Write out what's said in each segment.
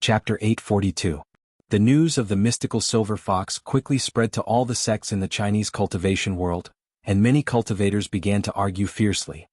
Chapter 842. The news of the mystical silver fox quickly spread to all the sects in the Chinese cultivation world, and many cultivators began to argue fiercely.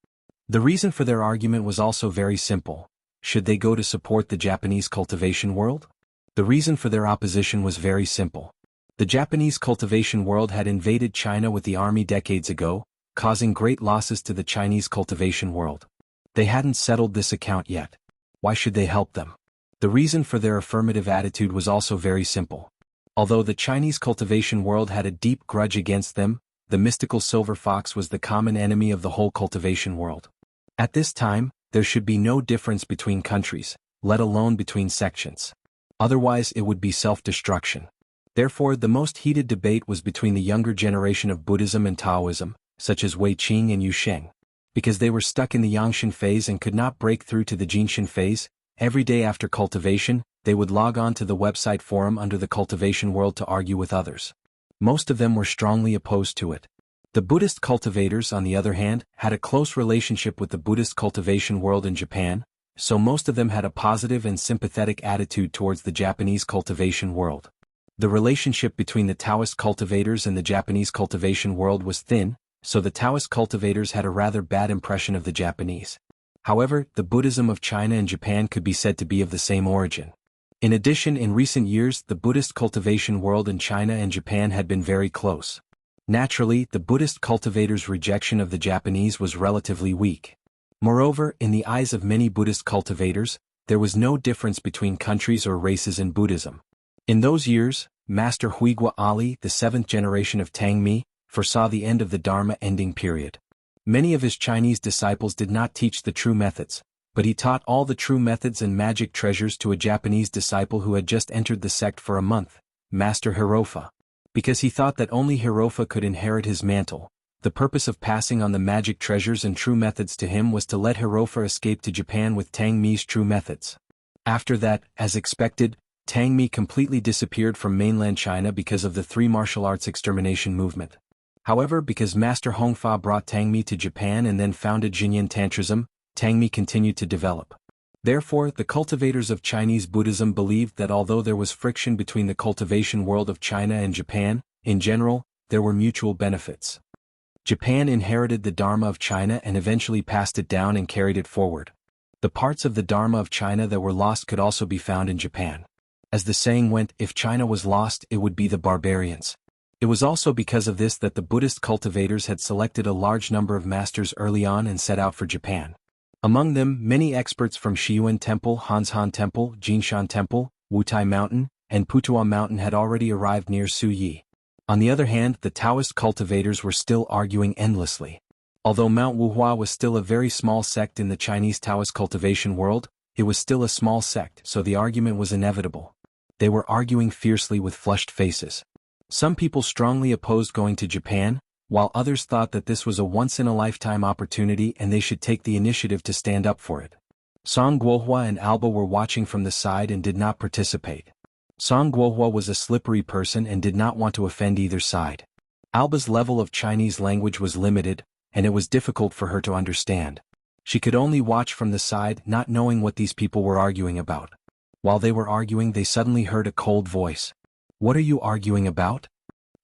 The reason for their argument was also very simple. Should they go to support the Japanese cultivation world? The reason for their opposition was very simple. The Japanese cultivation world had invaded China with the army decades ago, causing great losses to the Chinese cultivation world. They hadn't settled this account yet. Why should they help them? The reason for their affirmative attitude was also very simple. Although the Chinese cultivation world had a deep grudge against them, the mystical silver fox was the common enemy of the whole cultivation world. At this time, there should be no difference between countries, let alone between sections. Otherwise it would be self-destruction. Therefore, the most heated debate was between the younger generation of Buddhism and Taoism, such as Wei Qing and Yu Sheng. Because they were stuck in the Yangshan phase and could not break through to the Jinshan phase, every day after cultivation, they would log on to the website forum under the cultivation world to argue with others. Most of them were strongly opposed to it. The Buddhist cultivators, on the other hand, had a close relationship with the Buddhist cultivation world in Japan, so most of them had a positive and sympathetic attitude towards the Japanese cultivation world. The relationship between the Taoist cultivators and the Japanese cultivation world was thin, so the Taoist cultivators had a rather bad impression of the Japanese. However, the Buddhism of China and Japan could be said to be of the same origin. In addition, in recent years, the Buddhist cultivation world in China and Japan had been very close. Naturally, the Buddhist cultivators' rejection of the Japanese was relatively weak. Moreover, in the eyes of many Buddhist cultivators, there was no difference between countries or races in Buddhism. In those years, Master Huigua Ali, the seventh generation of Tang Mi, foresaw the end of the Dharma ending period. Many of his Chinese disciples did not teach the true methods, but he taught all the true methods and magic treasures to a Japanese disciple who had just entered the sect for a month, Master Hirofa. Because he thought that only Hirofa could inherit his mantle, the purpose of passing on the magic treasures and true methods to him was to let Hirofa escape to Japan with Tang Mi's true methods. After that, as expected, Tang Mi completely disappeared from mainland China because of the three martial arts extermination movement. However, because Master Hongfa brought Tang Mi to Japan and then founded Jinyan Tantrism, Tang Mi continued to develop. Therefore, the cultivators of Chinese Buddhism believed that although there was friction between the cultivation world of China and Japan, in general, there were mutual benefits. Japan inherited the Dharma of China and eventually passed it down and carried it forward. The parts of the Dharma of China that were lost could also be found in Japan. As the saying went, if China was lost, it would be the barbarians. It was also because of this that the Buddhist cultivators had selected a large number of masters early on and set out for Japan. Among them, many experts from Shiyuan Temple, Hanshan Temple, Jinshan Temple, Wutai Mountain, and Putuo Mountain had already arrived near Suyi. On the other hand, the Taoist cultivators were still arguing endlessly. Although Mount Wuhua was still a very small sect in the Chinese Taoist cultivation world, it was still a small sect, so the argument was inevitable. They were arguing fiercely with flushed faces. Some people strongly opposed going to Japan, while others thought that this was a once-in-a-lifetime opportunity and they should take the initiative to stand up for it. Song Guohua and Alba were watching from the side and did not participate. Song Guohua was a slippery person and did not want to offend either side. Alba's level of Chinese language was limited, and it was difficult for her to understand. She could only watch from the side, not knowing what these people were arguing about. While they were arguing, they suddenly heard a cold voice. "What are you arguing about?"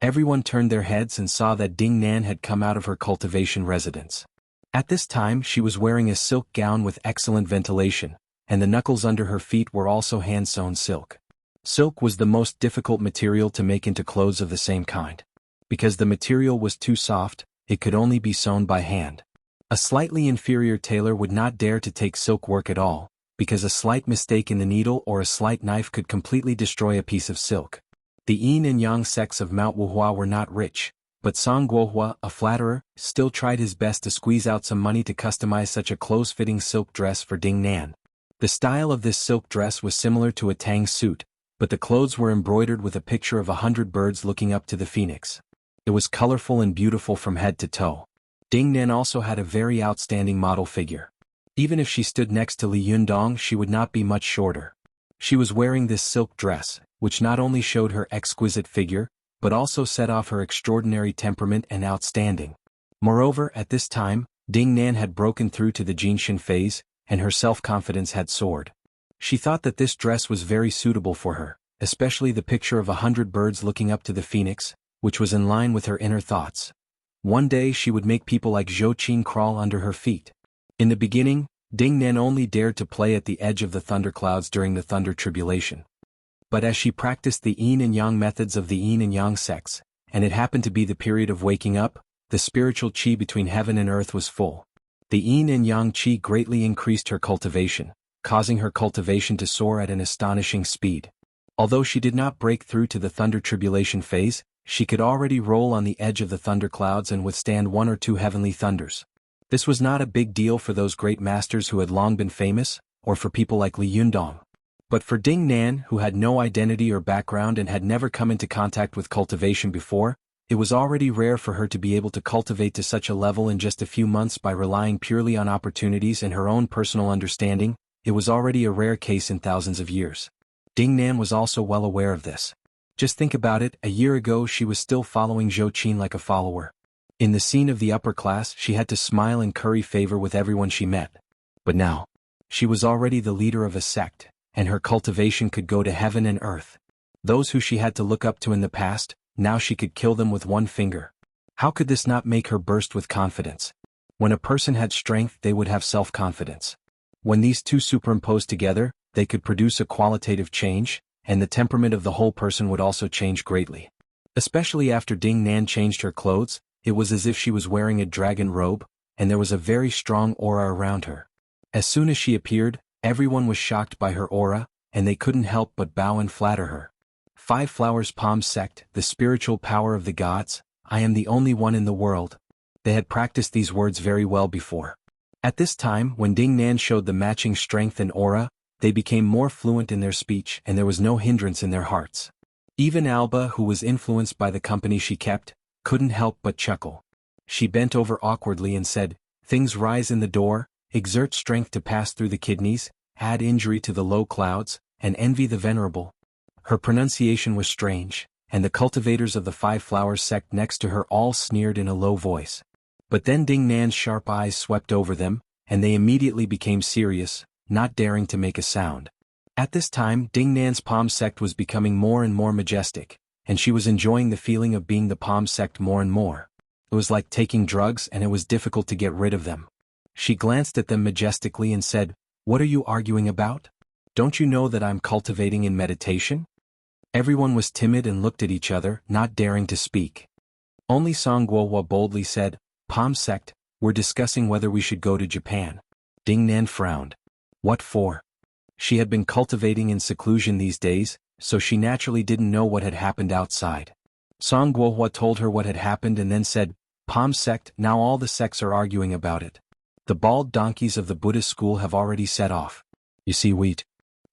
Everyone turned their heads and saw that Ding Nan had come out of her cultivation residence. At this time she was wearing a silk gown with excellent ventilation, and the knuckles under her feet were also hand-sewn silk. Silk was the most difficult material to make into clothes of the same kind. Because the material was too soft, it could only be sewn by hand. A slightly inferior tailor would not dare to take silk work at all, because a slight mistake in the needle or a slight knife could completely destroy a piece of silk. The Yin and Yang sects of Mount Wuhua were not rich, but Song Guohua, a flatterer, still tried his best to squeeze out some money to customize such a close-fitting silk dress for Ding Nan. The style of this silk dress was similar to a Tang suit, but the clothes were embroidered with a picture of 100 birds looking up to the phoenix. It was colorful and beautiful from head to toe. Ding Nan also had a very outstanding model figure. Even if she stood next to Li Yundong, she would not be much shorter. She was wearing this silk dress, which not only showed her exquisite figure, but also set off her extraordinary temperament and outstanding. Moreover, at this time, Ding Nan had broken through to the Jinshan phase, and her self-confidence had soared. She thought that this dress was very suitable for her, especially the picture of 100 birds looking up to the phoenix, which was in line with her inner thoughts. One day she would make people like Zhou Qin crawl under her feet. In the beginning, Ding Nan only dared to play at the edge of the thunderclouds during the thunder tribulation. But as she practiced the yin and yang methods of the yin and yang sects, and it happened to be the period of waking up, the spiritual qi between heaven and earth was full. The yin and yang qi greatly increased her cultivation, causing her cultivation to soar at an astonishing speed. Although she did not break through to the thunder tribulation phase, she could already roll on the edge of the thunderclouds and withstand 1 or 2 heavenly thunders. This was not a big deal for those great masters who had long been famous, or for people like Li Yundong. But for Ding Nan, who had no identity or background and had never come into contact with cultivation before, it was already rare for her to be able to cultivate to such a level in just a few months by relying purely on opportunities and her own personal understanding. It was already a rare case in thousands of years. Ding Nan was also well aware of this. Just think about it, a year ago she was still following Zhou Qin like a follower. In the scene of the upper class she had to smile and curry favor with everyone she met. But now, she was already the leader of a sect, and her cultivation could go to heaven and earth. Those who she had to look up to in the past, now she could kill them with one finger. How could this not make her burst with confidence? When a person had strength they would have self-confidence. When these two superimposed together, they could produce a qualitative change, and the temperament of the whole person would also change greatly. Especially after Ding Nan changed her clothes, it was as if she was wearing a dragon robe, and there was a very strong aura around her. As soon as she appeared, everyone was shocked by her aura, and they couldn't help but bow and flatter her. 5 Flowers Palm Sect, the spiritual power of the gods, I am the only one in the world. They had practiced these words very well before. At this time, when Ding Nan showed the matching strength and aura, they became more fluent in their speech and there was no hindrance in their hearts. Even Alba, who was influenced by the company she kept, couldn't help but chuckle. She bent over awkwardly and said, "Things rise in the door, exert strength to pass through the kidneys, add injury to the low clouds, and envy the venerable." Her pronunciation was strange, and the cultivators of the 5 Flowers sect next to her all sneered in a low voice. But then Ding Nan's sharp eyes swept over them, and they immediately became serious, not daring to make a sound. At this time Ding Nan's Palm sect was becoming more and more majestic, and she was enjoying the feeling of being the Palm sect more and more. It was like taking drugs and it was difficult to get rid of them. She glanced at them majestically and said, "What are you arguing about? Don't you know that I'm cultivating in meditation?" Everyone was timid and looked at each other, not daring to speak. Only Song Guohua boldly said, "Palm sect, we're discussing whether we should go to Japan." Ding Nan frowned. What for? She had been cultivating in seclusion these days, so she naturally didn't know what had happened outside. Song Guohua told her what had happened and then said, "Palm sect, now all the sects are arguing about it. The bald donkeys of the Buddhist school have already set off. You see wheat."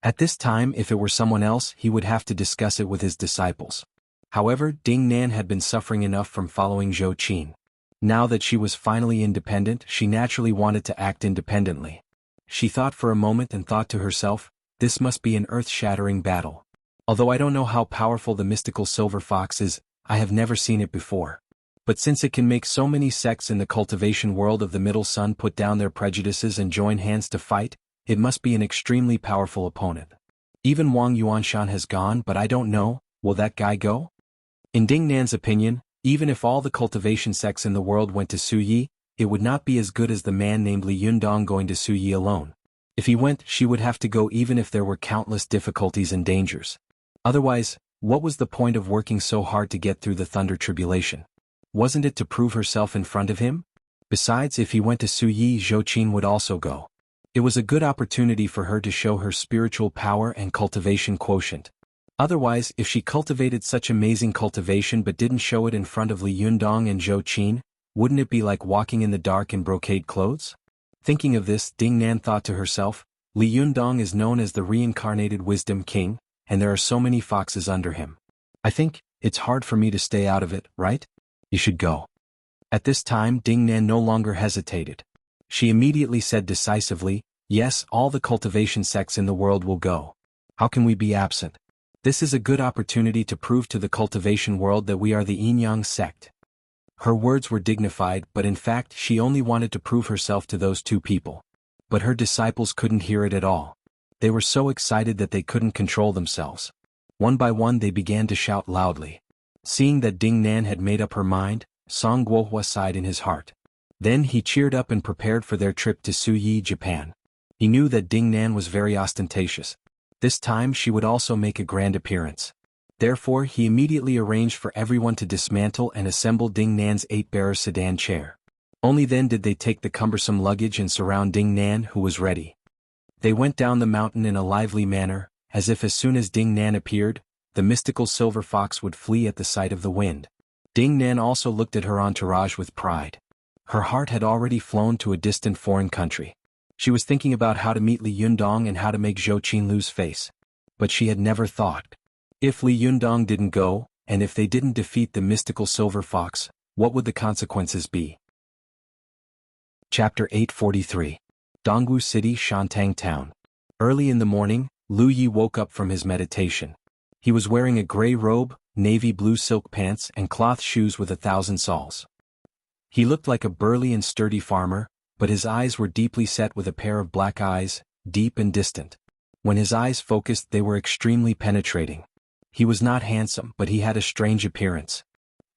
At this time if it were someone else he would have to discuss it with his disciples. However, Ding Nan had been suffering enough from following Zhou Qin. Now that she was finally independent she naturally wanted to act independently. She thought for a moment and thought to herself, this must be an earth-shattering battle. Although I don't know how powerful the mystical silver fox is, I have never seen it before. But since it can make so many sects in the cultivation world of the Middle Sun put down their prejudices and join hands to fight, it must be an extremely powerful opponent. Even Wang Yuanshan has gone, but I don't know, will that guy go? In Ding Nan's opinion, even if all the cultivation sects in the world went to Suyi, it would not be as good as the man named Li Yundong going to Suyi alone. If he went, she would have to go even if there were countless difficulties and dangers. Otherwise, what was the point of working so hard to get through the thunder tribulation? Wasn't it to prove herself in front of him? Besides, if he went to Suyi, Zhou Qin would also go. It was a good opportunity for her to show her spiritual power and cultivation quotient. Otherwise, if she cultivated such amazing cultivation but didn't show it in front of Li Yundong and Zhou Qin, wouldn't it be like walking in the dark in brocade clothes? Thinking of this, Ding Nan thought to herself, Li Yundong is known as the reincarnated wisdom king, and there are so many foxes under him. I think, it's hard for me to stay out of it, right? You should go. At this time Ding Nan no longer hesitated. She immediately said decisively, yes, all the cultivation sects in the world will go. How can we be absent? This is a good opportunity to prove to the cultivation world that we are the Yin-Yang sect. Her words were dignified, but in fact she only wanted to prove herself to those two people. But her disciples couldn't hear it at all. They were so excited that they couldn't control themselves. One by one they began to shout loudly. Seeing that Ding Nan had made up her mind, Song Guohua sighed in his heart. Then he cheered up and prepared for their trip to Suyi, Japan. He knew that Ding Nan was very ostentatious. This time she would also make a grand appearance. Therefore he immediately arranged for everyone to dismantle and assemble Ding Nan's 8-bearer sedan chair. Only then did they take the cumbersome luggage and surround Ding Nan, who was ready. They went down the mountain in a lively manner, as if as soon as Ding Nan appeared, the mystical silver fox would flee at the sight of the wind. Ding Nan also looked at her entourage with pride. Her heart had already flown to a distant foreign country. She was thinking about how to meet Li Yundong and how to make Zhou Qinlu's face. But she had never thought. If Li Yundong didn't go, and if they didn't defeat the mystical silver fox, what would the consequences be? Chapter 843. Dongwu City, Shantang Town. Early in the morning, Lu Yi woke up from his meditation. He was wearing a gray robe, navy blue silk pants and cloth shoes with 1,000 soles. He looked like a burly and sturdy farmer, but his eyes were deeply set with a pair of black eyes, deep and distant. When his eyes focused they were extremely penetrating. He was not handsome, but he had a strange appearance.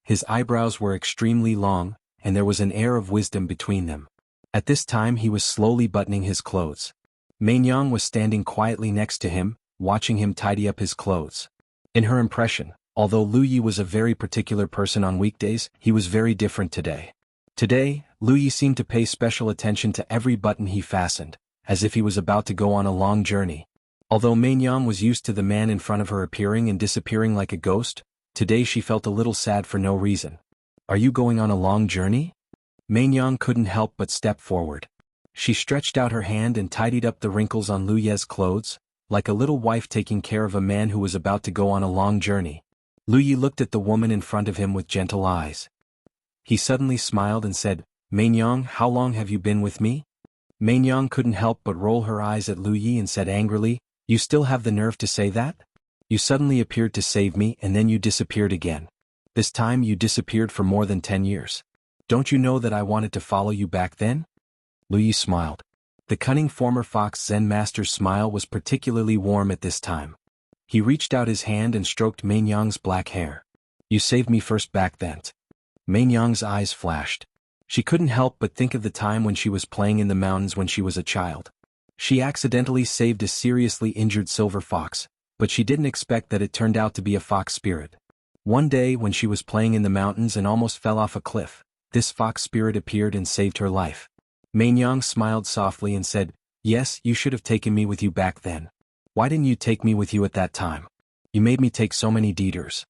His eyebrows were extremely long, and there was an air of wisdom between them. At this time he was slowly buttoning his clothes. Mainyang was standing quietly next to him, watching him tidy up his clothes. In her impression, although Lu Yi was a very particular person on weekdays, he was very different today. Today, Lu Yi seemed to pay special attention to every button he fastened, as if he was about to go on a long journey. Although Mainyang was used to the man in front of her appearing and disappearing like a ghost, today she felt a little sad for no reason. "Are you going on a long journey?" Mainyang couldn't help but step forward. She stretched out her hand and tidied up the wrinkles on Lu Ye's clothes, like a little wife taking care of a man who was about to go on a long journey. Lu Yi looked at the woman in front of him with gentle eyes. He suddenly smiled and said, "Mainyang, how long have you been with me?" Mainyang couldn't help but roll her eyes at Lu Yi and said angrily, "You still have the nerve to say that? You suddenly appeared to save me and then you disappeared again. This time you disappeared for more than 10 years. Don't you know that I wanted to follow you back then?" Lu Yi smiled. The cunning former fox Zen master's smile was particularly warm at this time. He reached out his hand and stroked Mainyang's black hair. "You saved me first back then." Mainyang's eyes flashed. She couldn't help but think of the time when she was playing in the mountains when she was a child. She accidentally saved a seriously injured silver fox, but she didn't expect that it turned out to be a fox spirit. One day when she was playing in the mountains and almost fell off a cliff, this fox spirit appeared and saved her life. Mainyang smiled softly and said, "Yes, you should have taken me with you back then. Why didn't you take me with you at that time? You made me take so many detours."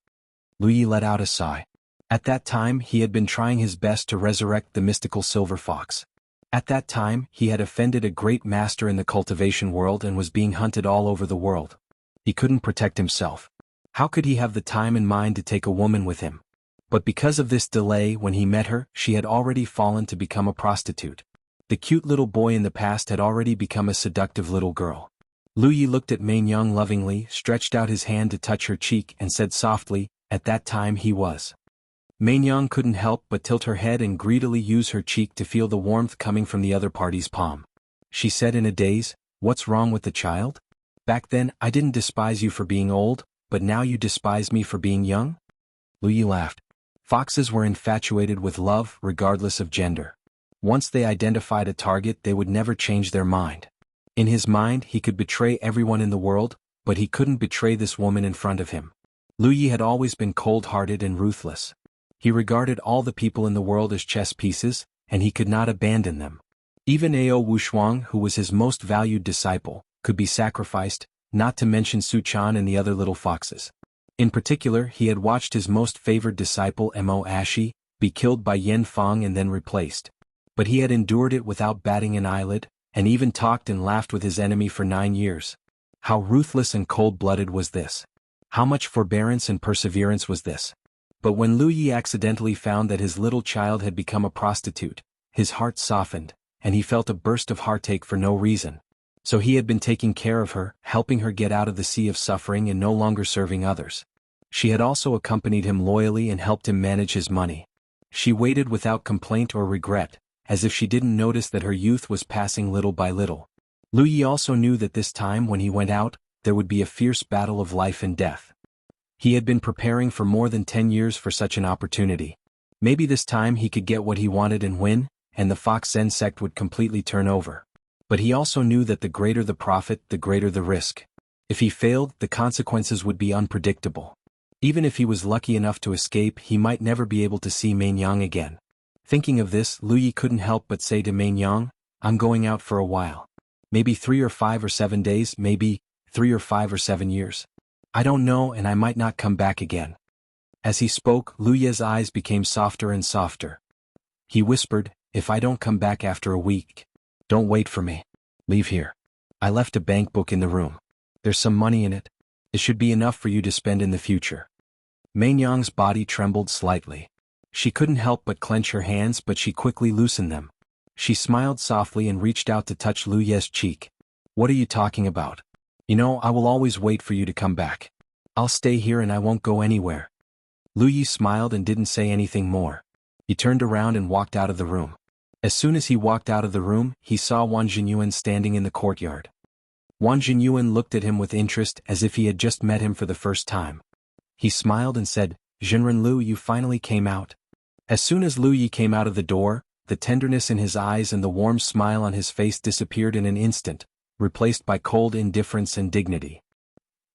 Lu Yi let out a sigh. At that time he had been trying his best to resurrect the mystical silver fox. At that time he had offended a great master in the cultivation world and was being hunted all over the world. He couldn't protect himself. How could he have the time and mind to take a woman with him? But because of this delay, when he met her, she had already fallen to become a prostitute. The cute little boy in the past had already become a seductive little girl. Lu Yi looked at Mainyang lovingly, stretched out his hand to touch her cheek and said softly, "At that time he was." Mainyang couldn't help but tilt her head and greedily use her cheek to feel the warmth coming from the other party's palm. She said in a daze, "What's wrong with the child? Back then I didn't despise you for being old, but now you despise me for being young?" Lu Yi laughed. Foxes were infatuated with love regardless of gender. Once they identified a target they would never change their mind. In his mind he could betray everyone in the world, but he couldn't betray this woman in front of him. Lu Yi had always been cold-hearted and ruthless. He regarded all the people in the world as chess pieces, and he could not abandon them. Even Ao Wushuang, who was his most valued disciple, could be sacrificed, not to mention Su Chan and the other little foxes. In particular, he had watched his most favored disciple Mo Ashi be killed by Yen Fang and then replaced. But he had endured it without batting an eyelid, and even talked and laughed with his enemy for 9 years. How ruthless and cold-blooded was this? How much forbearance and perseverance was this? But when Lu Yi accidentally found that his little child had become a prostitute, his heart softened, and he felt a burst of heartache for no reason. So he had been taking care of her, helping her get out of the sea of suffering and no longer serving others. She had also accompanied him loyally and helped him manage his money. She waited without complaint or regret, as if she didn't notice that her youth was passing little by little. Lu Yi also knew that this time when he went out, there would be a fierce battle of life and death. He had been preparing for more than 10 years for such an opportunity. Maybe this time he could get what he wanted and win, and the Fox Zen sect would completely turn over. But he also knew that the greater the profit, the greater the risk. If he failed, the consequences would be unpredictable. Even if he was lucky enough to escape, he might never be able to see Mainyang again. Thinking of this, Lu Yi couldn't help but say to Mainyang, "I'm going out for a while. Maybe 3 or 5 or 7 days, maybe 3 or 5 or 7 years. I don't know, and I might not come back again." As he spoke, Lu Ye's eyes became softer and softer. He whispered, "If I don't come back after a week, don't wait for me. Leave here. I left a bank book in the room. There's some money in it. It should be enough for you to spend in the future." Mainyang's body trembled slightly. She couldn't help but clench her hands, but she quickly loosened them. She smiled softly and reached out to touch Lu Ye's cheek. "What are you talking about? You know, I will always wait for you to come back. I'll stay here and I won't go anywhere." Lu Yi smiled and didn't say anything more. He turned around and walked out of the room. As soon as he walked out of the room, he saw Wang Jinyuan standing in the courtyard. Wang Jinyuan looked at him with interest as if he had just met him for the first time. He smiled and said, "Jinren Lu, you finally came out." As soon as Lu Yi came out of the door, the tenderness in his eyes and the warm smile on his face disappeared in an instant, replaced by cold indifference and dignity.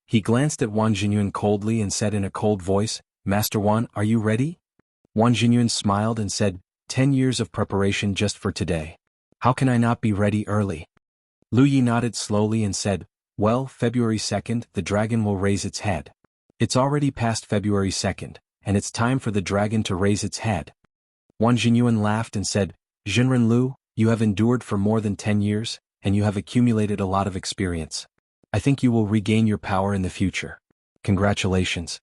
He glanced at Wang Jinyuan coldly and said in a cold voice, "Master Wan, are you ready?" Wang Jinyuan smiled and said, 10 years of preparation just for today. How can I not be ready early?" Lu Yi nodded slowly and said, "Well, February 2nd, the dragon will raise its head. It's already past February 2nd, and it's time for the dragon to raise its head." Wang Jinyuan laughed and said, "Jinren Lu, you have endured for more than 10 years, and you have accumulated a lot of experience. I think you will regain your power in the future. Congratulations."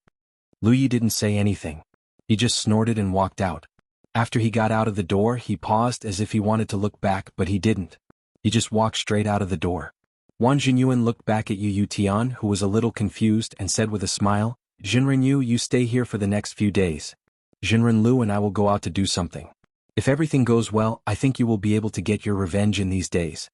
Lu Yi didn't say anything. He just snorted and walked out. After he got out of the door, he paused as if he wanted to look back, but he didn't. He just walked straight out of the door. Wang Jinyuan looked back at Yu Tian, who was a little confused, and said with a smile, "Jinren Yu, you stay here for the next few days. Jinren Lu and I will go out to do something. If everything goes well, I think you will be able to get your revenge in these days."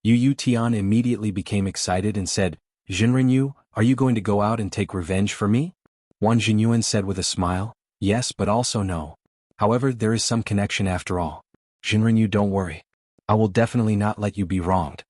Yu Tian immediately became excited and said, "Jinren Yu, are you going to go out and take revenge for me?" Wang Jinyuan said with a smile, "Yes, but also no. However, there is some connection after all. Jinren Yu, don't worry. I will definitely not let you be wronged."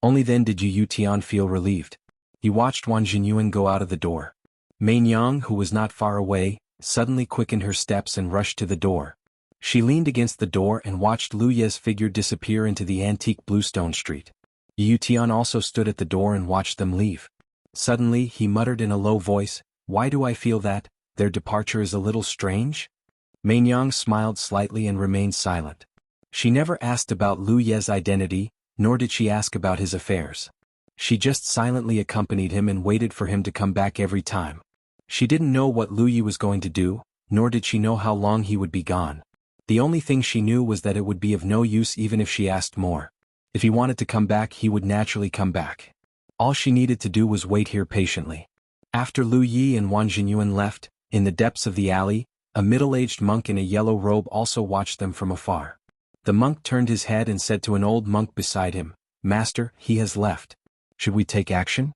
Only then did Yu Tian feel relieved. He watched Wang Jinyuan go out of the door. Mainyang, who was not far away, suddenly quickened her steps and rushed to the door. She leaned against the door and watched Lu Ye's figure disappear into the antique bluestone street. Yu Tian also stood at the door and watched them leave. Suddenly, he muttered in a low voice, "Why do I feel that their departure is a little strange?" Mainyang smiled slightly and remained silent. She never asked about Lu Ye's identity, nor did she ask about his affairs. She just silently accompanied him and waited for him to come back every time. She didn't know what Lu Yi was going to do, nor did she know how long he would be gone. The only thing she knew was that it would be of no use even if she asked more. If he wanted to come back, he would naturally come back. All she needed to do was wait here patiently. After Lu Yi and Wang Jinyuan left, in the depths of the alley, a middle-aged monk in a yellow robe also watched them from afar. The monk turned his head and said to an old monk beside him, "Master, he has left. Should we take action?"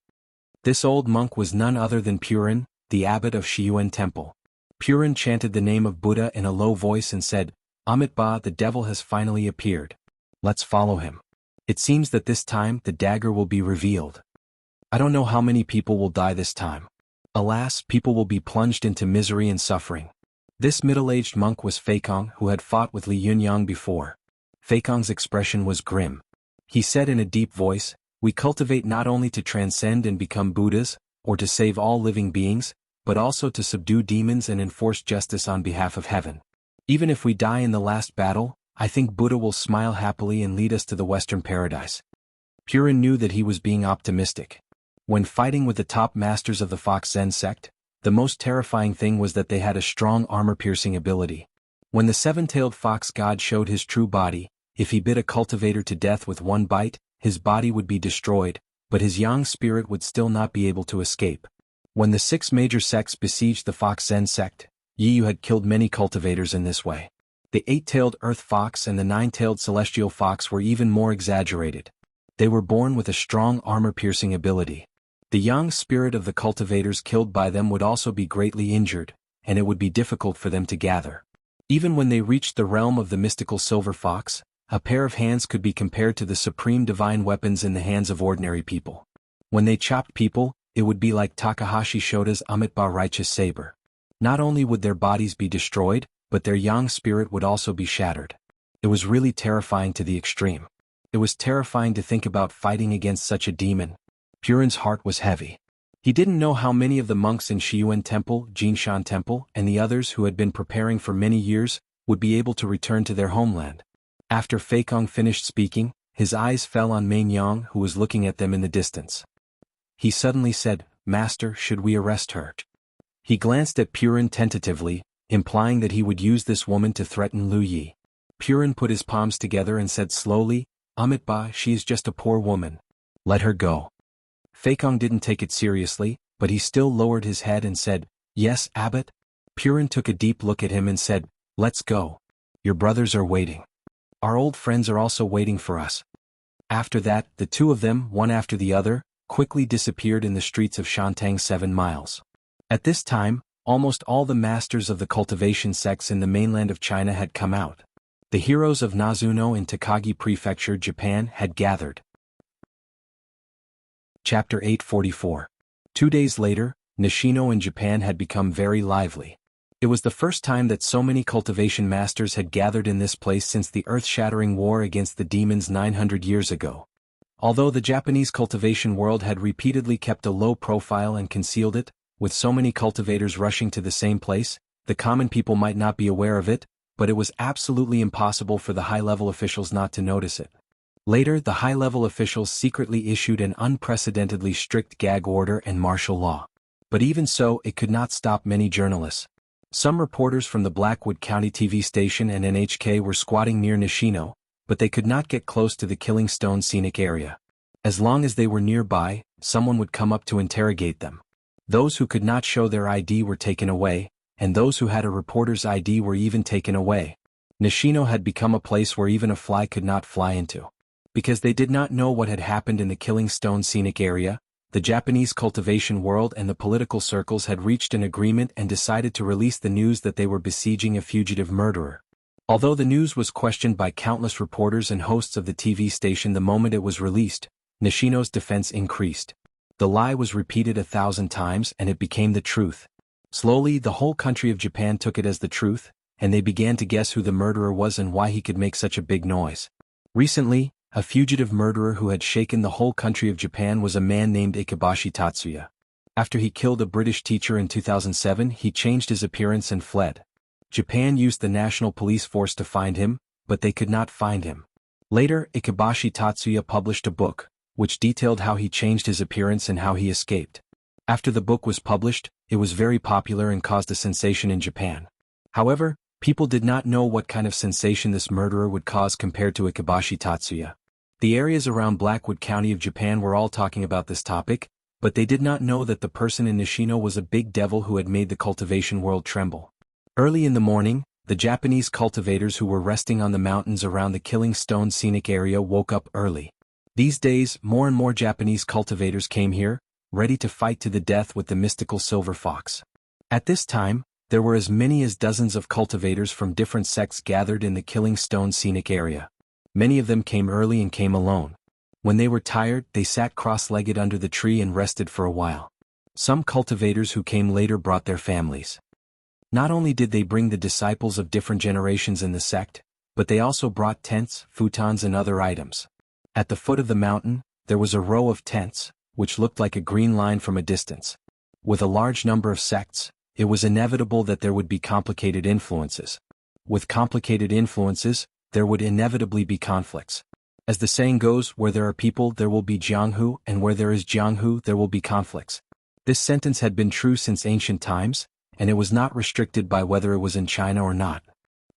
This old monk was none other than Purin, the abbot of Shiyuan Temple. Purin chanted the name of Buddha in a low voice and said, "Amitabha, the devil has finally appeared. Let's follow him. It seems that this time the dagger will be revealed. I don't know how many people will die this time. Alas, people will be plunged into misery and suffering." This middle-aged monk was Feikong, who had fought with Li Yunyang before. Feikong's expression was grim. He said in a deep voice, "We cultivate not only to transcend and become Buddhas, or to save all living beings, but also to subdue demons and enforce justice on behalf of heaven. Even if we die in the last battle, I think Buddha will smile happily and lead us to the Western paradise." Purin knew that he was being optimistic. When fighting with the top masters of the Fox Zen sect, the most terrifying thing was that they had a strong armor-piercing ability. When the seven-tailed fox god showed his true body, if he bit a cultivator to death with one bite, his body would be destroyed, but his yang spirit would still not be able to escape. When the 6 major sects besieged the Fox Zen sect, Yu had killed many cultivators in this way. The 8-tailed earth fox and the 9-tailed celestial fox were even more exaggerated. They were born with a strong armor-piercing ability. The young spirit of the cultivators killed by them would also be greatly injured, and it would be difficult for them to gather. Even when they reached the realm of the mystical silver fox, a pair of hands could be compared to the supreme divine weapons in the hands of ordinary people. When they chopped people, it would be like Takahashi Shota's Amitabha righteous saber. Not only would their bodies be destroyed, but their yang spirit would also be shattered. It was really terrifying to the extreme. It was terrifying to think about fighting against such a demon. Purin's heart was heavy. He didn't know how many of the monks in Shiyuan Temple, Jinshan Temple, and the others who had been preparing for many years would be able to return to their homeland. After Feikong finished speaking, his eyes fell on Meng Yang, who was looking at them in the distance. He suddenly said, "Master, should we arrest her?" He glanced at Purin tentatively, implying that he would use this woman to threaten Lu Yi. Purin put his palms together and said slowly, "Amitabha, she is just a poor woman. Let her go." Feikong didn't take it seriously, but he still lowered his head and said, "Yes, Abbot." Purin took a deep look at him and said, "Let's go. Your brothers are waiting. Our old friends are also waiting for us." After that, the two of them, one after the other, quickly disappeared in the streets of Shantang 7 miles. At this time, almost all the masters of the cultivation sects in the mainland of China had come out. The heroes of Nazuno in Takagi Prefecture, Japan, had gathered. Chapter 844. 2 days later, Nishino in Japan had become very lively. It was the first time that so many cultivation masters had gathered in this place since the earth-shattering war against the demons 900 years ago. Although the Japanese cultivation world had repeatedly kept a low profile and concealed it, with so many cultivators rushing to the same place, the common people might not be aware of it, but it was absolutely impossible for the high-level officials not to notice it. Later, the high-level officials secretly issued an unprecedentedly strict gag order and martial law. But even so, it could not stop many journalists. Some reporters from the Blackwood County TV station and NHK were squatting near Nishino, but they could not get close to the Killing Stone scenic area. As long as they were nearby, someone would come up to interrogate them. Those who could not show their ID were taken away, and those who had a reporter's ID were even taken away. Nishino had become a place where even a fly could not fly into. Because they did not know what had happened in the Killing Stone scenic area, the Japanese cultivation world and the political circles had reached an agreement and decided to release the news that they were besieging a fugitive murderer. Although the news was questioned by countless reporters and hosts of the TV station the moment it was released, Nishino's defense increased. The lie was repeated 1,000 times and it became the truth. Slowly, the whole country of Japan took it as the truth, and they began to guess who the murderer was and why he could make such a big noise. Recently, a fugitive murderer who had shaken the whole country of Japan was a man named Ikebashi Tatsuya. After he killed a British teacher in 2007, he changed his appearance and fled. Japan used the national police force to find him, but they could not find him. Later, Ikebashi Tatsuya published a book, which detailed how he changed his appearance and how he escaped. After the book was published, it was very popular and caused a sensation in Japan. However, people did not know what kind of sensation this murderer would cause compared to Ikebashi Tatsuya. The areas around Blackwood County of Japan were all talking about this topic, but they did not know that the person in Nishino was a big devil who had made the cultivation world tremble. Early in the morning, the Japanese cultivators who were resting on the mountains around the Killing Stone scenic area woke up early. These days, more and more Japanese cultivators came here, ready to fight to the death with the mystical silver fox. At this time, there were as many as dozens of cultivators from different sects gathered in the Killing Stone scenic area. Many of them came early and came alone. When they were tired, they sat cross-legged under the tree and rested for a while. Some cultivators who came later brought their families. Not only did they bring the disciples of different generations in the sect, but they also brought tents, futons and other items. At the foot of the mountain, there was a row of tents, which looked like a green line from a distance. With a large number of sects, it was inevitable that there would be complicated influences. With complicated influences, there would inevitably be conflicts. As the saying goes, where there are people there will be jianghu, and where there is jianghu there will be conflicts. This sentence had been true since ancient times, and it was not restricted by whether it was in China or not.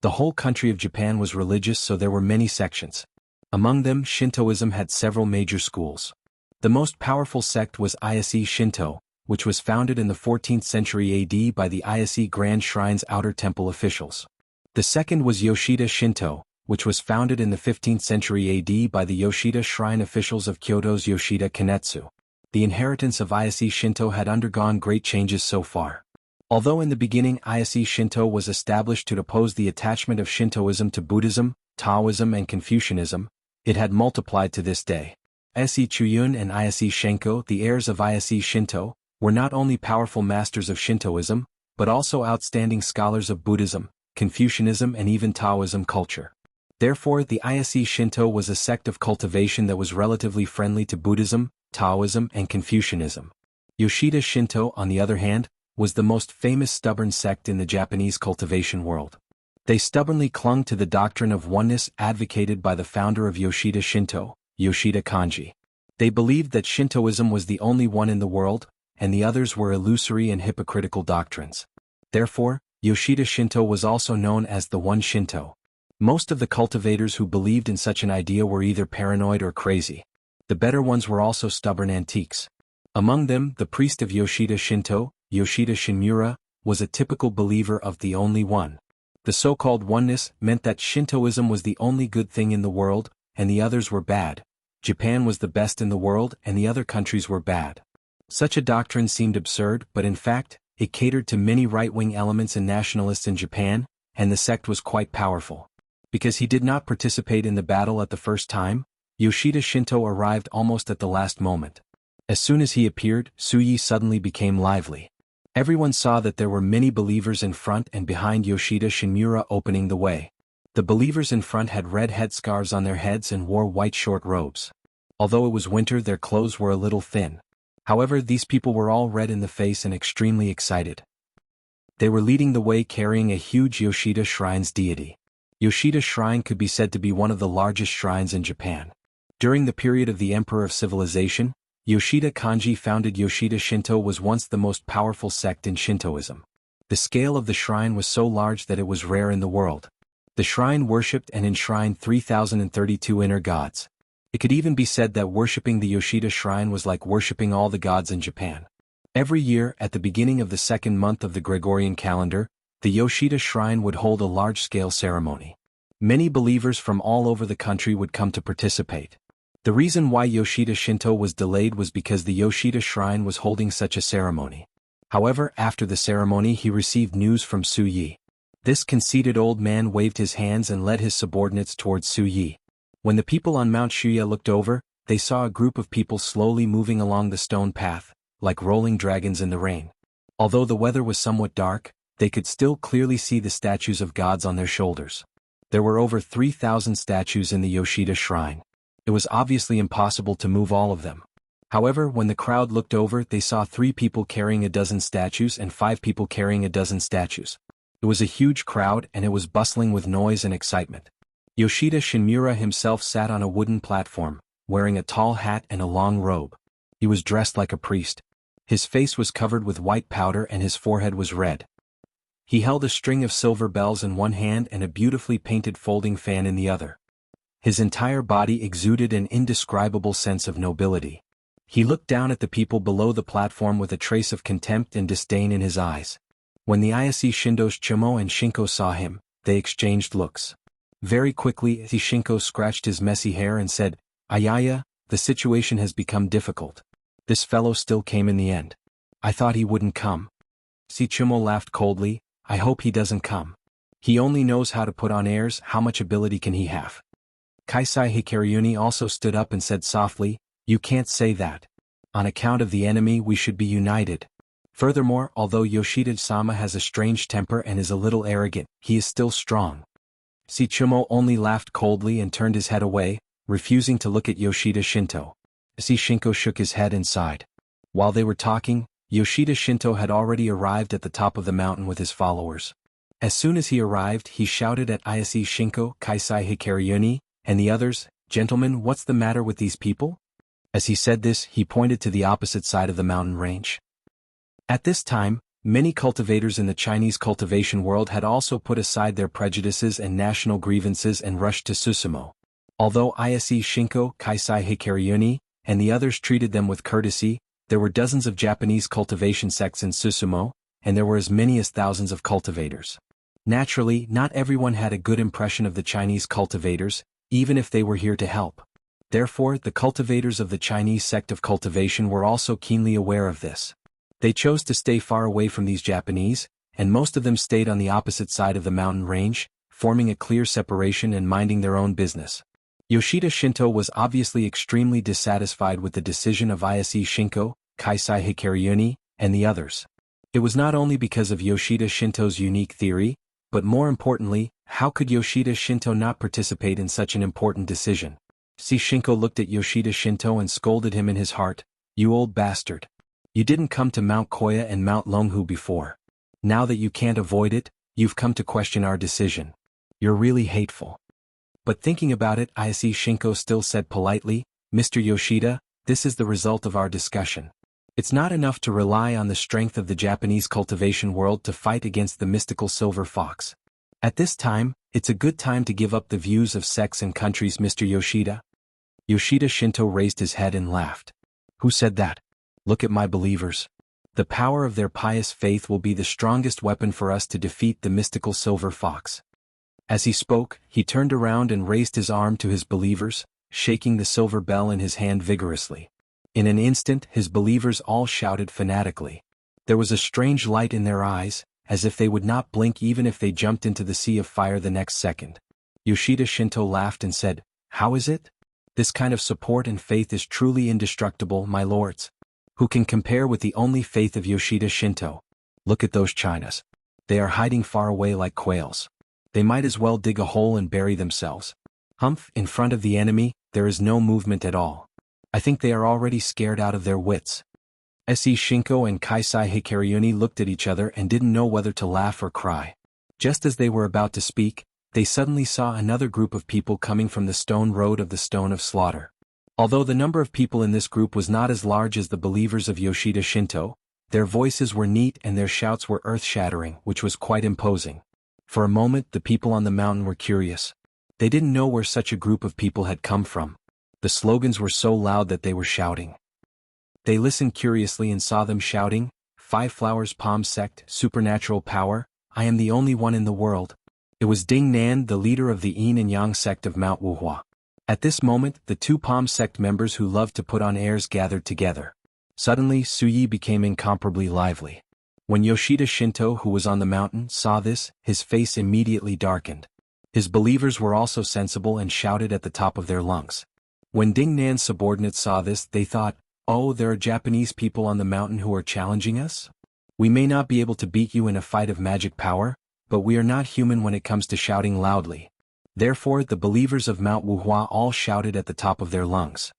The whole country of Japan was religious, so there were many sections. Among them, Shintoism had several major schools. The most powerful sect was Ise Shinto, which was founded in the 14th century AD by the Ise Grand Shrine's outer temple officials. The second was Yoshida Shinto, which was founded in the 15th century AD by the Yoshida shrine officials of Kyoto's Yoshida Kanetsu. The inheritance of Ise Shinto had undergone great changes so far. Although in the beginning Ise Shinto was established to oppose the attachment of Shintoism to Buddhism, Taoism and Confucianism, it had multiplied to this day. Ise Chuyun and Ise Shenko, the heirs of Ise Shinto, were not only powerful masters of Shintoism, but also outstanding scholars of Buddhism, Confucianism and even Taoism culture. Therefore, the Ise Shinto was a sect of cultivation that was relatively friendly to Buddhism, Taoism and Confucianism. Yoshida Shinto, on the other hand, was the most famous stubborn sect in the Japanese cultivation world. They stubbornly clung to the doctrine of oneness advocated by the founder of Yoshida Shinto, Yoshida Kanji. They believed that Shintoism was the only one in the world, and the others were illusory and hypocritical doctrines. Therefore, Yoshida Shinto was also known as the One Shinto. Most of the cultivators who believed in such an idea were either paranoid or crazy. The better ones were also stubborn antiques. Among them, the priest of Yoshida Shinto, Yoshida Shinmura, was a typical believer of the only one. The so-called oneness meant that Shintoism was the only good thing in the world, and the others were bad. Japan was the best in the world and the other countries were bad. Such a doctrine seemed absurd, but in fact, it catered to many right-wing elements and nationalists in Japan, and the sect was quite powerful. Because he did not participate in the battle at the first time, Yoshida Shinto arrived almost at the last moment. As soon as he appeared, Suyi suddenly became lively. Everyone saw that there were many believers in front and behind Yoshida Shinmura opening the way. The believers in front had red headscarves on their heads and wore white short robes. Although it was winter, their clothes were a little thin. However, these people were all red in the face and extremely excited. They were leading the way carrying a huge Yoshida Shrine's deity. Yoshida Shrine could be said to be one of the largest shrines in Japan. During the period of the Emperor of Civilization, Yoshida Kanji founded Yoshida Shinto was once the most powerful sect in Shintoism. The scale of the shrine was so large that it was rare in the world. The shrine worshipped and enshrined 3,032 inner gods. It could even be said that worshipping the Yoshida Shrine was like worshipping all the gods in Japan. Every year, at the beginning of the second month of the Gregorian calendar, the Yoshida Shrine would hold a large-scale ceremony. Many believers from all over the country would come to participate. The reason why Yoshida Shinto was delayed was because the Yoshida Shrine was holding such a ceremony. However, after the ceremony he received news from Suyi. This conceited old man waved his hands and led his subordinates towards Suyi. When the people on Mount Shuya looked over, they saw a group of people slowly moving along the stone path, like rolling dragons in the rain. Although the weather was somewhat dark, they could still clearly see the statues of gods on their shoulders. There were over 3,000 statues in the Yoshida Shrine. It was obviously impossible to move all of them. However, when the crowd looked over, they saw 3 people carrying a dozen statues and 5 people carrying a dozen statues. It was a huge crowd and it was bustling with noise and excitement. Yoshida Shinmura himself sat on a wooden platform, wearing a tall hat and a long robe. He was dressed like a priest. His face was covered with white powder and his forehead was red. He held a string of silver bells in one hand and a beautifully painted folding fan in the other. His entire body exuded an indescribable sense of nobility. He looked down at the people below the platform with a trace of contempt and disdain in his eyes. When the Ise Shindo's Chumo and Shinko saw him, they exchanged looks. Very quickly, Ise Shinko scratched his messy hair and said, "Ayaya, the situation has become difficult. This fellow still came in the end. I thought he wouldn't come." Ise Chumo laughed coldly, "I hope he doesn't come. He only knows how to put on airs, how much ability can he have?" Kaisai Hikaryuni also stood up and said softly, "You can't say that. On account of the enemy we should be united. Furthermore, although Yoshida-sama has a strange temper and is a little arrogant, he is still strong." Shichumo only laughed coldly and turned his head away, refusing to look at Yoshida Shinto. Ise Shinko shook his head and sighed. While they were talking, Yoshida Shinto had already arrived at the top of the mountain with his followers. As soon as he arrived, he shouted at Ise Shinko, Kaisai Hikaryuni, and the others, "Gentlemen, what's the matter with these people?" As he said this, he pointed to the opposite side of the mountain range. At this time, many cultivators in the Chinese cultivation world had also put aside their prejudices and national grievances and rushed to Susumo. Although Ise Shinko, Kaisai Hikaryuni, and the others treated them with courtesy, there were dozens of Japanese cultivation sects in Susumo, and there were as many as thousands of cultivators. Naturally, not everyone had a good impression of the Chinese cultivators, even if they were here to help. Therefore, the cultivators of the Chinese sect of cultivation were also keenly aware of this. They chose to stay far away from these Japanese, and most of them stayed on the opposite side of the mountain range, forming a clear separation and minding their own business. Yoshida Shinto was obviously extremely dissatisfied with the decision of Ise Shinko, Kaisai Hikaryuni, and the others. It was not only because of Yoshida Shinto's unique theory, but more importantly, how could Yoshida Shinto not participate in such an important decision? Shinko looked at Yoshida Shinto and scolded him in his heart, "You old bastard. You didn't come to Mount Koya and Mount Longhu before. Now that you can't avoid it, you've come to question our decision. You're really hateful." But thinking about it, Ise Shinko still said politely, "Mr. Yoshida, this is the result of our discussion. It's not enough to rely on the strength of the Japanese cultivation world to fight against the mystical silver fox. At this time, it's a good time to give up the views of sects and countries, Mr. Yoshida." Yoshida Shinto raised his head and laughed. "Who said that? Look at my believers. The power of their pious faith will be the strongest weapon for us to defeat the mystical silver fox." As he spoke, he turned around and raised his arm to his believers, shaking the silver bell in his hand vigorously. In an instant, his believers all shouted fanatically. There was a strange light in their eyes, as if they would not blink even if they jumped into the sea of fire the next second. Yoshida Shinto laughed and said, "How is it? This kind of support and faith is truly indestructible, my lords. Who can compare with the only faith of Yoshida Shinto? Look at those Chinas. They are hiding far away like quails. They might as well dig a hole and bury themselves. Humph, in front of the enemy, there is no movement at all. I think they are already scared out of their wits." Ise Shinko and Kaisai Hikaryuni looked at each other and didn't know whether to laugh or cry. Just as they were about to speak, they suddenly saw another group of people coming from the stone road of the Stone of Slaughter. Although the number of people in this group was not as large as the believers of Yoshida Shinto, their voices were neat and their shouts were earth-shattering, which was quite imposing. For a moment, the people on the mountain were curious. They didn't know where such a group of people had come from. The slogans were so loud that they were shouting. They listened curiously and saw them shouting, "Five Flowers Palm Sect, Supernatural Power, I am the only one in the world." It was Ding Nan, the leader of the Yin and Yang sect of Mount Wuhua. At this moment, the two Palm sect members who loved to put on airs gathered together. Suddenly, Suyi became incomparably lively. When Yoshida Shinto, who was on the mountain, saw this, his face immediately darkened. His believers were also sensible and shouted at the top of their lungs. When Ding Nan's subordinates saw this, they thought, "Oh, there are Japanese people on the mountain who are challenging us? We may not be able to beat you in a fight of magic power, but we are not human when it comes to shouting loudly." Therefore, the believers of Mount Wuhua all shouted at the top of their lungs.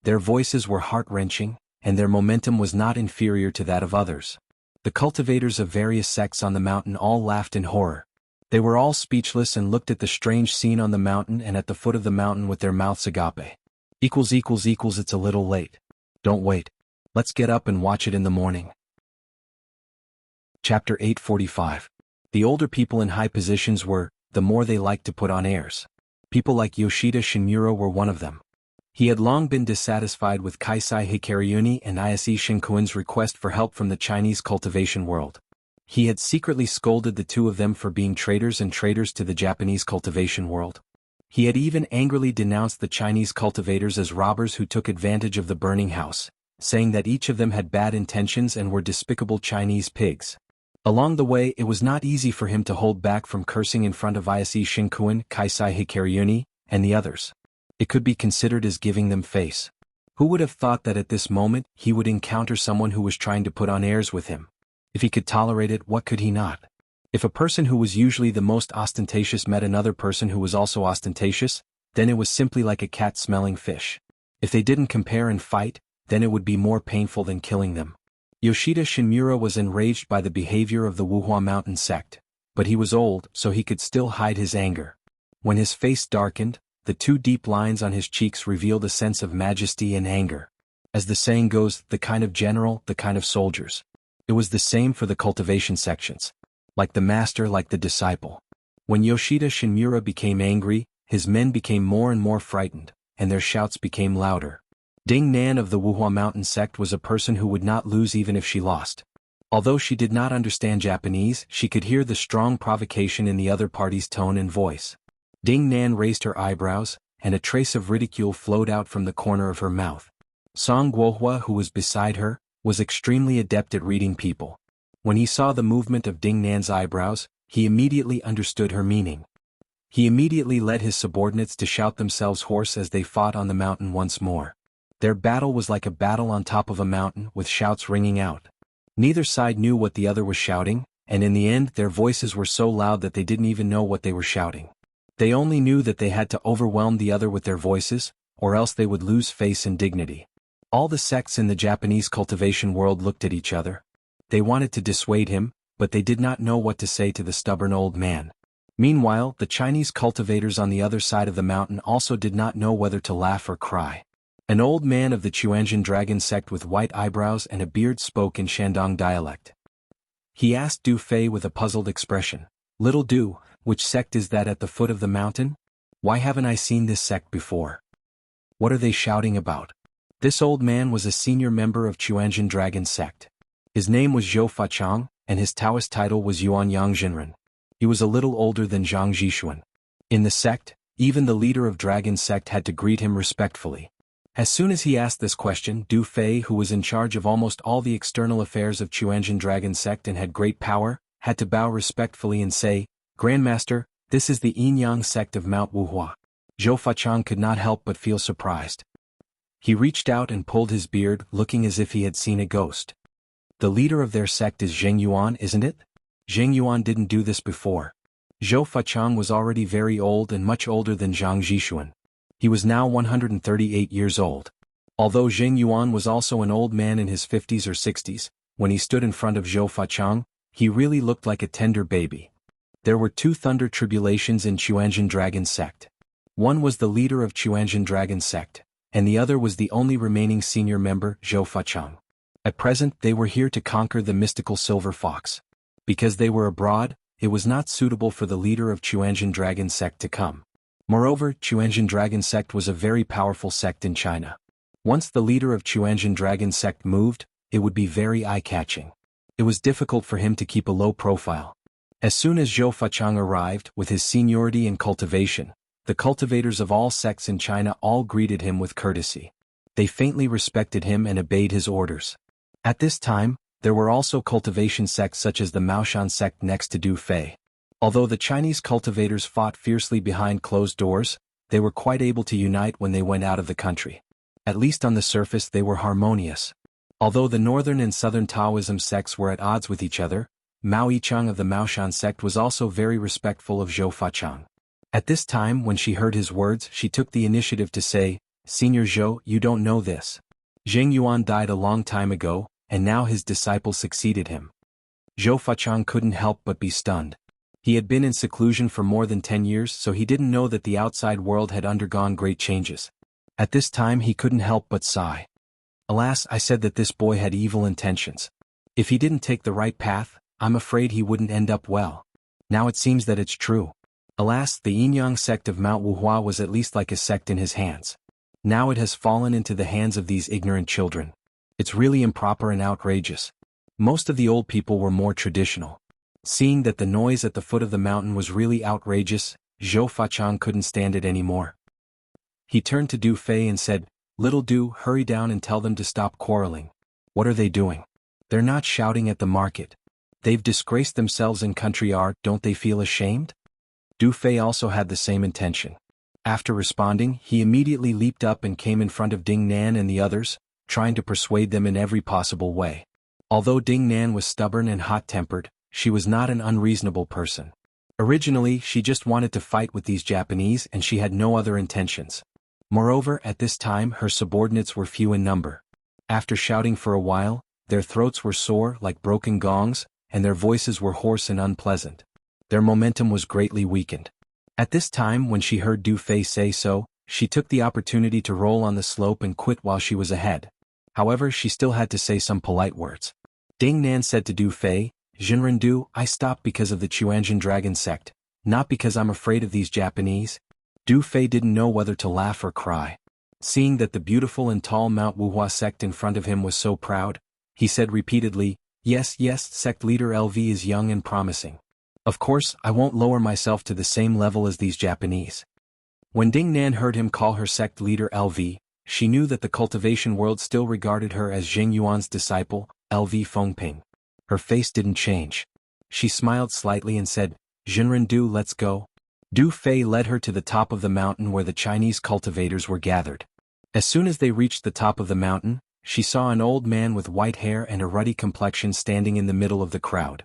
Their voices were heart-wrenching, and their momentum was not inferior to that of others. The cultivators of various sects on the mountain all laughed in horror. They were all speechless and looked at the strange scene on the mountain and at the foot of the mountain with their mouths agape. It's a little late. Don't wait. Let's get up and watch it in the morning. Chapter 845. The older people in high positions were, the more they liked to put on airs. People like Yoshida Shinmuro were one of them. He had long been dissatisfied with Kaisai Hikaryuni and Ise Shinkoin's request for help from the Chinese cultivation world. He had secretly scolded the two of them for being traitors and traitors to the Japanese cultivation world. He had even angrily denounced the Chinese cultivators as robbers who took advantage of the burning house, saying that each of them had bad intentions and were despicable Chinese pigs. Along the way, it was not easy for him to hold back from cursing in front of Ise Shinkoin, Kaisai Hikaryuni, and the others. It could be considered as giving them face. Who would have thought that at this moment he would encounter someone who was trying to put on airs with him? If he could tolerate it, what could he not? If a person who was usually the most ostentatious met another person who was also ostentatious, then it was simply like a cat smelling fish. If they didn't compare and fight, then it would be more painful than killing them. Yoshida Shinmuro was enraged by the behavior of the Wuhua mountain sect, but he was old, so he could still hide his anger. When his face darkened, the two deep lines on his cheeks revealed a sense of majesty and anger. As the saying goes, the kind of general, the kind of soldiers. It was the same for the cultivation sections. Like the master, like the disciple. When Yoshida Shinmuro became angry, his men became more and more frightened, and their shouts became louder. Ding Nan of the Wuhua mountain sect was a person who would not lose even if she lost. Although she did not understand Japanese, she could hear the strong provocation in the other party's tone and voice. Ding Nan raised her eyebrows, and a trace of ridicule flowed out from the corner of her mouth. Song Guohua, who was beside her, was extremely adept at reading people. When he saw the movement of Ding Nan's eyebrows, he immediately understood her meaning. He immediately led his subordinates to shout themselves hoarse as they fought on the mountain once more. Their battle was like a battle on top of a mountain, with shouts ringing out. Neither side knew what the other was shouting, and in the end their voices were so loud that they didn't even know what they were shouting. They only knew that they had to overwhelm the other with their voices, or else they would lose face and dignity. All the sects in the Japanese cultivation world looked at each other. They wanted to dissuade him, but they did not know what to say to the stubborn old man. Meanwhile, the Chinese cultivators on the other side of the mountain also did not know whether to laugh or cry. An old man of the Chuanjian dragon sect with white eyebrows and a beard spoke in Shandong dialect. He asked Du Fei with a puzzled expression, "Little Du, which sect is that at the foot of the mountain? Why haven't I seen this sect before? What are they shouting about?" This old man was a senior member of Chuanjian dragon sect. His name was Zhou Fachang, and his Taoist title was Yuan Yang Jinren. He was a little older than Zhang Zhishuan. In the sect, even the leader of dragon sect had to greet him respectfully. As soon as he asked this question, Du Fei, who was in charge of almost all the external affairs of Chuanjian dragon sect and had great power, had to bow respectfully and say, "Grandmaster, this is the Yin Yang sect of Mount Wuhua." Zhou Fachang could not help but feel surprised. He reached out and pulled his beard, looking as if he had seen a ghost. "The leader of their sect is Zheng Yuan, isn't it?" Zheng Yuan didn't do this before. Zhou Fachang was already very old and much older than Zhang Zhishuan. He was now 138 years old. Although Zheng Yuan was also an old man in his 50s or 60s, when he stood in front of Zhou Fachang, he really looked like a tender baby. There were two thunder tribulations in Chuanjian dragon sect. One was the leader of Chuanjian dragon sect, and the other was the only remaining senior member, Zhou Fachang. At present they were here to conquer the mystical silver fox. Because they were abroad, it was not suitable for the leader of Chuanjian dragon sect to come. Moreover, Chuanjian dragon sect was a very powerful sect in China. Once the leader of Chuanjian dragon sect moved, it would be very eye-catching. It was difficult for him to keep a low profile. As soon as Zhou Fachang arrived, with his seniority and cultivation, the cultivators of all sects in China all greeted him with courtesy. They faintly respected him and obeyed his orders. At this time, there were also cultivation sects such as the Maoshan sect next to Du Fei. Although the Chinese cultivators fought fiercely behind closed doors, they were quite able to unite when they went out of the country. At least on the surface they were harmonious. Although the northern and southern Taoism sects were at odds with each other, Mao Yichang of the Maoshan sect was also very respectful of Zhou Fachang. At this time, when she heard his words, she took the initiative to say, "Senior Zhou, you don't know this. Zheng Yuan died a long time ago, and now his disciple succeeded him." Zhou Fachang couldn't help but be stunned. He had been in seclusion for more than 10 years, so he didn't know that the outside world had undergone great changes. At this time he couldn't help but sigh. Alas, I said that this boy had evil intentions. If he didn't take the right path, I'm afraid he wouldn't end up well. Now it seems that it's true. Alas, the Yin-Yang sect of Mount Wuhua was at least like a sect in his hands. Now it has fallen into the hands of these ignorant children. It's really improper and outrageous. Most of the old people were more traditional. Seeing that the noise at the foot of the mountain was really outrageous, Zhou Fachang couldn't stand it anymore. He turned to Du Fei and said, "Little Du, hurry down and tell them to stop quarreling. What are they doing? They're not shouting at the market. They've disgraced themselves in country art, don't they feel ashamed?" Du Fei also had the same intention. After responding, he immediately leaped up and came in front of Ding Nan and the others, trying to persuade them in every possible way. Although Ding Nan was stubborn and hot-tempered, she was not an unreasonable person. Originally, she just wanted to fight with these Japanese and she had no other intentions. Moreover, at this time her subordinates were few in number. After shouting for a while, their throats were sore like broken gongs, and their voices were hoarse and unpleasant. Their momentum was greatly weakened. At this time, when she heard Du Fei say so, she took the opportunity to roll on the slope and quit while she was ahead. However, she still had to say some polite words. Ding Nan said to Du Fei, "Jinren Du, I stopped because of the Chuanjian dragon sect, not because I'm afraid of these Japanese." Du Fei didn't know whether to laugh or cry. Seeing that the beautiful and tall Mount Wuhua sect in front of him was so proud, he said repeatedly, Yes, sect leader LV is young and promising. Of course, I won't lower myself to the same level as these Japanese. When Ding Nan heard him call her sect leader LV, she knew that the cultivation world still regarded her as Zheng Yuan's disciple, LV Fengping. Her face didn't change. She smiled slightly and said, Jinren Du, let's go. Du Fei led her to the top of the mountain where the Chinese cultivators were gathered. As soon as they reached the top of the mountain, she saw an old man with white hair and a ruddy complexion standing in the middle of the crowd.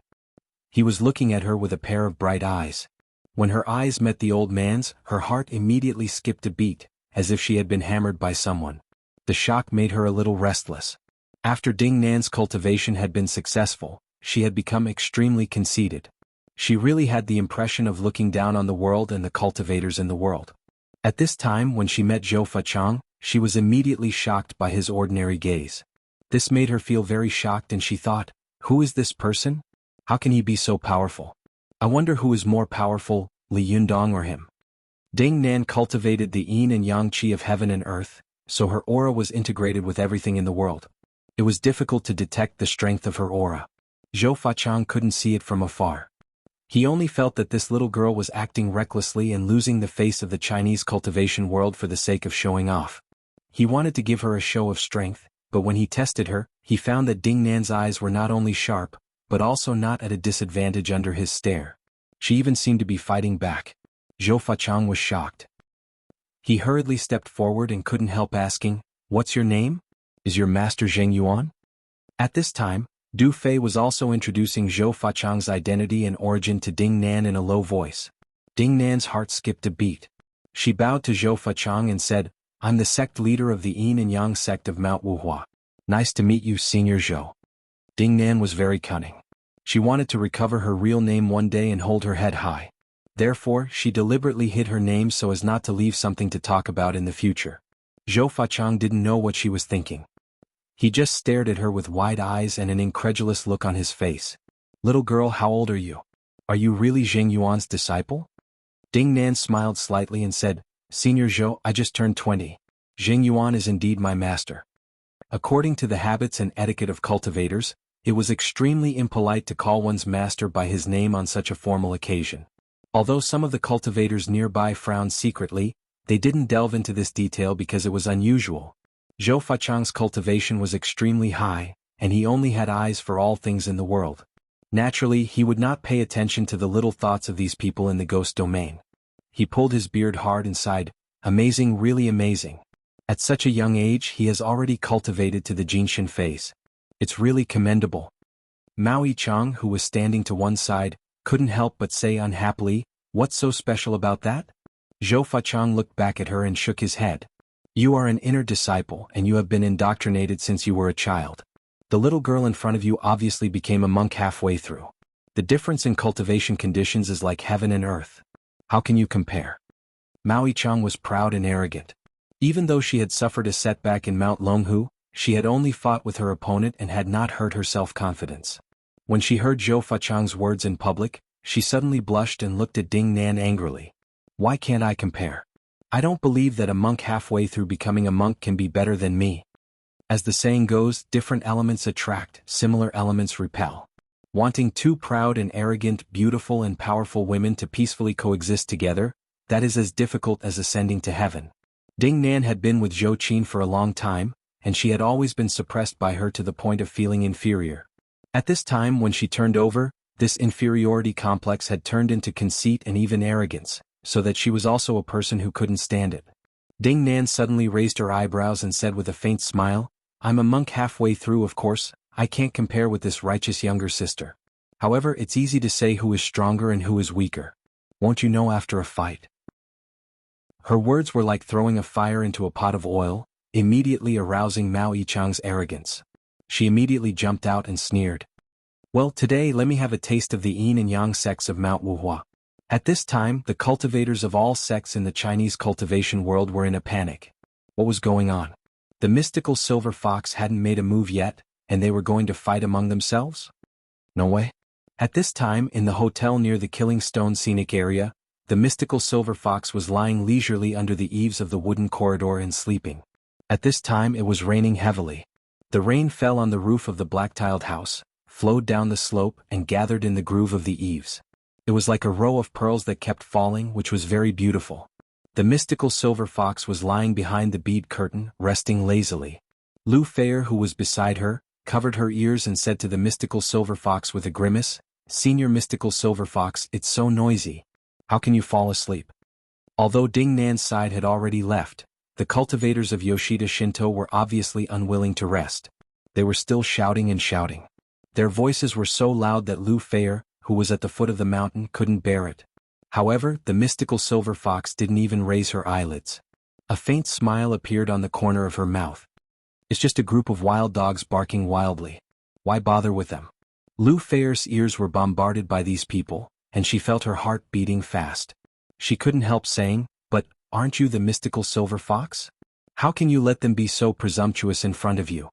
He was looking at her with a pair of bright eyes. When her eyes met the old man's, her heart immediately skipped a beat, as if she had been hammered by someone. The shock made her a little restless. After Ding Nan's cultivation had been successful, she had become extremely conceited. She really had the impression of looking down on the world and the cultivators in the world. At this time when she met Zhou Fachang, she was immediately shocked by his ordinary gaze. This made her feel very shocked and she thought, who is this person? How can he be so powerful? I wonder who is more powerful, Li Yundong or him? Ding Nan cultivated the yin and yang qi of heaven and earth, so her aura was integrated with everything in the world. It was difficult to detect the strength of her aura. Zhou Fachang couldn't see it from afar. He only felt that this little girl was acting recklessly and losing the face of the Chinese cultivation world for the sake of showing off. He wanted to give her a show of strength, but when he tested her, he found that Ding Nan's eyes were not only sharp, but also not at a disadvantage under his stare. She even seemed to be fighting back. Zhou Fachang was shocked. He hurriedly stepped forward and couldn't help asking, "What's your name? Is your master Zheng Yuan?" At this time, Du Fei was also introducing Zhou Fachang's identity and origin to Ding Nan in a low voice. Ding Nan's heart skipped a beat. She bowed to Zhou Fachang and said, "I'm the sect leader of the Yin and Yang sect of Mount Wuhua. Nice to meet you, Senior Zhou." Ding Nan was very cunning. She wanted to recover her real name one day and hold her head high. Therefore, she deliberately hid her name so as not to leave something to talk about in the future. Zhou Fachang didn't know what she was thinking. He just stared at her with wide eyes and an incredulous look on his face. "Little girl, how old are you? Are you really Zheng Yuan's disciple?" Ding Nan smiled slightly and said, "Senior Zhou, I just turned 20. Zheng Yuan is indeed my master." According to the habits and etiquette of cultivators, it was extremely impolite to call one's master by his name on such a formal occasion. Although some of the cultivators nearby frowned secretly, they didn't delve into this detail because it was unusual. Zhou Fachang's cultivation was extremely high, and he only had eyes for all things in the world. Naturally, he would not pay attention to the little thoughts of these people in the ghost domain. He pulled his beard hard and sighed, "Amazing, really amazing. At such a young age he has already cultivated to the Jinshin phase. It's really commendable." Mao Yichang, who was standing to one side, couldn't help but say unhappily, "What's so special about that?" Zhou Fachang looked back at her and shook his head. "You are an inner disciple and you have been indoctrinated since you were a child. The little girl in front of you obviously became a monk halfway through. The difference in cultivation conditions is like heaven and earth. How can you compare?" Mao Yichang was proud and arrogant. Even though she had suffered a setback in Mount Longhu, she had only fought with her opponent and had not hurt her self-confidence. When she heard Zhou Fachang's words in public, she suddenly blushed and looked at Ding Nan angrily. "Why can't I compare? I don't believe that a monk halfway through becoming a monk can be better than me. As the saying goes, different elements attract, similar elements repel. Wanting two proud and arrogant, beautiful and powerful women to peacefully coexist together, that is as difficult as ascending to heaven." Ding Nan had been with Zhou Qin for a long time, and she had always been suppressed by her to the point of feeling inferior. At this time when she turned over, this inferiority complex had turned into conceit and even arrogance, so that she was also a person who couldn't stand it. Ding Nan suddenly raised her eyebrows and said with a faint smile, "I'm a monk halfway through, of course. I can't compare with this righteous younger sister. However, it's easy to say who is stronger and who is weaker. Won't you know after a fight?" Her words were like throwing a fire into a pot of oil, immediately arousing Mao Yichang's arrogance. She immediately jumped out and sneered. "Well, today let me have a taste of the Yin and Yang sects of Mount Wuhua." At this time, the cultivators of all sects in the Chinese cultivation world were in a panic. What was going on? The mystical silver fox hadn't made a move yet, and they were going to fight among themselves? No way. At this time, in the hotel near the Killing Stone scenic area, the mystical silver fox was lying leisurely under the eaves of the wooden corridor and sleeping. At this time it was raining heavily. The rain fell on the roof of the black-tiled house, flowed down the slope and gathered in the groove of the eaves. It was like a row of pearls that kept falling, which was very beautiful. The mystical silver fox was lying behind the bead curtain, resting lazily. Lu Feier, who was beside her, covered her ears and said to the mystical silver fox with a grimace, "Senior mystical silver fox, it's so noisy. How can you fall asleep?" Although Ding Nan's side had already left, the cultivators of Yoshida Shinto were obviously unwilling to rest. They were still shouting and shouting. Their voices were so loud that Lu Feier, who was at the foot of the mountain, couldn't bear it. However, the mystical silver fox didn't even raise her eyelids. A faint smile appeared on the corner of her mouth. "It's just a group of wild dogs barking wildly. Why bother with them?" Lu Feier's ears were bombarded by these people, and she felt her heart beating fast. She couldn't help saying, "But, aren't you the mystical silver fox? How can you let them be so presumptuous in front of you?"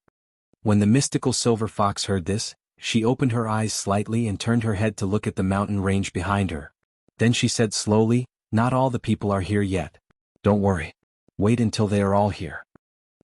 When the mystical silver fox heard this, she opened her eyes slightly and turned her head to look at the mountain range behind her. Then she said slowly, "Not all the people are here yet. Don't worry. Wait until they are all here."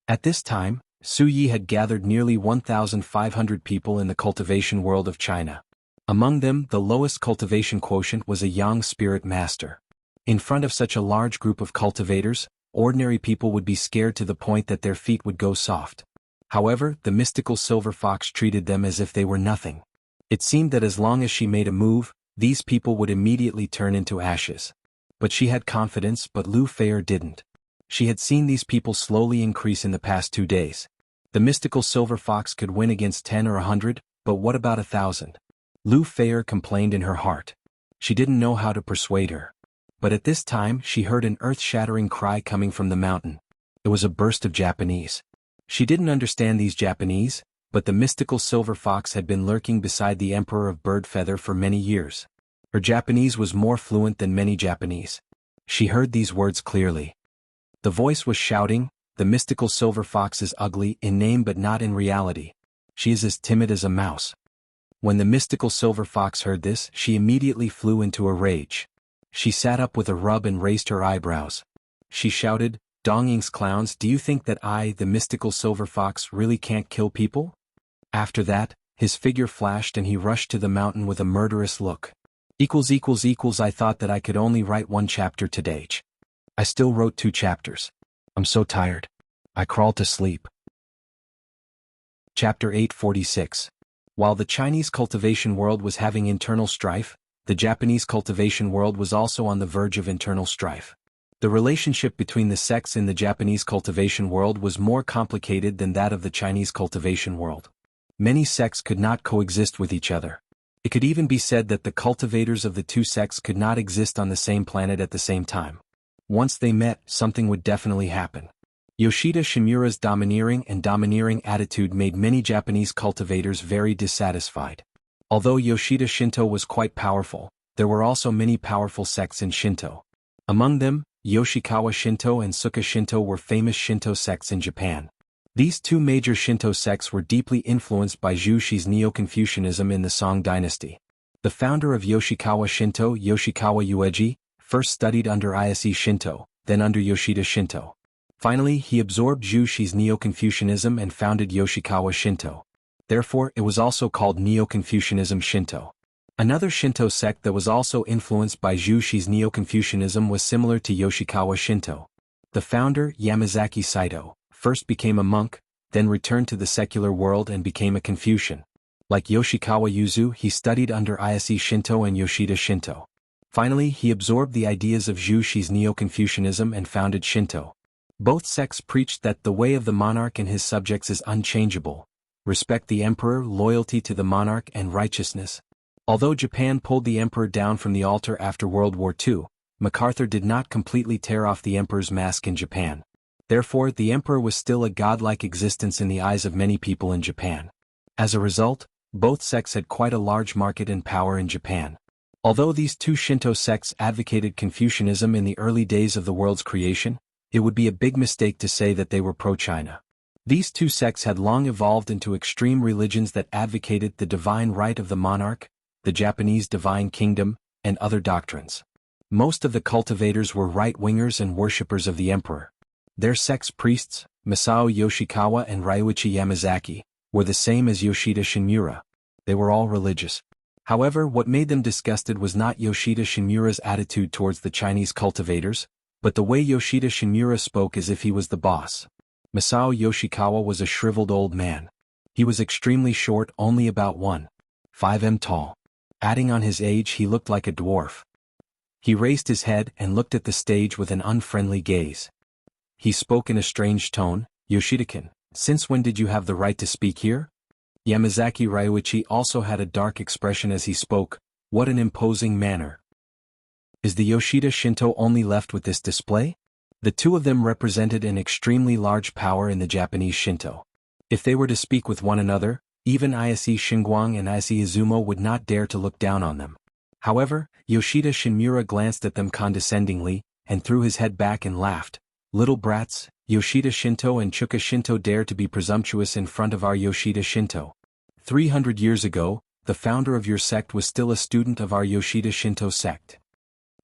At this time, Su Yi had gathered nearly 1,500 people in the cultivation world of China. Among them, the lowest cultivation quotient was a Yang spirit master. In front of such a large group of cultivators, ordinary people would be scared to the point that their feet would go soft. However, the mystical silver fox treated them as if they were nothing. It seemed that as long as she made a move, these people would immediately turn into ashes. But she had confidence, but Lu Feier didn't. She had seen these people slowly increase in the past 2 days. The mystical silver fox could win against 10 or 100, but what about 1,000? Lu Feier complained in her heart. She didn't know how to persuade her. But at this time she heard an earth-shattering cry coming from the mountain. It was a burst of Japanese. She didn't understand these Japanese, but the mystical silver fox had been lurking beside the Emperor of Bird Feather for many years. Her Japanese was more fluent than many Japanese. She heard these words clearly. The voice was shouting, "The mystical silver fox is ugly in name but not in reality. She is as timid as a mouse." When the mystical silver fox heard this, she immediately flew into a rage. She sat up with a rub and raised her eyebrows. She shouted, "Dongying's clowns, do you think that I, the mystical silver fox, really can't kill people?" After that, his figure flashed and he rushed to the mountain with a murderous look. I thought that I could only write 1 chapter today. I still wrote 2 chapters. I'm so tired. I crawled to sleep. Chapter 846. While the Chinese cultivation world was having internal strife, the Japanese cultivation world was also on the verge of internal strife. The relationship between the sects in the Japanese cultivation world was more complicated than that of the Chinese cultivation world. Many sects could not coexist with each other. It could even be said that the cultivators of the 2 sects could not exist on the same planet at the same time. Once they met, something would definitely happen. Yoshida Shimura's domineering attitude made many Japanese cultivators very dissatisfied. Although Yoshida Shinto was quite powerful, there were also many powerful sects in Shinto. Among them, Yoshikawa Shinto and Suka Shinto were famous Shinto sects in Japan. These 2 major Shinto sects were deeply influenced by Zhu Shi's Neo-Confucianism in the Song dynasty. The founder of Yoshikawa Shinto, Yoshikawa Ueji, first studied under Ise Shinto, then under Yoshida Shinto. Finally, he absorbed Zhu Shi's Neo-Confucianism and founded Yoshikawa Shinto. Therefore, it was also called Neo-Confucianism Shinto. Another Shinto sect that was also influenced by Zhu Shi's Neo-Confucianism was similar to Yoshikawa Shinto. The founder, Yamazaki Saito, first became a monk, then returned to the secular world and became a Confucian. Like Yoshikawa Yuzu, he studied under Ise Shinto and Yoshida Shinto. Finally, he absorbed the ideas of Zhu Shi's Neo-Confucianism and founded Shinto. Both sects preached that the way of the monarch and his subjects is unchangeable. Respect the emperor, loyalty to the monarch, and righteousness. Although Japan pulled the emperor down from the altar after World War II, MacArthur did not completely tear off the emperor's mask in Japan. Therefore, the emperor was still a godlike existence in the eyes of many people in Japan. As a result, both sects had quite a large market and power in Japan. Although these 2 Shinto sects advocated Confucianism in the early days of the world's creation, it would be a big mistake to say that they were pro-China. These 2 sects had long evolved into extreme religions that advocated the divine right of the monarch, the Japanese divine kingdom, and other doctrines. Most of the cultivators were right-wingers and worshippers of the emperor. Their sect's priests, Masao Yoshikawa and Ryuichi Yamazaki, were the same as Yoshida Shinmura. They were all religious. However, what made them disgusted was not Yoshida Shinmura's attitude towards the Chinese cultivators, but the way Yoshida Shinmura spoke as if he was the boss. Masao Yoshikawa was a shriveled old man. He was extremely short, only about 1.5 tall. Adding on his age, he looked like a dwarf. He raised his head and looked at the stage with an unfriendly gaze. He spoke in a strange tone, "Yoshida-kun, since when did you have the right to speak here?" Yamazaki Ryuichi also had a dark expression as he spoke. What an imposing manner. Is the Yoshida Shinto only left with this display? The two of them represented an extremely large power in the Japanese Shinto. If they were to speak with one another, even Ise Shinguang and Ise Izumo would not dare to look down on them. However, Yoshida Shinmura glanced at them condescendingly, and threw his head back and laughed. "Little brats, Yoshida Shinto and Chuka Shinto dare to be presumptuous in front of our Yoshida Shinto. 300 years ago, the founder of your sect was still a student of our Yoshida Shinto sect."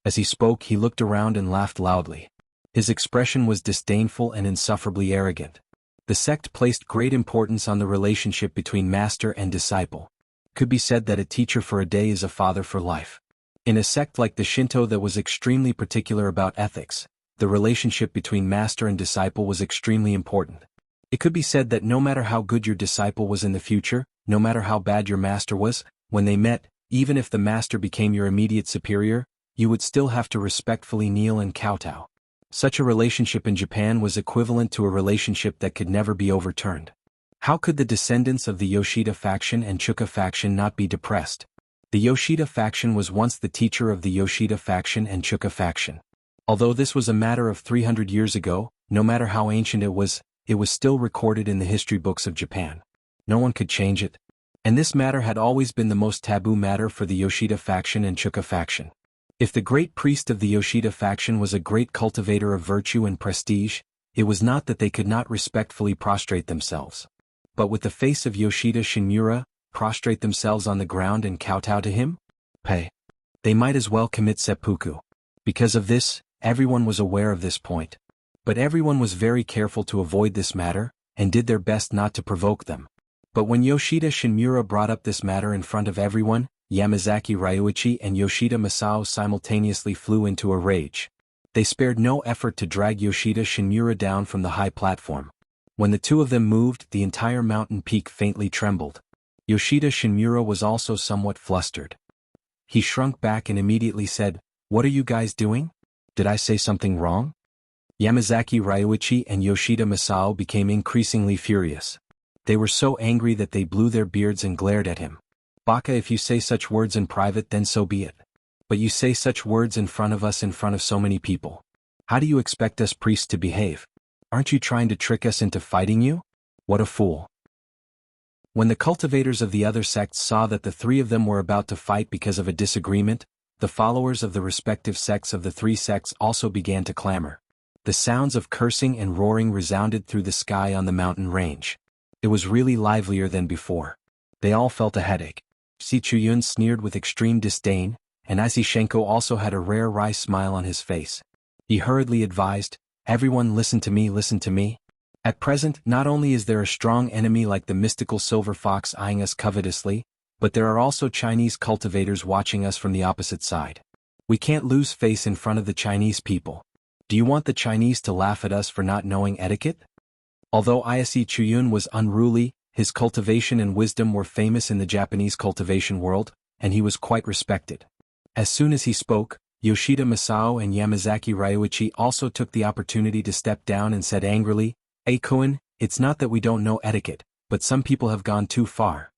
As he spoke, he looked around and laughed loudly. His expression was disdainful and insufferably arrogant. The sect placed great importance on the relationship between master and disciple. Could be said that a teacher for a day is a father for life. In a sect like the Shinto that was extremely particular about ethics, the relationship between master and disciple was extremely important. It could be said that no matter how good your disciple was in the future, no matter how bad your master was, when they met, even if the master became your immediate superior, you would still have to respectfully kneel and kowtow. Such a relationship in Japan was equivalent to a relationship that could never be overturned. How could the descendants of the Yoshida faction and Chuka faction not be depressed? The Yoshida faction was once the teacher of the Yoshida faction and Chuka faction. Although this was a matter of 300 years ago, no matter how ancient it was still recorded in the history books of Japan. No one could change it. And this matter had always been the most taboo matter for the Yoshida faction and Chuka faction. If the great priest of the Yoshida faction was a great cultivator of virtue and prestige, it was not that they could not respectfully prostrate themselves. But with the face of Yoshida Shinmura, prostrate themselves on the ground and kowtow to him? They might as well commit seppuku. Because of this, everyone was aware of this point. But everyone was very careful to avoid this matter, and did their best not to provoke them. But when Yoshida Shinmura brought up this matter in front of everyone, Yamazaki Ryuichi and Yoshida Masao simultaneously flew into a rage. They spared no effort to drag Yoshida Shinmura down from the high platform. When the two of them moved, the entire mountain peak faintly trembled. Yoshida Shinmura was also somewhat flustered. He shrunk back and immediately said, "What are you guys doing? Did I say something wrong?" Yamazaki Ryuichi and Yoshida Masao became increasingly furious. They were so angry that they blew their beards and glared at him. "Baka, if you say such words in private, then so be it. But you say such words in front of us, in front of so many people. How do you expect us priests to behave? Aren't you trying to trick us into fighting you? What a fool." When the cultivators of the other sects saw that the three of them were about to fight because of a disagreement, the followers of the respective sects of the three sects also began to clamor. The sounds of cursing and roaring resounded through the sky on the mountain range. It was really livelier than before. They all felt a headache. Si Chuyun sneered with extreme disdain, and Isishenko also had a rare wry smile on his face. He hurriedly advised, "Everyone listen to me, listen to me. At present, not only is there a strong enemy like the mystical silver fox eyeing us covetously, but there are also Chinese cultivators watching us from the opposite side. We can't lose face in front of the Chinese people. Do you want the Chinese to laugh at us for not knowing etiquette?" Although Ise Chuyun was unruly, his cultivation and wisdom were famous in the Japanese cultivation world, and he was quite respected. As soon as he spoke, Yoshida Masao and Yamazaki Ryuichi also took the opportunity to step down and said angrily, "Koen, it's not that we don't know etiquette, but some people have gone too far."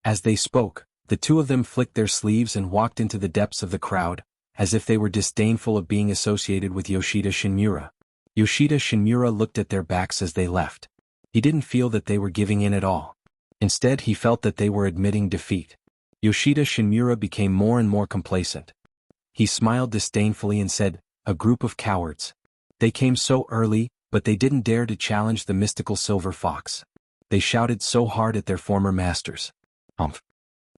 As they spoke, the two of them flicked their sleeves and walked into the depths of the crowd, as if they were disdainful of being associated with Yoshida Shinmura. Yoshida Shinmura looked at their backs as they left. He didn't feel that they were giving in at all. Instead, he felt that they were admitting defeat. Yoshida Shinmura became more and more complacent. He smiled disdainfully and said, "A group of cowards. They came so early, but they didn't dare to challenge the mystical silver fox. They shouted so hard at their former masters."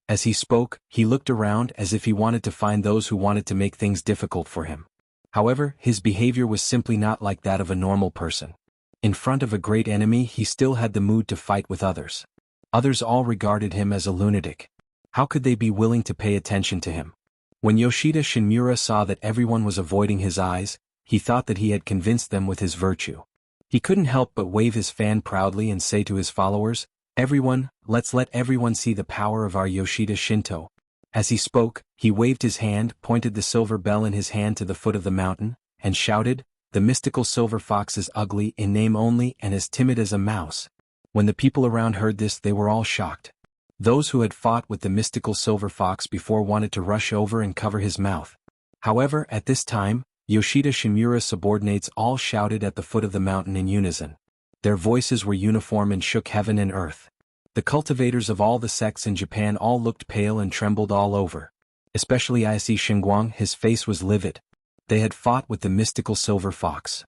As he spoke, he looked around as if he wanted to find those who wanted to make things difficult for him. However, his behavior was simply not like that of a normal person. In front of a great enemy, he still had the mood to fight with others. Others all regarded him as a lunatic. How could they be willing to pay attention to him? When Yoshida Shinmura saw that everyone was avoiding his eyes, he thought that he had convinced them with his virtue. He couldn't help but wave his fan proudly and say to his followers, "Everyone, let's let everyone see the power of our Yoshida Shinto." As he spoke, he waved his hand, pointed the silver bell in his hand to the foot of the mountain, and shouted, "The mystical silver fox is ugly in name only and as timid as a mouse." When the people around heard this, they were all shocked. Those who had fought with the mystical silver fox before wanted to rush over and cover his mouth. However, at this time, Yoshida Shinmura's subordinates all shouted at the foot of the mountain in unison. Their voices were uniform and shook heaven and earth. The cultivators of all the sects in Japan all looked pale and trembled all over. Especially Ise Shingguang, his face was livid. They had fought with the mystical silver fox.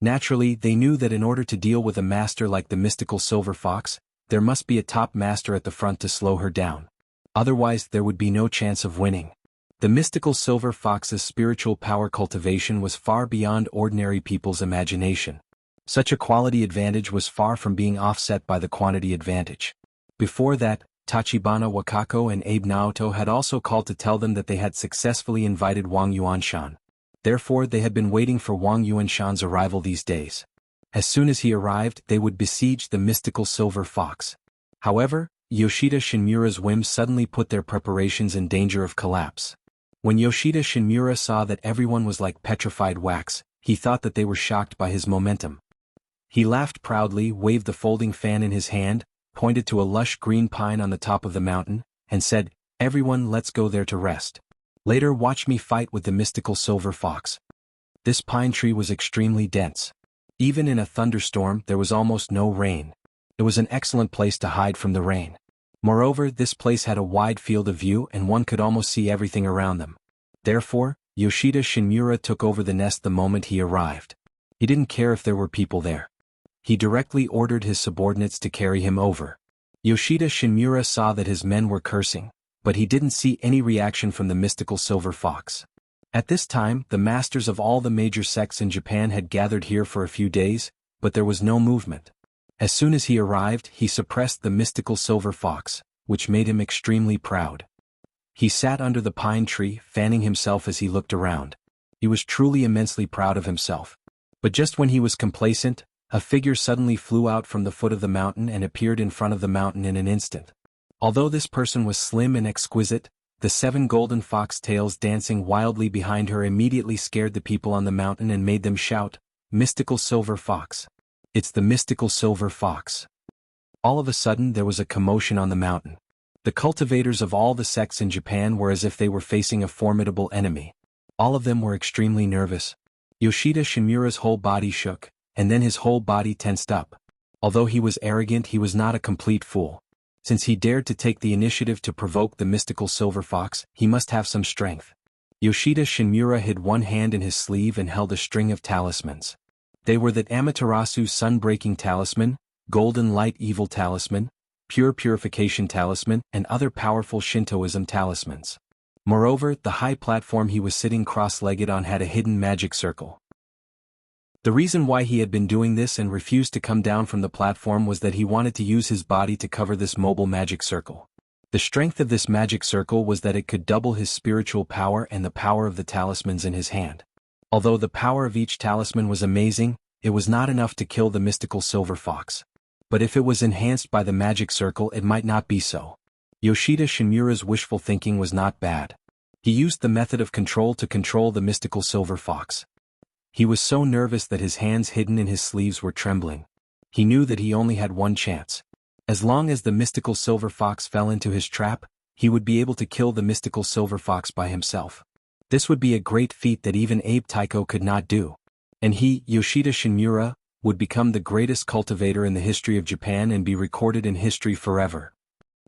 Naturally, they knew that in order to deal with a master like the mystical silver fox, there must be a top master at the front to slow her down. Otherwise, there would be no chance of winning. The mystical silver fox's spiritual power cultivation was far beyond ordinary people's imagination. Such a quality advantage was far from being offset by the quantity advantage. Before that, Tachibana Wakako and Abe Naoto had also called to tell them that they had successfully invited Wang Yuanshan. Therefore, they had been waiting for Wang Yuanshan's arrival these days. As soon as he arrived, they would besiege the mystical silver fox. However, Yoshida Shinmura's whims suddenly put their preparations in danger of collapse. When Yoshida Shinmura saw that everyone was like petrified wax, he thought that they were shocked by his momentum. He laughed proudly, waved the folding fan in his hand, pointed to a lush green pine on the top of the mountain, and said, "Everyone, let's go there to rest. Later, watch me fight with the mystical silver fox." This pine tree was extremely dense. Even in a thunderstorm, there was almost no rain. It was an excellent place to hide from the rain. Moreover, this place had a wide field of view and one could almost see everything around them. Therefore, Yoshida Shinmura took over the nest the moment he arrived. He didn't care if there were people there. He directly ordered his subordinates to carry him over. Yoshida Shinmura saw that his men were cursing, but he didn't see any reaction from the mystical silver fox. At this time, the masters of all the major sects in Japan had gathered here for a few days, but there was no movement. As soon as he arrived, he suppressed the mystical silver fox, which made him extremely proud. He sat under the pine tree, fanning himself as he looked around. He was truly immensely proud of himself. But just when he was complacent, a figure suddenly flew out from the foot of the mountain and appeared in front of the mountain in an instant. Although this person was slim and exquisite, the 7 golden fox tails dancing wildly behind her immediately scared the people on the mountain and made them shout, "Mystical silver fox! It's the mystical silver fox!" All of a sudden there was a commotion on the mountain. The cultivators of all the sects in Japan were as if they were facing a formidable enemy. All of them were extremely nervous. Yoshida Shinmura's whole body shook, and then his whole body tensed up. Although he was arrogant, he was not a complete fool. Since he dared to take the initiative to provoke the mystical silver fox, he must have some strength. Yoshida Shinmura hid one hand in his sleeve and held a string of talismans. They were the Amaterasu sun-breaking talisman, golden light evil talisman, pure purification talisman, and other powerful Shintoism talismans. Moreover, the high platform he was sitting cross-legged on had a hidden magic circle. The reason why he had been doing this and refused to come down from the platform was that he wanted to use his body to cover this mobile magic circle. The strength of this magic circle was that it could double his spiritual power and the power of the talismans in his hand. Although the power of each talisman was amazing, it was not enough to kill the mystical silver fox. But if it was enhanced by the magic circle, it might not be so. Yoshida Shinmura's wishful thinking was not bad. He used the method of control to control the mystical silver fox. He was so nervous that his hands hidden in his sleeves were trembling. He knew that he only had one chance. As long as the mystical silver fox fell into his trap, he would be able to kill the mystical silver fox by himself. This would be a great feat that even Abe Taiko could not do. And he, Yoshida Shinmura, would become the greatest cultivator in the history of Japan and be recorded in history forever.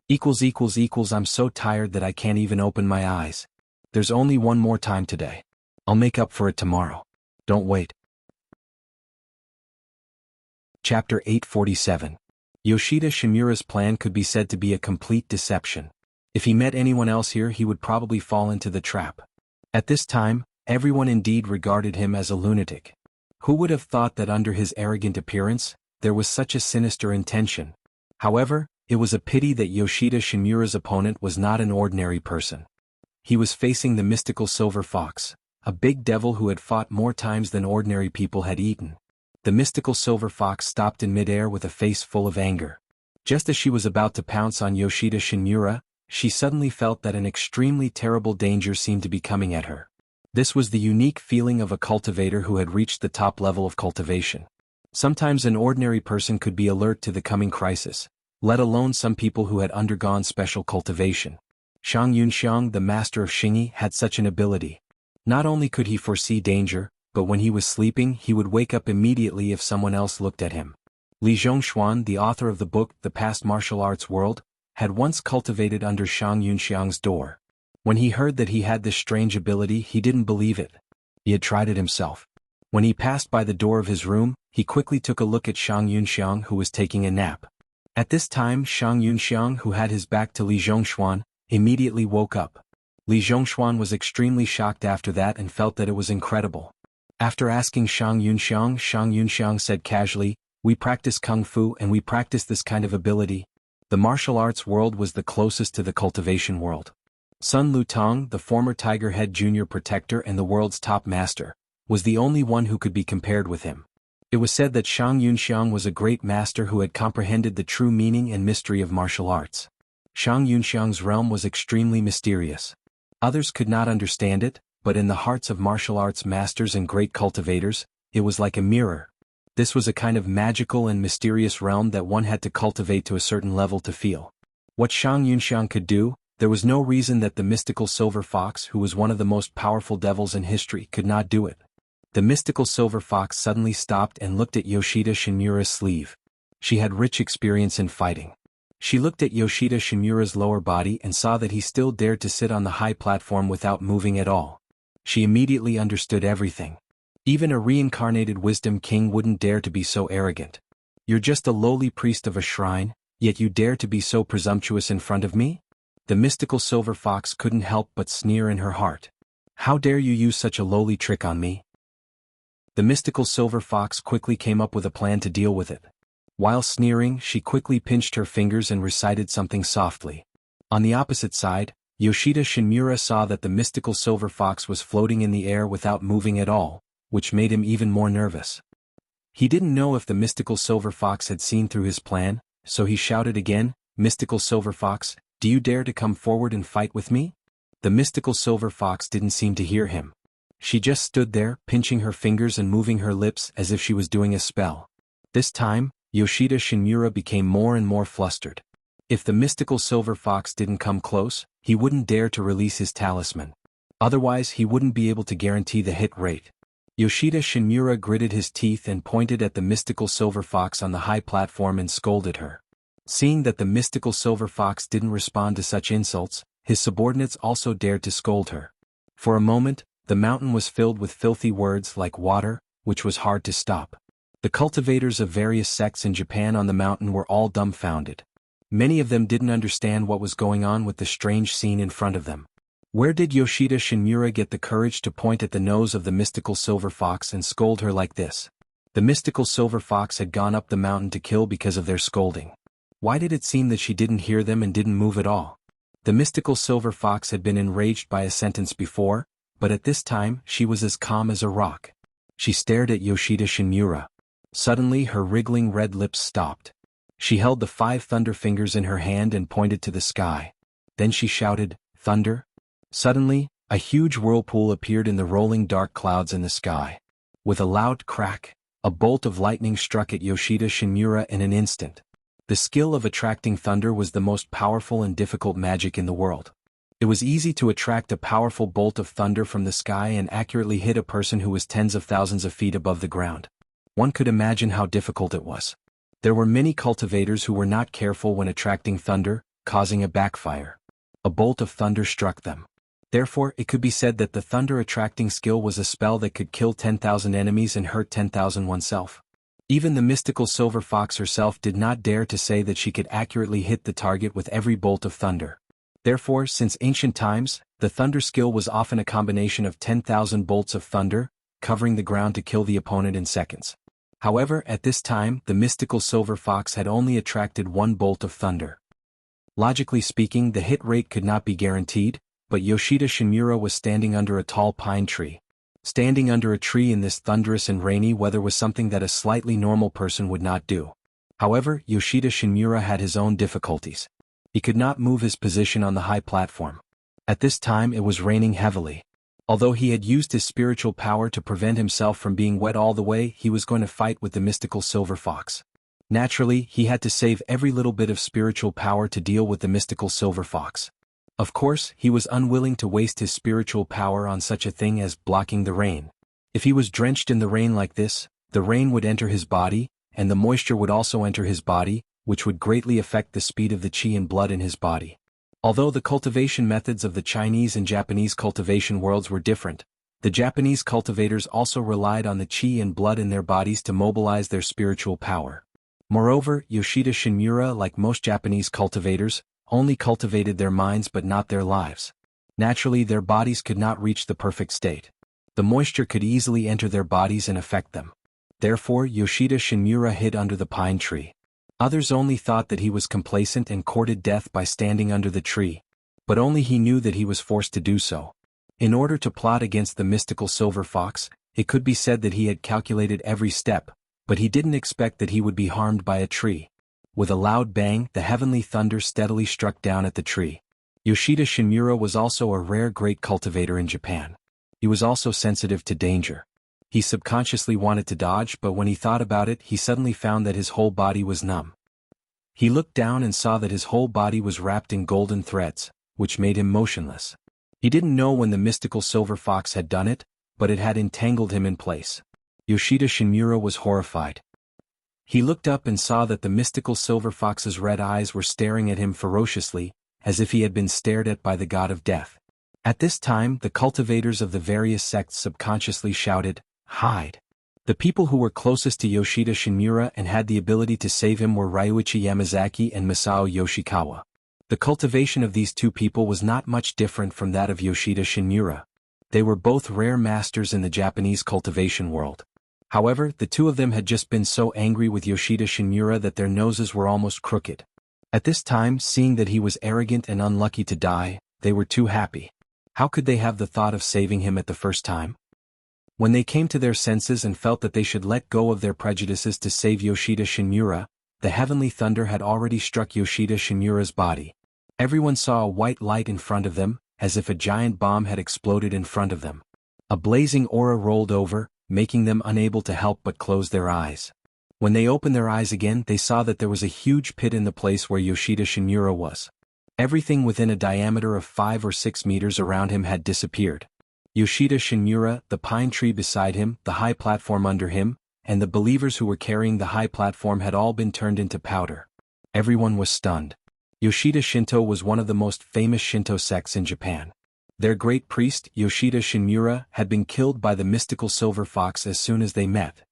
I'm so tired that I can't even open my eyes. There's only one more time today. I'll make up for it tomorrow. Don't wait. Chapter 847. Yoshida Shinmura's plan could be said to be a complete deception. If he met anyone else here, he would probably fall into the trap. At this time, everyone indeed regarded him as a lunatic. Who would have thought that under his arrogant appearance, there was such a sinister intention? However, it was a pity that Yoshida Shinmura's opponent was not an ordinary person. He was facing the mystical silver fox, a big devil who had fought more times than ordinary people had eaten. The mystical silver fox stopped in midair with a face full of anger. Just as she was about to pounce on Yoshida Shinmura, she suddenly felt that an extremely terrible danger seemed to be coming at her. This was the unique feeling of a cultivator who had reached the top level of cultivation. Sometimes an ordinary person could be alert to the coming crisis, let alone some people who had undergone special cultivation. Shang Yunxiang, the master of Xingyi, had such an ability. Not only could he foresee danger, but when he was sleeping he would wake up immediately if someone else looked at him. Li Zhongshuan, the author of the book The Past Martial Arts World, had once cultivated under Shang Yunxiang's door. When he heard that he had this strange ability, he didn't believe it. He had tried it himself. When he passed by the door of his room, he quickly took a look at Shang Yunxiang, who was taking a nap. At this time, Shang Yunxiang, who had his back to Li Zhongshuan, immediately woke up. Li Zhongshuan was extremely shocked after that and felt that it was incredible. After asking Shang Yunxiang said casually, "We practice kung fu and we practice this kind of ability." The martial arts world was the closest to the cultivation world. Sun Lutong, the former Tiger Head Junior Protector and the world's top master, was the only one who could be compared with him. It was said that Shang Yunxiang was a great master who had comprehended the true meaning and mystery of martial arts. Shang Yunxiang's realm was extremely mysterious. Others could not understand it, but in the hearts of martial arts masters and great cultivators, it was like a mirror. This was a kind of magical and mysterious realm that one had to cultivate to a certain level to feel. What Shang Yunxiang could do, there was no reason that the mystical silver fox, who was one of the most powerful devils in history, could not do it. The mystical silver fox suddenly stopped and looked at Yoshida Shinmura's sleeve. She had rich experience in fighting. She looked at Yoshida Shinmura's lower body and saw that he still dared to sit on the high platform without moving at all. She immediately understood everything. Even a reincarnated wisdom king wouldn't dare to be so arrogant. You're just a lowly priest of a shrine, yet you dare to be so presumptuous in front of me? The mystical silver fox couldn't help but sneer in her heart. How dare you use such a lowly trick on me? The mystical silver fox quickly came up with a plan to deal with it. While sneering, she quickly pinched her fingers and recited something softly. On the opposite side, Yoshida Shinmura saw that the mystical silver fox was floating in the air without moving at all, which made him even more nervous. He didn't know if the mystical silver fox had seen through his plan, so he shouted again, "Mystical silver fox, do you dare to come forward and fight with me?" The mystical silver fox didn't seem to hear him. She just stood there, pinching her fingers and moving her lips as if she was doing a spell. This time, Yoshida Shinmura became more and more flustered. If the mystical silver fox didn't come close, he wouldn't dare to release his talisman. Otherwise he wouldn't be able to guarantee the hit rate. Yoshida Shinmura gritted his teeth and pointed at the mystical silver fox on the high platform and scolded her. Seeing that the mystical silver fox didn't respond to such insults, his subordinates also dared to scold her. For a moment, the mountain was filled with filthy words like water, which was hard to stop. The cultivators of various sects in Japan on the mountain were all dumbfounded. Many of them didn't understand what was going on with the strange scene in front of them. Where did Yoshida Shinmura get the courage to point at the nose of the mystical silver fox and scold her like this? The mystical silver fox had gone up the mountain to kill because of their scolding. Why did it seem that she didn't hear them and didn't move at all? The mystical silver fox had been enraged by a sentence before, but at this time she was as calm as a rock. She stared at Yoshida Shinmura. Suddenly her wriggling red lips stopped. She held the 5 thunder fingers in her hand and pointed to the sky. Then she shouted, "Thunder!" Suddenly, a huge whirlpool appeared in the rolling dark clouds in the sky. With a loud crack, a bolt of lightning struck at Yoshida Shinmura in an instant. The skill of attracting thunder was the most powerful and difficult magic in the world. It was easy to attract a powerful bolt of thunder from the sky and accurately hit a person who was tens of thousands of feet above the ground. One could imagine how difficult it was. There were many cultivators who were not careful when attracting thunder, causing a backfire. A bolt of thunder struck them. Therefore, it could be said that the thunder-attracting skill was a spell that could kill 10,000 enemies and hurt 10,000 oneself. Even the mystical silver fox herself did not dare to say that she could accurately hit the target with every bolt of thunder. Therefore, since ancient times, the thunder skill was often a combination of 10,000 bolts of thunder, covering the ground to kill the opponent in seconds. However, at this time, the mystical silver fox had only attracted one bolt of thunder. Logically speaking, the hit rate could not be guaranteed, but Yoshida Shinmura was standing under a tall pine tree. Standing under a tree in this thunderous and rainy weather was something that a slightly normal person would not do. However, Yoshida Shinmura had his own difficulties. He could not move his position on the high platform. At this time it was raining heavily. Although he had used his spiritual power to prevent himself from being wet all the way, he was going to fight with the mystical silver fox. Naturally, he had to save every little bit of spiritual power to deal with the mystical silver fox. Of course, he was unwilling to waste his spiritual power on such a thing as blocking the rain. If he was drenched in the rain like this, the rain would enter his body, and the moisture would also enter his body, which would greatly affect the speed of the qi and blood in his body. Although the cultivation methods of the Chinese and Japanese cultivation worlds were different, the Japanese cultivators also relied on the qi and blood in their bodies to mobilize their spiritual power. Moreover, Yoshida Shinmura, like most Japanese cultivators, only cultivated their minds but not their lives. Naturally, their bodies could not reach the perfect state. The moisture could easily enter their bodies and affect them. Therefore, Yoshida Shinmura hid under the pine tree. Others only thought that he was complacent and courted death by standing under the tree, but only he knew that he was forced to do so. In order to plot against the mystical silver fox, it could be said that he had calculated every step, but he didn't expect that he would be harmed by a tree. With a loud bang, the heavenly thunder steadily struck down at the tree. Yoshida Shinmura was also a rare great cultivator in Japan. He was also sensitive to danger. He subconsciously wanted to dodge, but when he thought about it, he suddenly found that his whole body was numb. He looked down and saw that his whole body was wrapped in golden threads, which made him motionless. He didn't know when the mystical silver fox had done it, but it had entangled him in place. Yoshida Shinmura was horrified. He looked up and saw that the mystical silver fox's red eyes were staring at him ferociously, as if he had been stared at by the god of death. At this time, the cultivators of the various sects subconsciously shouted, "Hide!" The people who were closest to Yoshida Shinmura and had the ability to save him were Ryuichi Yamazaki and Masao Yoshikawa. The cultivation of these two people was not much different from that of Yoshida Shinmura. They were both rare masters in the Japanese cultivation world. However, the two of them had just been so angry with Yoshida Shinmura that their noses were almost crooked. At this time, seeing that he was arrogant and unlucky to die, they were too happy. How could they have the thought of saving him at the first time? When they came to their senses and felt that they should let go of their prejudices to save Yoshida Shinmura, the heavenly thunder had already struck Yoshida Shinmura's body. Everyone saw a white light in front of them, as if a giant bomb had exploded in front of them. A blazing aura rolled over, making them unable to help but close their eyes. When they opened their eyes again, they saw that there was a huge pit in the place where Yoshida Shinmura was. Everything within a diameter of 5 or 6 meters around him had disappeared. Yoshida Shinmura, the pine tree beside him, the high platform under him, and the believers who were carrying the high platform had all been turned into powder. Everyone was stunned. Yoshida Shinto was one of the most famous Shinto sects in Japan. Their great priest, Yoshida Shinmura, had been killed by the mystical silver fox as soon as they met.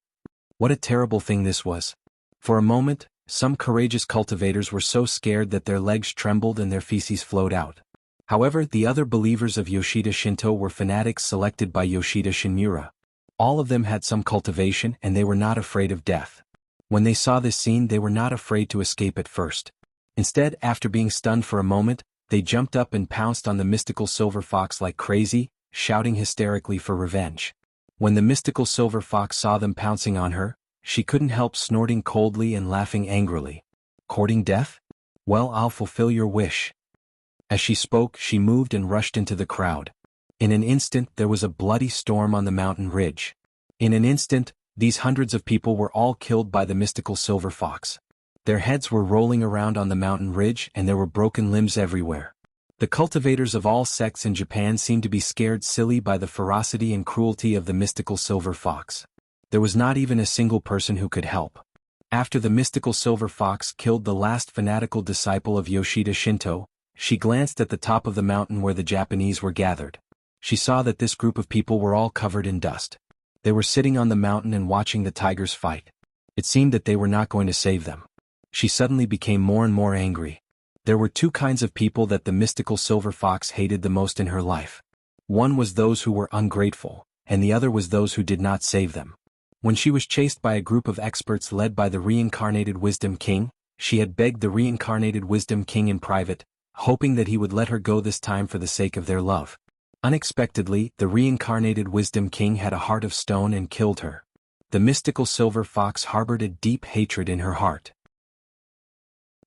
What a terrible thing this was. For a moment, some courageous cultivators were so scared that their legs trembled and their feces flowed out. However, the other believers of Yoshida Shinto were fanatics selected by Yoshida Shinmura. All of them had some cultivation and they were not afraid of death. When they saw this scene, they were not afraid to escape at first. Instead, after being stunned for a moment, they jumped up and pounced on the mystical silver fox like crazy, shouting hysterically for revenge. When the mystical silver fox saw them pouncing on her, she couldn't help snorting coldly and laughing angrily. "Courting death? Well, I'll fulfill your wish." As she spoke, she moved and rushed into the crowd. In an instant, there was a bloody storm on the mountain ridge. In an instant, these hundreds of people were all killed by the mystical silver fox. Their heads were rolling around on the mountain ridge and there were broken limbs everywhere. The cultivators of all sects in Japan seemed to be scared silly by the ferocity and cruelty of the mystical silver fox. There was not even a single person who could help. After the mystical silver fox killed the last fanatical disciple of Yoshida Shinto, she glanced at the top of the mountain where the Japanese were gathered. She saw that this group of people were all covered in dust. They were sitting on the mountain and watching the tigers fight. It seemed that they were not going to save them. She suddenly became more and more angry. There were two kinds of people that the mystical silver fox hated the most in her life. One was those who were ungrateful, and the other was those who did not save them. When she was chased by a group of experts led by the reincarnated Wisdom King, she had begged the reincarnated Wisdom King in private, hoping that he would let her go this time for the sake of their love. Unexpectedly, the reincarnated Wisdom King had a heart of stone and killed her. The mystical silver fox harbored a deep hatred in her heart.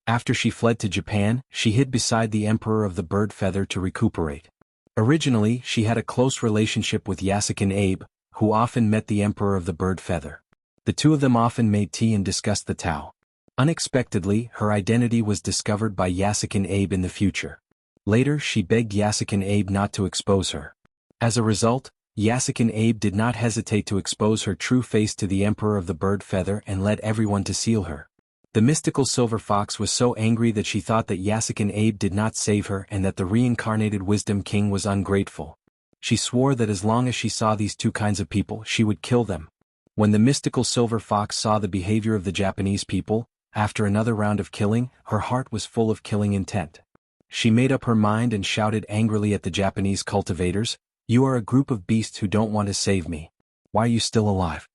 After she fled to Japan, she hid beside the Emperor of the Bird Feather to recuperate. Originally, she had a close relationship with Yasukin Abe, who often met the Emperor of the Bird Feather. The two of them often made tea and discussed the Tao. Unexpectedly, her identity was discovered by Yasukin Abe in the future. Later, she begged Yasukin Abe not to expose her. As a result, Yasukin Abe did not hesitate to expose her true face to the Emperor of the Bird Feather and led everyone to seal her. The mystical silver fox was so angry that she thought that Yasukin Abe did not save her and that the reincarnated Wisdom King was ungrateful. She swore that as long as she saw these two kinds of people, she would kill them. When the mystical silver fox saw the behavior of the Japanese people, after another round of killing, her heart was full of killing intent. She made up her mind and shouted angrily at the Japanese cultivators, "You are a group of beasts who don't want to save me. Why are you still alive?"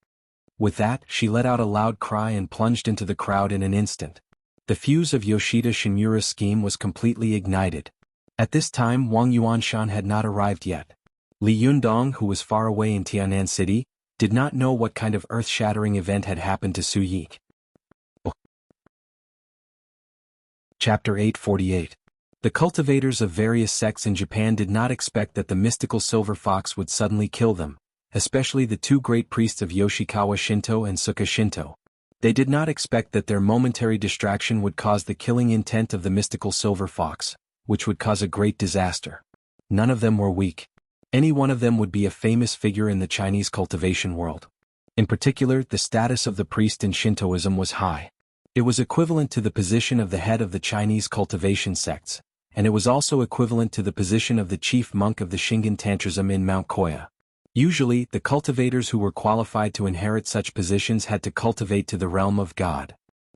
With that, she let out a loud cry and plunged into the crowd in an instant. The fuse of Yoshida Shinmura's scheme was completely ignited. At this time, Wang Yuanshan had not arrived yet. Li Yundong, who was far away in Tianan City, did not know what kind of earth-shattering event had happened to Su Yi. Chapter 848. The cultivators of various sects in Japan did not expect that the mystical silver fox would suddenly kill them, especially the two great priests of Yoshikawa Shinto and Suka Shinto. They did not expect that their momentary distraction would cause the killing intent of the mystical silver fox, which would cause a great disaster. None of them were weak. Any one of them would be a famous figure in the Chinese cultivation world. In particular, the status of the priest in Shintoism was high. It was equivalent to the position of the head of the Chinese cultivation sects, and it was also equivalent to the position of the chief monk of the Shingon Tantrism in Mount Koya. Usually, the cultivators who were qualified to inherit such positions had to cultivate to the realm of God.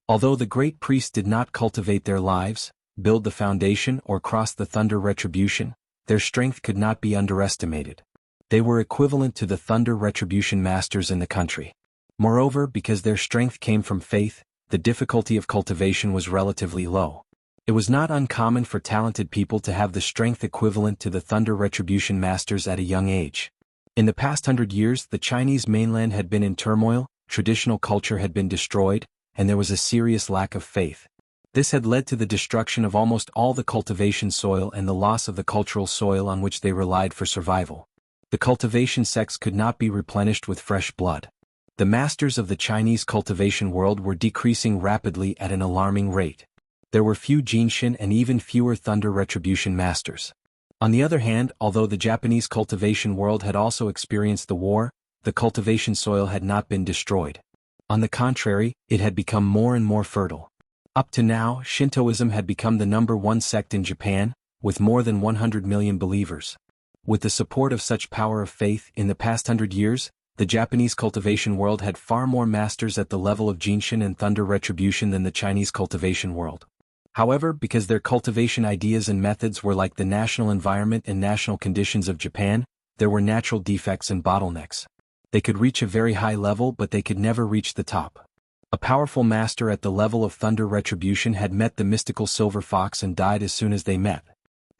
Although the great priests did not cultivate their lives, build the foundation or cross the thunder retribution, their strength could not be underestimated. They were equivalent to the thunder retribution masters in the country. Moreover, because their strength came from faith, the difficulty of cultivation was relatively low. It was not uncommon for talented people to have the strength equivalent to the thunder retribution masters at a young age. In the past 100 years, the Chinese mainland had been in turmoil, traditional culture had been destroyed, and there was a serious lack of faith. This had led to the destruction of almost all the cultivation soil and the loss of the cultural soil on which they relied for survival. The cultivation sects could not be replenished with fresh blood. The masters of the Chinese cultivation world were decreasing rapidly at an alarming rate. There were few Jinshin and even fewer thunder retribution masters. On the other hand, although the Japanese cultivation world had also experienced the war, the cultivation soil had not been destroyed. On the contrary, it had become more and more fertile. Up to now, Shintoism had become the #1 sect in Japan, with more than 100 million believers. With the support of such power of faith, in the past 100 years, the Japanese cultivation world had far more masters at the level of Jinshin and thunder retribution than the Chinese cultivation world. However, because their cultivation ideas and methods were like the national environment and national conditions of Japan, there were natural defects and bottlenecks. They could reach a very high level, but they could never reach the top. A powerful master at the level of thunder retribution had met the mystical silver fox and died as soon as they met.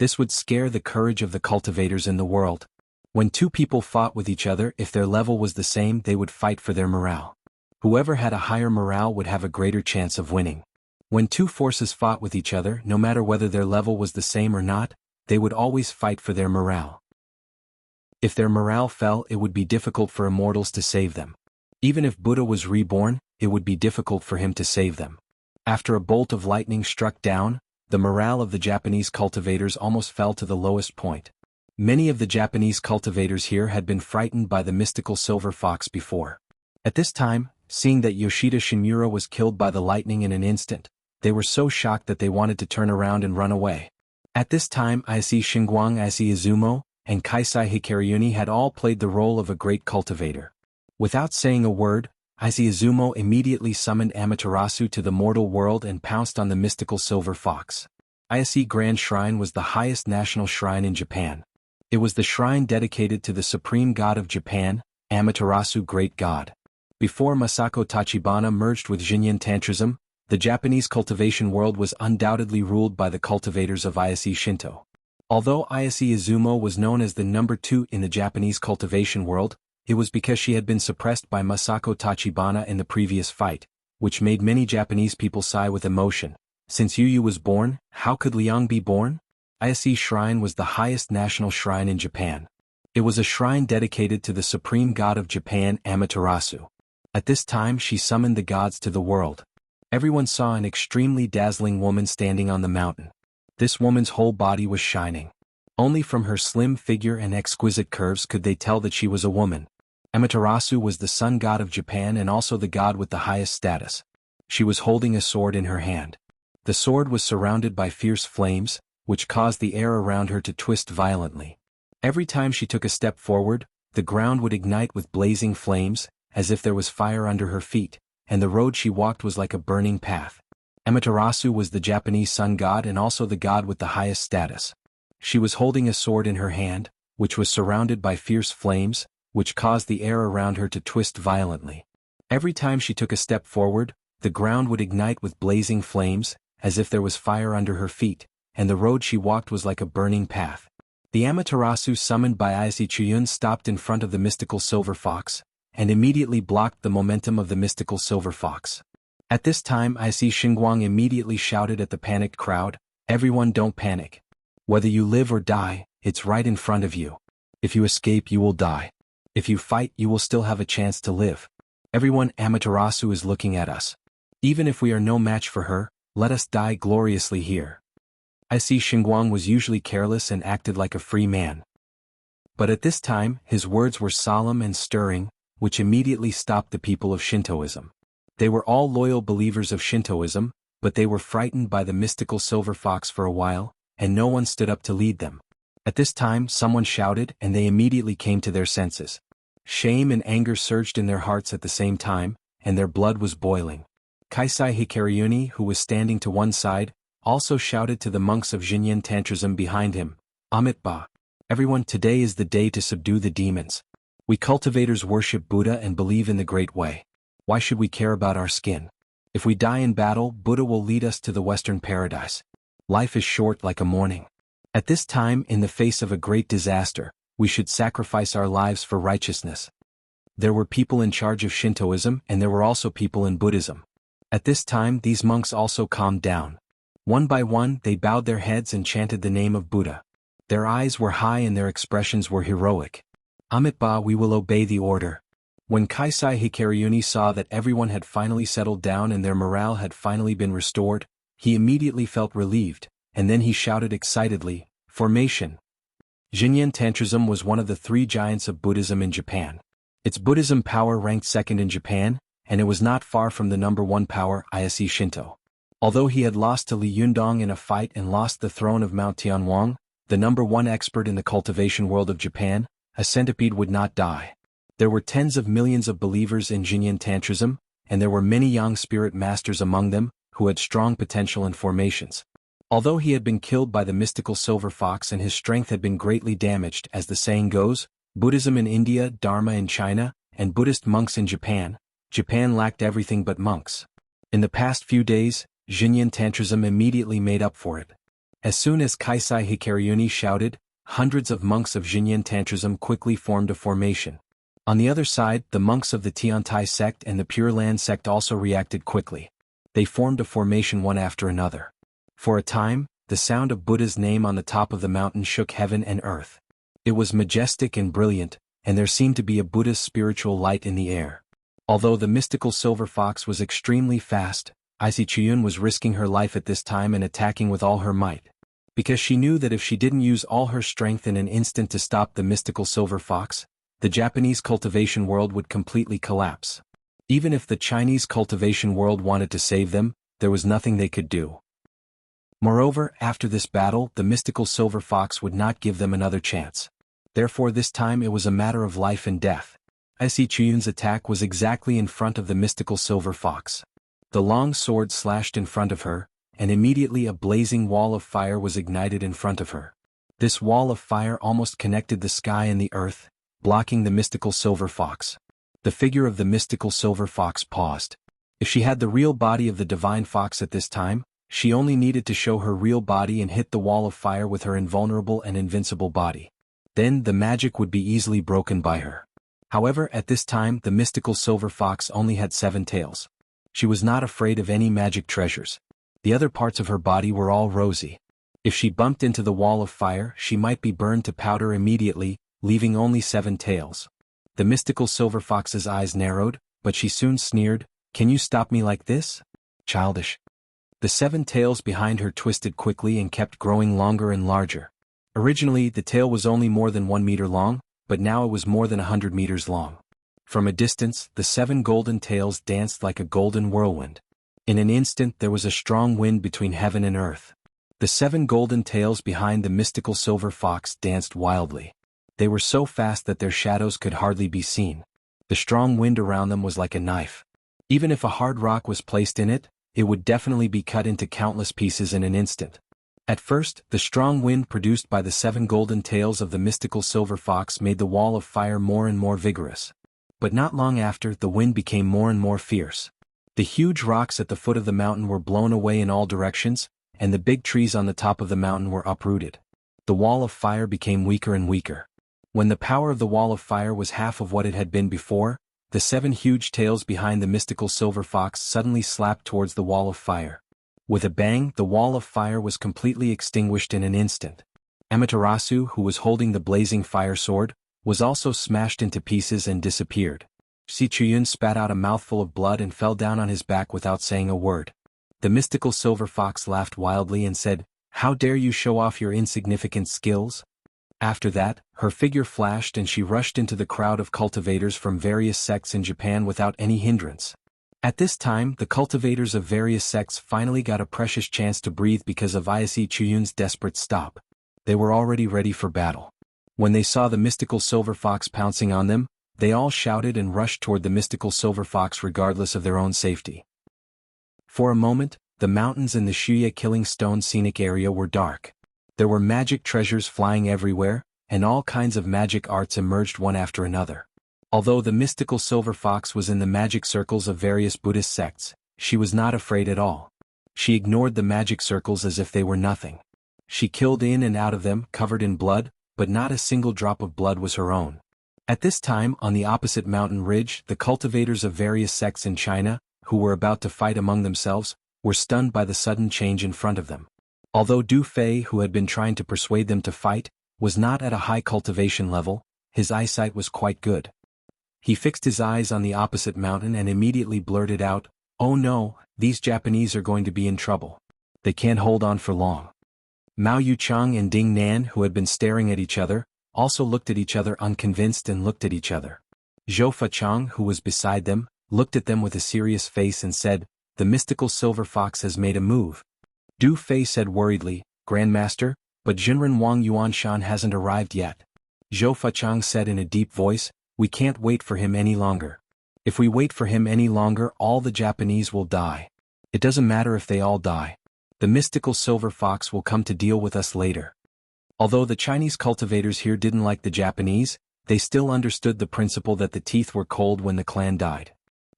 This would scare the courage of the cultivators in the world. When two people fought with each other, if their level was the same, they would fight for their morale. Whoever had a higher morale would have a greater chance of winning. When two forces fought with each other, no matter whether their level was the same or not, they would always fight for their morale. If their morale fell, it would be difficult for immortals to save them. Even if Buddha was reborn, it would be difficult for him to save them. After a bolt of lightning struck down, the morale of the Japanese cultivators almost fell to the lowest point. Many of the Japanese cultivators here had been frightened by the mystical silver fox before. At this time, seeing that Yoshida Shinmura was killed by the lightning in an instant, they were so shocked that they wanted to turn around and run away. At this time, Ise Shingguang, Ise Izumo, and Kaisai Hikaryuni had all played the role of a great cultivator. Without saying a word, Ise Izumo immediately summoned Amaterasu to the mortal world and pounced on the mystical silver fox. Ise Grand Shrine was the highest national shrine in Japan. It was the shrine dedicated to the supreme god of Japan, Amaterasu Great God. Before Masako Tachibana merged with Jinyin Tantrism, the Japanese cultivation world was undoubtedly ruled by the cultivators of Ise Shinto. Although Ise Izumo was known as the number 2 in the Japanese cultivation world, it was because she had been suppressed by Masako Tachibana in the previous fight, which made many Japanese people sigh with emotion. Since Yu Yu was born, how could Liang be born? Ise Shrine was the highest national shrine in Japan. It was a shrine dedicated to the supreme god of Japan, Amaterasu. At this time she summoned the gods to the world. Everyone saw an extremely dazzling woman standing on the mountain. This woman's whole body was shining. Only from her slim figure and exquisite curves could they tell that she was a woman. Amaterasu was the sun god of Japan and also the god with the highest status. She was holding a sword in her hand. The sword was surrounded by fierce flames, which caused the air around her to twist violently. Every time she took a step forward, the ground would ignite with blazing flames, as if there was fire under her feet, and the road she walked was like a burning path. Amaterasu was the Japanese sun god and also the god with the highest status. She was holding a sword in her hand, which was surrounded by fierce flames, which caused the air around her to twist violently. Every time she took a step forward, the ground would ignite with blazing flames, as if there was fire under her feet, and the road she walked was like a burning path. The Amaterasu summoned by Ise Chuyun stopped in front of the mystical silver fox, and immediately blocked the momentum of the mystical silver fox. At this time Ise Xingguang immediately shouted at the panicked crowd, "Everyone, don't panic. Whether you live or die, it's right in front of you. If you escape you will die. If you fight you will still have a chance to live. Everyone, Amaterasu is looking at us. Even if we are no match for her, let us die gloriously here." Ise Xingguang was usually careless and acted like a free man. But at this time his words were solemn and stirring, which immediately stopped the people of Shintoism. They were all loyal believers of Shintoism, but they were frightened by the mystical silver fox for a while, and no one stood up to lead them. At this time someone shouted and they immediately came to their senses. Shame and anger surged in their hearts at the same time, and their blood was boiling. Kaisai Hikaryuni, who was standing to one side, also shouted to the monks of Jinyin Tantrism behind him, "Amitba! Everyone, today is the day to subdue the demons. We cultivators worship Buddha and believe in the Great Way. Why should we care about our skin? If we die in battle, Buddha will lead us to the Western paradise. Life is short like a morning. At this time, in the face of a great disaster, we should sacrifice our lives for righteousness." There were people in charge of Shintoism and there were also people in Buddhism. At this time these monks also calmed down. One by one they bowed their heads and chanted the name of Buddha. Their eyes were high and their expressions were heroic. "Amitba, we will obey the order." When Kaisai Hikaryuni saw that everyone had finally settled down and their morale had finally been restored, he immediately felt relieved, and then he shouted excitedly, "Formation!" Jinyin Tantrism was one of the 3 giants of Buddhism in Japan. Its Buddhism power ranked second in Japan, and it was not far from the number 1 power, Ise Shinto. Although he had lost to Li Yundong in a fight and lost the throne of Mount Tianhuang, the number 1 expert in the cultivation world of Japan, a centipede would not die. There were tens of millions of believers in Jinyin Tantrism, and there were many young spirit masters among them, who had strong potential and formations. Although he had been killed by the mystical silver fox and his strength had been greatly damaged, as the saying goes, Buddhism in India, Dharma in China, and Buddhist monks in Japan, Japan lacked everything but monks. In the past few days, Jinyin Tantrism immediately made up for it. As soon as Kaisai Hikaryuni shouted, hundreds of monks of Jinyin Tantrism quickly formed a formation. On the other side, the monks of the Tiantai sect and the Pure Land sect also reacted quickly. They formed a formation one after another. For a time, the sound of Buddha's name on the top of the mountain shook heaven and earth. It was majestic and brilliant, and there seemed to be a Buddhist spiritual light in the air. Although the mystical silver fox was extremely fast, Ise Chuyun was risking her life at this time and attacking with all her might. Because she knew that if she didn't use all her strength in an instant to stop the mystical silver fox, the Japanese cultivation world would completely collapse. Even if the Chinese cultivation world wanted to save them, there was nothing they could do. Moreover, after this battle, the mystical silver fox would not give them another chance. Therefore this time it was a matter of life and death. Ise Chuyun's attack was exactly in front of the mystical silver fox. The long sword slashed in front of her, and immediately a blazing wall of fire was ignited in front of her. This wall of fire almost connected the sky and the earth, blocking the mystical silver fox. The figure of the mystical silver fox paused. If she had the real body of the divine fox at this time, she only needed to show her real body and hit the wall of fire with her invulnerable and invincible body. Then the magic would be easily broken by her. However, at this time the mystical silver fox only had 7 tails. She was not afraid of any magic treasures. The other parts of her body were all rosy. If she bumped into the wall of fire, she might be burned to powder immediately, leaving only 7 tails. The mystical silver fox's eyes narrowed, but she soon sneered, "Can you stop me like this? Childish." The 7 tails behind her twisted quickly and kept growing longer and larger. Originally, the tail was only more than 1 meter long, but now it was more than 100 meters long. From a distance, the 7 golden tails danced like a golden whirlwind. In an instant there was a strong wind between heaven and earth. The 7 golden tails behind the mystical silver fox danced wildly. They were so fast that their shadows could hardly be seen. The strong wind around them was like a knife. Even if a hard rock was placed in it, it would definitely be cut into countless pieces in an instant. At first, the strong wind produced by the 7 golden tails of the mystical silver fox made the wall of fire more and more vigorous. But not long after, the wind became more and more fierce. The huge rocks at the foot of the mountain were blown away in all directions, and the big trees on the top of the mountain were uprooted. The wall of fire became weaker and weaker. When the power of the wall of fire was half of what it had been before, the 7 huge tails behind the mystical silver fox suddenly slapped towards the wall of fire. With a bang, the wall of fire was completely extinguished in an instant. Amaterasu, who was holding the blazing fire sword, was also smashed into pieces and disappeared. Si Chuyun spat out a mouthful of blood and fell down on his back without saying a word. The mystical silver fox laughed wildly and said, "How dare you show off your insignificant skills?" After that, her figure flashed and she rushed into the crowd of cultivators from various sects in Japan without any hindrance. At this time, the cultivators of various sects finally got a precious chance to breathe because of Si Chuyun's desperate stop. They were already ready for battle. When they saw the mystical silver fox pouncing on them, they all shouted and rushed toward the mystical silver fox regardless of their own safety. For a moment, the mountains and the Shuya Killing Stone scenic area were dark. There were magic treasures flying everywhere, and all kinds of magic arts emerged one after another. Although the mystical silver fox was in the magic circles of various Buddhist sects, she was not afraid at all. She ignored the magic circles as if they were nothing. She killed in and out of them, covered in blood, but not a single drop of blood was her own. At this time, on the opposite mountain ridge, the cultivators of various sects in China, who were about to fight among themselves, were stunned by the sudden change in front of them. Although Du Fei, who had been trying to persuade them to fight, was not at a high cultivation level, his eyesight was quite good. He fixed his eyes on the opposite mountain and immediately blurted out, "Oh no, these Japanese are going to be in trouble. They can't hold on for long." Mao Yuchang and Ding Nan, who had been staring at each other, also looked at each other unconvinced and looked at each other. Zhou Fachang, who was beside them, looked at them with a serious face and said, "The mystical silver fox has made a move." Du Fei said worriedly, "Grandmaster, but Jinren Wang Yuanshan hasn't arrived yet." Zhou Fachang said in a deep voice, "We can't wait for him any longer. If we wait for him any longer, all the Japanese will die. It doesn't matter if they all die. The mystical silver fox will come to deal with us later." Although the Chinese cultivators here didn't like the Japanese, they still understood the principle that the teeth were cold when the clan died.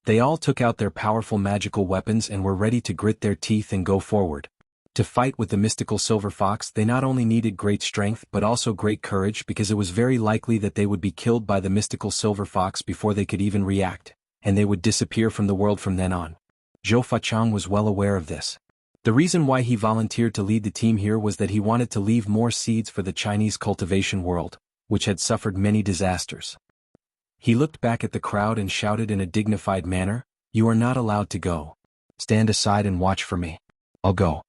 They all took out their powerful magical weapons and were ready to grit their teeth and go forward. To fight with the mystical silver fox, they not only needed great strength but also great courage, because it was very likely that they would be killed by the mystical silver fox before they could even react, and they would disappear from the world from then on. Zhou Fachang was well aware of this. The reason why he volunteered to lead the team here was that he wanted to leave more seeds for the Chinese cultivation world, which had suffered many disasters. He looked back at the crowd and shouted in a dignified manner, "You are not allowed to go. Stand aside and watch for me. I'll go."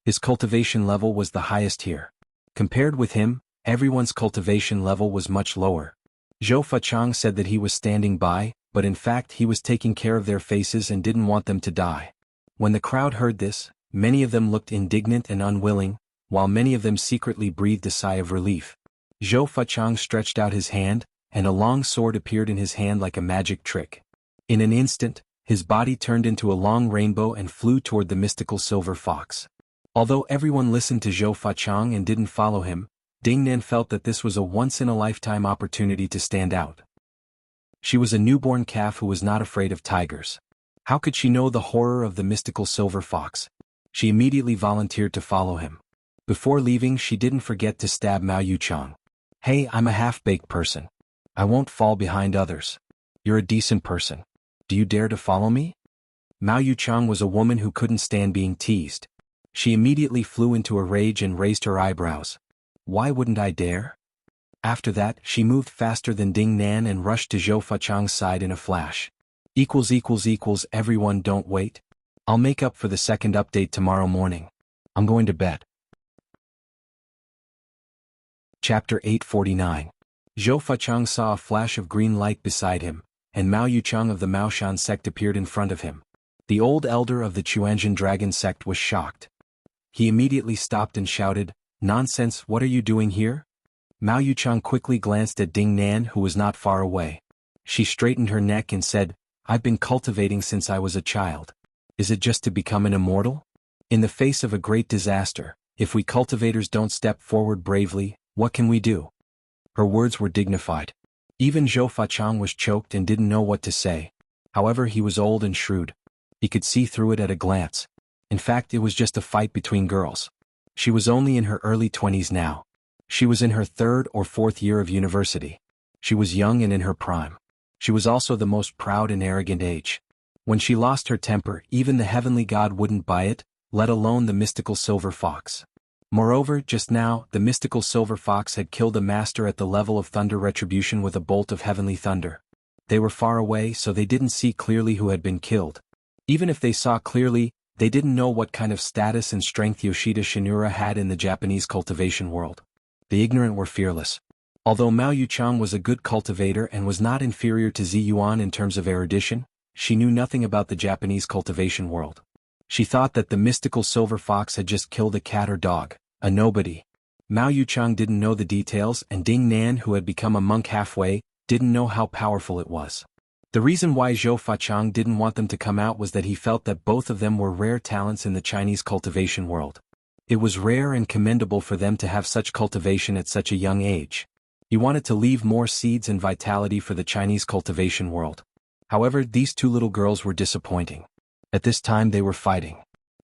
His cultivation level was the highest here. Compared with him, everyone's cultivation level was much lower. Zhou Fachang said that he was standing by, but in fact he was taking care of their faces and didn't want them to die. When the crowd heard this, many of them looked indignant and unwilling, while many of them secretly breathed a sigh of relief. Zhou Fachang stretched out his hand, and a long sword appeared in his hand like a magic trick. In an instant, his body turned into a long rainbow and flew toward the mystical silver fox. Although everyone listened to Zhou Fachang and didn't follow him, Ding Nan felt that this was a once-in-a-lifetime opportunity to stand out. She was a newborn calf who was not afraid of tigers. How could she know the horror of the mystical silver fox? She immediately volunteered to follow him. Before leaving, she didn't forget to stab Mao Yuchang. "Hey, I'm a half-baked person. I won't fall behind others. You're a decent person. Do you dare to follow me?" Mao Yuchang was a woman who couldn't stand being teased. She immediately flew into a rage and raised her eyebrows. "Why wouldn't I dare?" After that, she moved faster than Ding Nan and rushed to Zhou Fachang's side in a flash. Everyone don't wait. I'll make up for the second update tomorrow morning. I'm going to bed. Chapter 849. Zhou Fachang saw a flash of green light beside him, and Mao Yuchang of the Maoshan sect appeared in front of him. The old elder of the Chuanjin dragon sect was shocked. He immediately stopped and shouted, "Nonsense, what are you doing here?" Mao Yuchang quickly glanced at Ding Nan, who was not far away. She straightened her neck and said, "I've been cultivating since I was a child. Is it just to become an immortal? In the face of a great disaster, if we cultivators don't step forward bravely, what can we do?" Her words were dignified. Even Zhou Fachang was choked and didn't know what to say. However, he was old and shrewd. He could see through it at a glance. In fact, it was just a fight between girls. She was only in her early 20s now. She was in her 3rd or 4th year of university. She was young and in her prime. She was also the most proud and arrogant age. When she lost her temper, even the heavenly god wouldn't buy it, let alone the mystical silver fox. Moreover, just now, the mystical silver fox had killed a master at the level of thunder retribution with a bolt of heavenly thunder. They were far away, so they didn't see clearly who had been killed. Even if they saw clearly, they didn't know what kind of status and strength Yoshida Shinura had in the Japanese cultivation world. The ignorant were fearless. Although Mao Yuchang was a good cultivator and was not inferior to Zi Yuan in terms of erudition, she knew nothing about the Japanese cultivation world. She thought that the mystical silver fox had just killed a cat or dog, a nobody. Mao Yuchang didn't know the details, and Ding Nan, who had become a monk halfway, didn't know how powerful it was. The reason why Zhou Fachang didn't want them to come out was that he felt that both of them were rare talents in the Chinese cultivation world. It was rare and commendable for them to have such cultivation at such a young age. He wanted to leave more seeds and vitality for the Chinese cultivation world. However, these two little girls were disappointing. At this time they were fighting.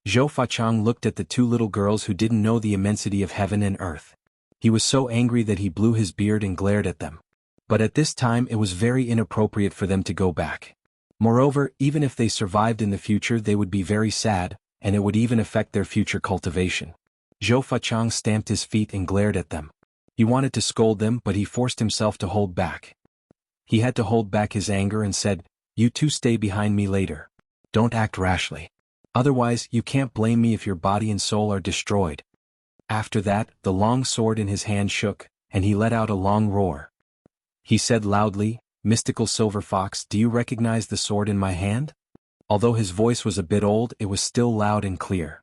Zhou Fachang looked at the two little girls who didn't know the immensity of heaven and earth. He was so angry that he blew his beard and glared at them. But at this time it was very inappropriate for them to go back. Moreover, even if they survived in the future, they would be very sad, and it would even affect their future cultivation. Zhou Fachang stamped his feet and glared at them. He wanted to scold them, but he forced himself to hold back. He had to hold back his anger and said, "You two stay behind me later. Don't act rashly. Otherwise, you can't blame me if your body and soul are destroyed." After that, the long sword in his hand shook, and he let out a long roar. He said loudly, "Mystical silver fox, do you recognize the sword in my hand?" Although his voice was a bit old, it was still loud and clear.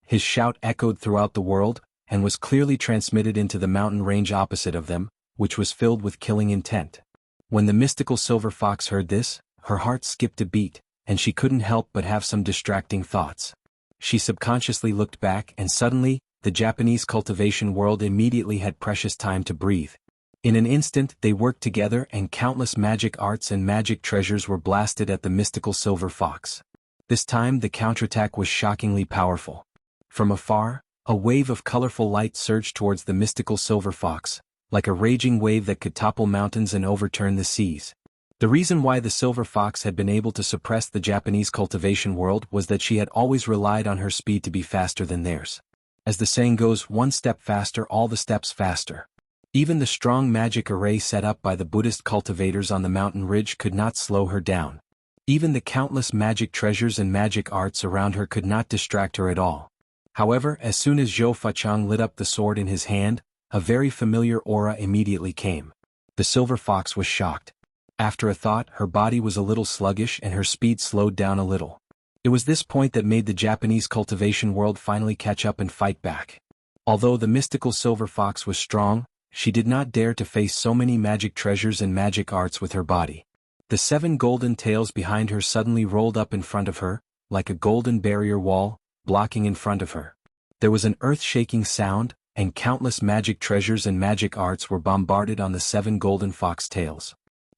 His shout echoed throughout the world, and was clearly transmitted into the mountain range opposite of them, which was filled with killing intent. When the mystical silver fox heard this, her heart skipped a beat, and she couldn't help but have some distracting thoughts. She subconsciously looked back, and suddenly, the Japanese cultivation world immediately had precious time to breathe. In an instant they worked together, and countless magic arts and magic treasures were blasted at the mystical silver fox. This time the counterattack was shockingly powerful. From afar, a wave of colorful light surged towards the mystical silver fox, like a raging wave that could topple mountains and overturn the seas. The reason why the silver fox had been able to suppress the Japanese cultivation world was that she had always relied on her speed to be faster than theirs. As the saying goes, one step faster, all the steps faster. Even the strong magic array set up by the Buddhist cultivators on the mountain ridge could not slow her down. Even the countless magic treasures and magic arts around her could not distract her at all. However, as soon as Zhou Fachang lit up the sword in his hand, a very familiar aura immediately came. The silver fox was shocked. After a thought, her body was a little sluggish and her speed slowed down a little. It was this point that made the Japanese cultivation world finally catch up and fight back. Although the mystical silver fox was strong, she did not dare to face so many magic treasures and magic arts with her body. The 7 golden tails behind her suddenly rolled up in front of her, like a golden barrier wall, blocking in front of her. There was an earth-shaking sound, and countless magic treasures and magic arts were bombarded on the 7 golden fox tails.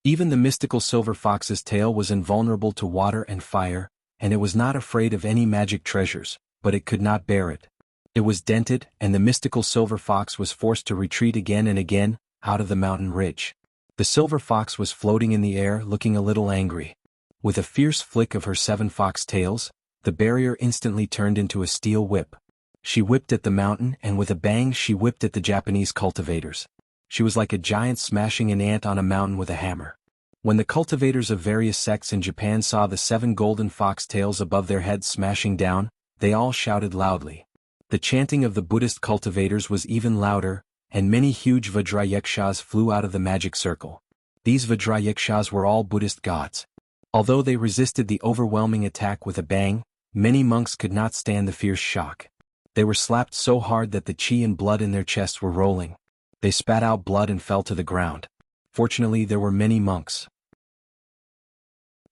Even the mystical silver fox's tail was invulnerable to water and fire, and it was not afraid of any magic treasures, but it could not bear it. It was dented, and the mystical silver fox was forced to retreat again and again, out of the mountain ridge. The silver fox was floating in the air, looking a little angry. With a fierce flick of her 7 fox tails, the barrier instantly turned into a steel whip. She whipped at the mountain, and with a bang she whipped at the Japanese cultivators. She was like a giant smashing an ant on a mountain with a hammer. When the cultivators of various sects in Japan saw the 7 golden fox tails above their heads smashing down, they all shouted loudly. The chanting of the Buddhist cultivators was even louder, and many huge Vajrayakshas flew out of the magic circle. These Vajrayakshas were all Buddhist gods. Although they resisted the overwhelming attack with a bang, many monks could not stand the fierce shock. They were slapped so hard that the chi and blood in their chests were rolling. They spat out blood and fell to the ground. Fortunately, there were many monks.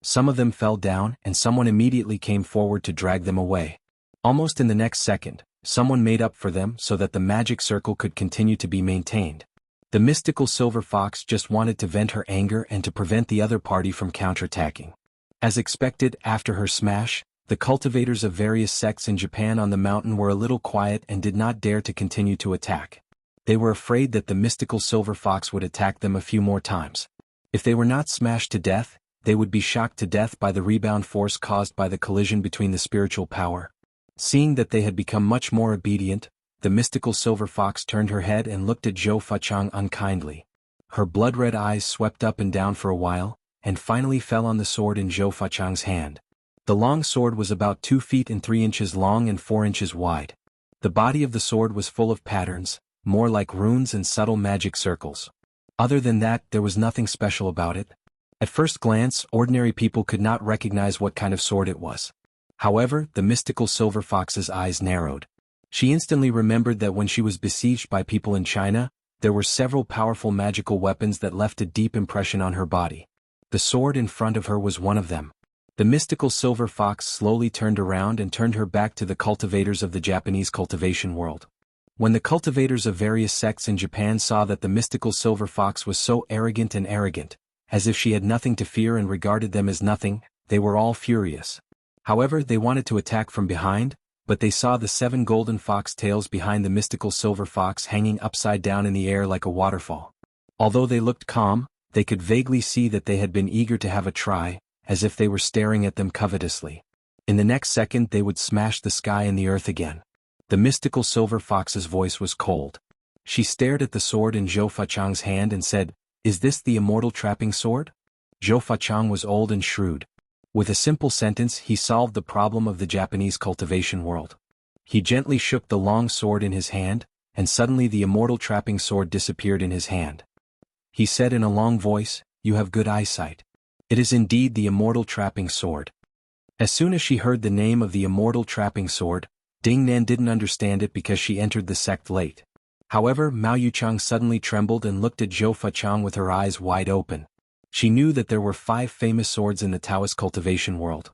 Some of them fell down, and someone immediately came forward to drag them away. Almost in the next second, someone made up for them so that the magic circle could continue to be maintained. The mystical silver fox just wanted to vent her anger and to prevent the other party from counterattacking. As expected, after her smash, the cultivators of various sects in Japan on the mountain were a little quiet and did not dare to continue to attack. They were afraid that the mystical silver fox would attack them a few more times. If they were not smashed to death, they would be shocked to death by the rebound force caused by the collision between the spiritual power. Seeing that they had become much more obedient, the mystical silver fox turned her head and looked at Zhou Fachang unkindly. Her blood-red eyes swept up and down for a while, and finally fell on the sword in Zhou Fachang's hand. The long sword was about 2 feet and 3 inches long and 4 inches wide. The body of the sword was full of patterns, more like runes and subtle magic circles. Other than that, there was nothing special about it. At first glance, ordinary people could not recognize what kind of sword it was. However, the mystical silver fox's eyes narrowed. She instantly remembered that when she was besieged by people in China, there were several powerful magical weapons that left a deep impression on her body. The sword in front of her was one of them. The mystical silver fox slowly turned around and turned her back to the cultivators of the Japanese cultivation world. When the cultivators of various sects in Japan saw that the mystical silver fox was so arrogant, as if she had nothing to fear and regarded them as nothing, they were all furious. However, they wanted to attack from behind, but they saw the 7 golden fox tails behind the mystical silver fox hanging upside down in the air like a waterfall. Although they looked calm, they could vaguely see that they had been eager to have a try, as if they were staring at them covetously. In the next second they would smash the sky and the earth again. The mystical silver fox's voice was cold. She stared at the sword in Zhou Fachang's hand and said, "Is this the immortal trapping sword?" Zhou Fachang was old and shrewd. With a simple sentence he solved the problem of the Japanese cultivation world. He gently shook the long sword in his hand, and suddenly the immortal trapping sword disappeared in his hand. He said in a long voice, "You have good eyesight. It is indeed the immortal trapping sword." As soon as she heard the name of the immortal trapping sword, Ding Nan didn't understand it because she entered the sect late. However, Mao Yuchang suddenly trembled and looked at Zhou Fachang with her eyes wide open. She knew that there were 5 famous swords in the Taoist cultivation world.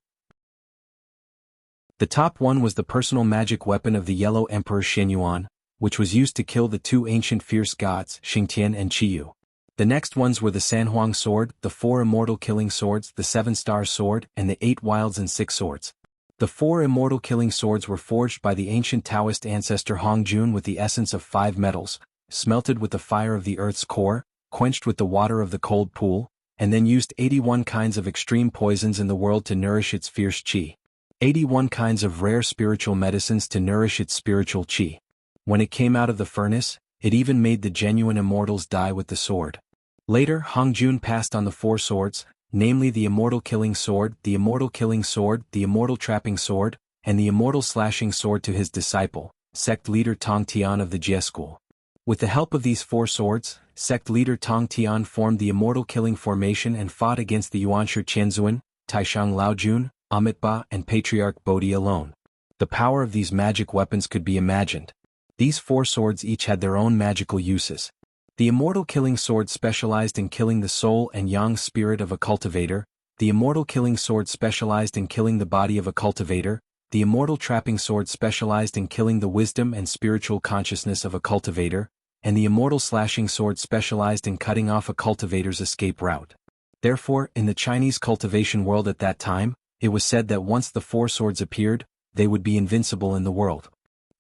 The top one was the personal magic weapon of the Yellow Emperor Xinyuan, which was used to kill the 2 ancient fierce gods, Xingtian and Qiyu. The next ones were the Sanhuang sword, the 4 immortal killing swords, the 7-star sword, and the 8 wilds and 6 swords. The 4 immortal killing swords were forged by the ancient Taoist ancestor Hongjun with the essence of 5 metals, smelted with the fire of the earth's core, quenched with the water of the cold pool, and then used 81 kinds of extreme poisons in the world to nourish its fierce qi. 81 kinds of rare spiritual medicines to nourish its spiritual qi. When it came out of the furnace, it even made the genuine immortals die with the sword. Later, Hongjun passed on the 4 swords, namely the immortal killing sword, the immortal killing sword, the immortal trapping sword, and the immortal slashing sword to his disciple, sect leader Tong Tian of the Jie school. With the help of these 4 swords, sect leader Tong Tian formed the immortal killing formation and fought against the Yuanshi Qianzuan, Taishang Laojun, Amitabha and Patriarch Bodhi alone. The power of these magic weapons could be imagined. These 4 swords each had their own magical uses. The immortal killing sword specialized in killing the soul and yang spirit of a cultivator, the immortal killing sword specialized in killing the body of a cultivator, the immortal trapping sword specialized in killing the wisdom and spiritual consciousness of a cultivator, and the immortal slashing sword specialized in cutting off a cultivator's escape route. Therefore, in the Chinese cultivation world at that time, it was said that once the four swords appeared, they would be invincible in the world.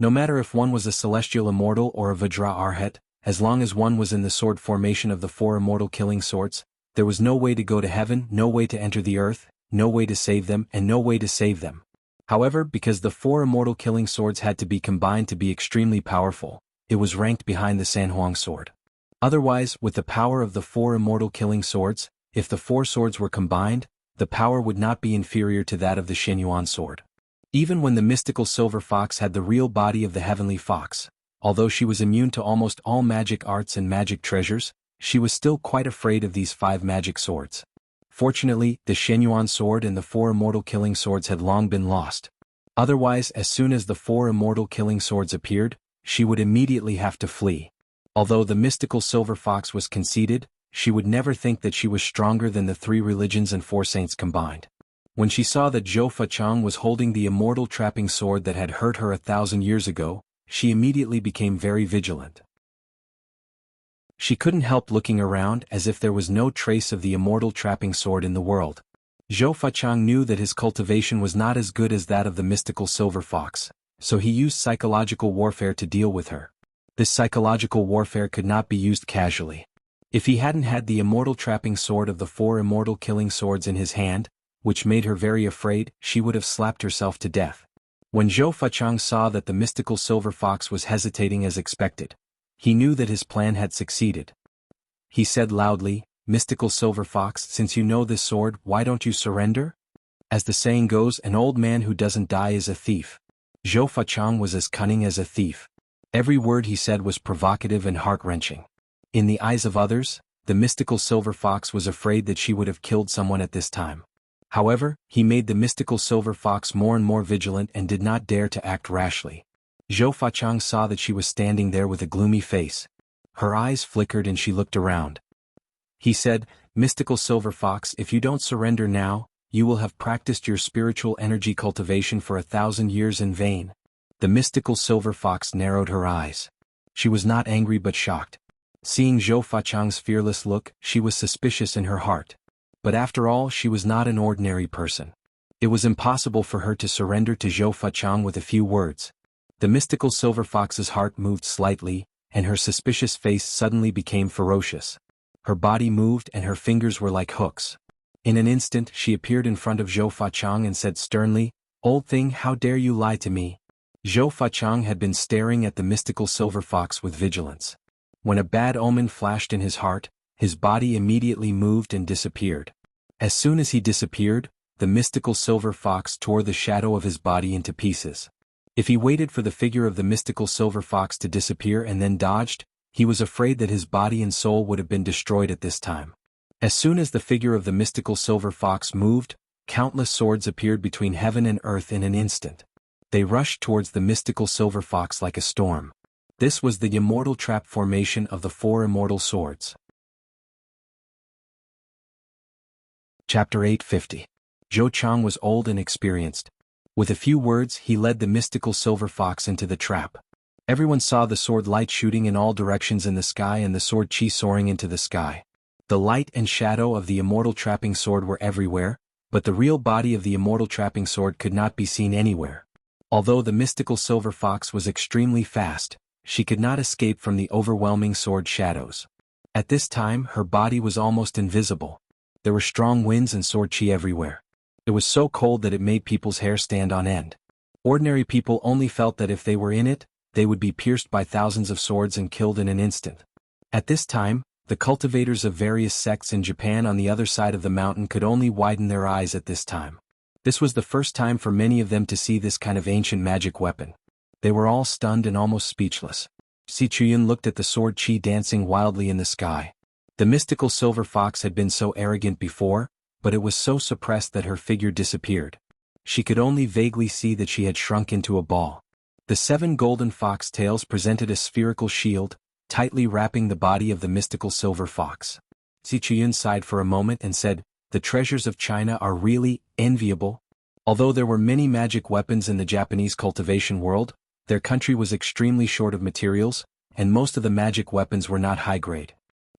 No matter if one was a celestial immortal or a Vajra Arhat, as long as one was in the sword formation of the four immortal killing swords, there was no way to go to heaven, no way to enter the earth, no way to save them, and no way to save them. However, because the four immortal killing swords had to be combined to be extremely powerful, it was ranked behind the Sanhuang sword. Otherwise, with the power of the four immortal killing swords, if the four swords were combined, the power would not be inferior to that of the Xinyuan sword. Even when the mystical silver fox had the real body of the heavenly fox, although she was immune to almost all magic arts and magic treasures, she was still quite afraid of these 5 magic swords. Fortunately, the Xinyuan sword and the 4 immortal killing swords had long been lost. Otherwise, as soon as the 4 immortal killing swords appeared, she would immediately have to flee. Although the mystical silver fox was conceited, she would never think that she was stronger than the 3 religions and 4 saints combined. When she saw that Zhou Fachang was holding the immortal trapping sword that had hurt her 1,000 years ago, she immediately became very vigilant. She couldn't help looking around as if there was no trace of the immortal trapping sword in the world. Zhou Fachang knew that his cultivation was not as good as that of the mystical silver fox, so he used psychological warfare to deal with her. This psychological warfare could not be used casually. If he hadn't had the immortal trapping sword of the 4 immortal killing swords in his hand, which made her very afraid, she would have slapped herself to death. When Zhou Fachang saw that the mystical silver fox was hesitating as expected, he knew that his plan had succeeded. He said loudly, "Mystical silver fox, since you know this sword, why don't you surrender?" As the saying goes, an old man who doesn't die is a thief. Zhou Fachang was as cunning as a thief. Every word he said was provocative and heart-wrenching. In the eyes of others, the mystical silver fox was afraid that she would have killed someone at this time. However, he made the mystical silver fox more and more vigilant and did not dare to act rashly. Zhou Fachang saw that she was standing there with a gloomy face. Her eyes flickered and she looked around. He said, "Mystical silver fox, if you don't surrender now, you will have practiced your spiritual energy cultivation for 1,000 years in vain." The mystical silver fox narrowed her eyes. She was not angry but shocked. Seeing Zhou Fachang's fearless look, she was suspicious in her heart. But after all, she was not an ordinary person. It was impossible for her to surrender to Zhou Fachang with a few words. The mystical silver fox's heart moved slightly, and her suspicious face suddenly became ferocious. Her body moved and her fingers were like hooks. In an instant she appeared in front of Zhou Fachang and said sternly, "Old thing, how dare you lie to me?" Zhou Fachang had been staring at the mystical silver fox with vigilance. When a bad omen flashed in his heart, his body immediately moved and disappeared. As soon as he disappeared, the mystical silver fox tore the shadow of his body into pieces. If he waited for the figure of the mystical silver fox to disappear and then dodged, he was afraid that his body and soul would have been destroyed at this time. As soon as the figure of the mystical silver fox moved, countless swords appeared between heaven and earth in an instant. They rushed towards the mystical silver fox like a storm. This was the immortal trap formation of the 4 immortal swords. Chapter 850. Zhou Chang was old and experienced. With a few words he led the mystical silver fox into the trap. Everyone saw the sword light shooting in all directions in the sky and the sword chi soaring into the sky. The light and shadow of the immortal trapping sword were everywhere, but the real body of the immortal trapping sword could not be seen anywhere. Although the mystical silver fox was extremely fast, she could not escape from the overwhelming sword shadows. At this time her body was almost invisible. There were strong winds and sword chi everywhere. It was so cold that it made people's hair stand on end. Ordinary people only felt that if they were in it, they would be pierced by thousands of swords and killed in an instant. At this time, the cultivators of various sects in Japan on the other side of the mountain could only widen their eyes at this time. This was the first time for many of them to see this kind of ancient magic weapon. They were all stunned and almost speechless. Si Chuyin looked at the sword chi dancing wildly in the sky. The mystical silver fox had been so arrogant before, but it was so suppressed that her figure disappeared. She could only vaguely see that she had shrunk into a ball. The 7 golden fox tails presented a spherical shield, tightly wrapping the body of the mystical silver fox. Si Chuyin sighed for a moment and said, "The treasures of China are really enviable." Although there were many magic weapons in the Japanese cultivation world, their country was extremely short of materials, and most of the magic weapons were not high grade.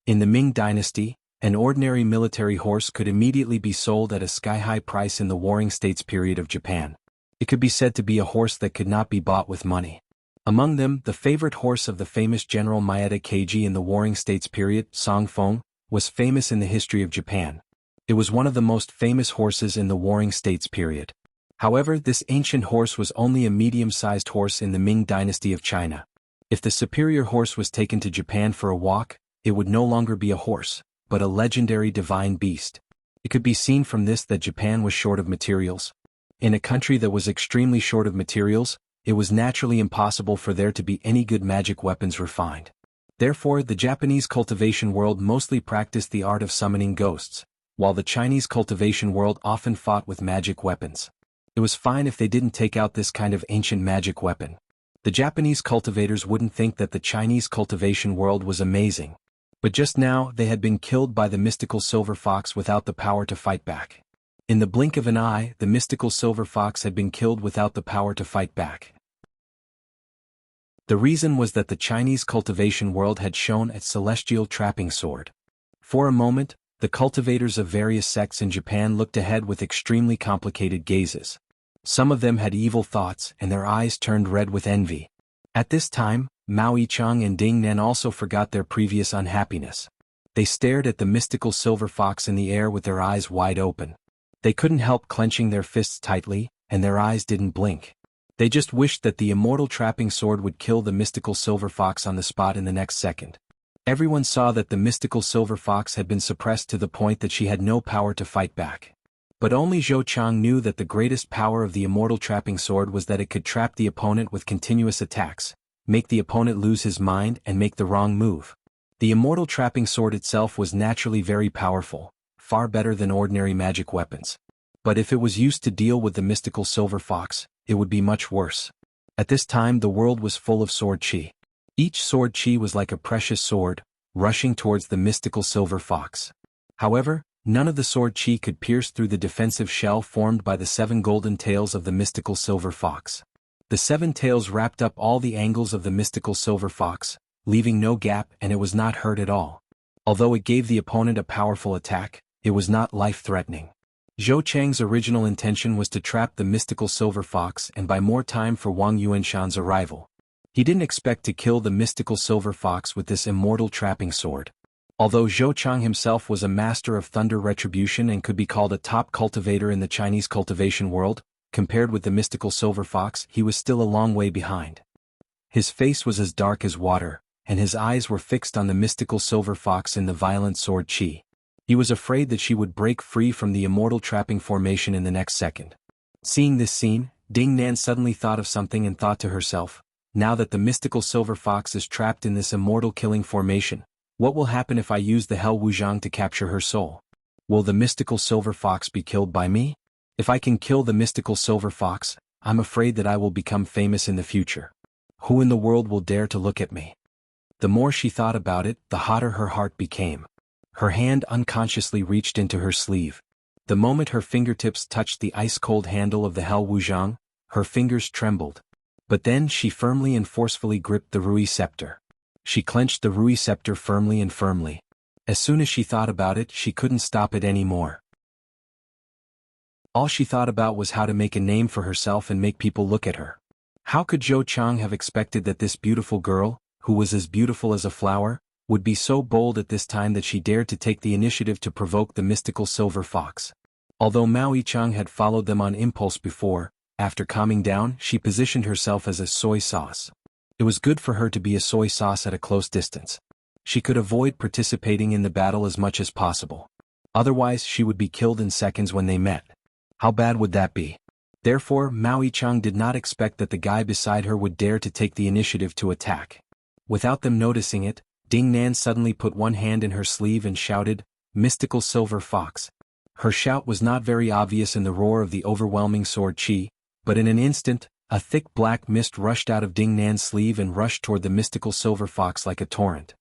In the Ming dynasty, An ordinary military horse could immediately be sold at a sky-high price in the Warring States period of Japan. It could be said to be a horse that could not be bought with money. Among them, the favorite horse of the famous General Maeda Keiji in the Warring States period, Songfeng, was famous in the history of Japan. It was one of the most famous horses in the Warring States period. However, this ancient horse was only a medium-sized horse in the Ming dynasty of China. If the superior horse was taken to Japan for a walk, it would no longer be a horse, but a legendary divine beast. It could be seen from this that Japan was short of materials. In a country that was extremely short of materials, it was naturally impossible for there to be any good magic weapons refined. Therefore, the Japanese cultivation world mostly practiced the art of summoning ghosts, while the Chinese cultivation world often fought with magic weapons. It was fine if they didn't take out this kind of ancient magic weapon. The Japanese cultivators wouldn't think that the Chinese cultivation world was amazing. But just now they had been killed by the mystical silver fox without the power to fight back. In the blink of an eye, the mystical silver fox had been killed without the power to fight back. The reason was that the Chinese cultivation world had shown a celestial trapping sword. For a moment, the cultivators of various sects in Japan looked ahead with extremely complicated gazes. Some of them had evil thoughts and their eyes turned red with envy. At this time, Mao Yichang and Ding Nan also forgot their previous unhappiness. They stared at the mystical silver fox in the air with their eyes wide open. They couldn't help clenching their fists tightly, and their eyes didn't blink. They just wished that the immortal trapping sword would kill the mystical silver fox on the spot in the next second. Everyone saw that the mystical silver fox had been suppressed to the point that she had no power to fight back. But only Zhou Chang knew that the greatest power of the immortal trapping sword was that it could trap the opponent with continuous attacks, make the opponent lose his mind and make the wrong move. The immortal trapping sword itself was naturally very powerful, far better than ordinary magic weapons. But if it was used to deal with the mystical silver fox, it would be much worse. At this time the world was full of sword chi. Each sword chi was like a precious sword, rushing towards the mystical silver fox. However, none of the sword chi could pierce through the defensive shell formed by the 7 golden tails of the mystical silver fox. The 7 tails wrapped up all the angles of the mystical silver fox, leaving no gap, and it was not hurt at all. Although it gave the opponent a powerful attack, it was not life-threatening. Zhou Chang's original intention was to trap the mystical silver fox and buy more time for Wang Yuanshan's arrival. He didn't expect to kill the mystical silver fox with this immortal trapping sword. Although Zhou Chang himself was a master of thunder retribution and could be called a top cultivator in the Chinese cultivation world, compared with the mystical silver fox, he was still a long way behind. His face was as dark as water, and his eyes were fixed on the mystical silver fox in the violent sword chi. He was afraid that she would break free from the immortal trapping formation in the next second. Seeing this scene, Ding Nan suddenly thought of something and thought to herself, now that the mystical silver fox is trapped in this immortal killing formation, what will happen if I use the Hell Wuzhang to capture her soul? Will the mystical silver fox be killed by me? If I can kill the mystical silver fox, I'm afraid that I will become famous in the future. Who in the world will dare to look at me? The more she thought about it, the hotter her heart became. Her hand unconsciously reached into her sleeve. The moment her fingertips touched the ice-cold handle of the Hell Wuzhang, her fingers trembled. But then she firmly and forcefully gripped the Rui scepter. She clenched the Rui scepter firmly and firmly. As soon as she thought about it, she couldn't stop it anymore. All she thought about was how to make a name for herself and make people look at her. How could Zhou Chang have expected that this beautiful girl, who was as beautiful as a flower, would be so bold at this time that she dared to take the initiative to provoke the mystical silver fox? Although Mao Yichang had followed them on impulse before, after calming down, she positioned herself as a soy sauce. It was good for her to be a soy sauce at a close distance. She could avoid participating in the battle as much as possible. Otherwise she would be killed in seconds when they met. How bad would that be? Therefore, Mao Yichang did not expect that the guy beside her would dare to take the initiative to attack. Without them noticing it, Ding Nan suddenly put one hand in her sleeve and shouted, "Mystical silver fox." Her shout was not very obvious in the roar of the overwhelming sword chi, but in an instant, a thick black mist rushed out of Ding Nan's sleeve and rushed toward the mystical silver fox like a torrent.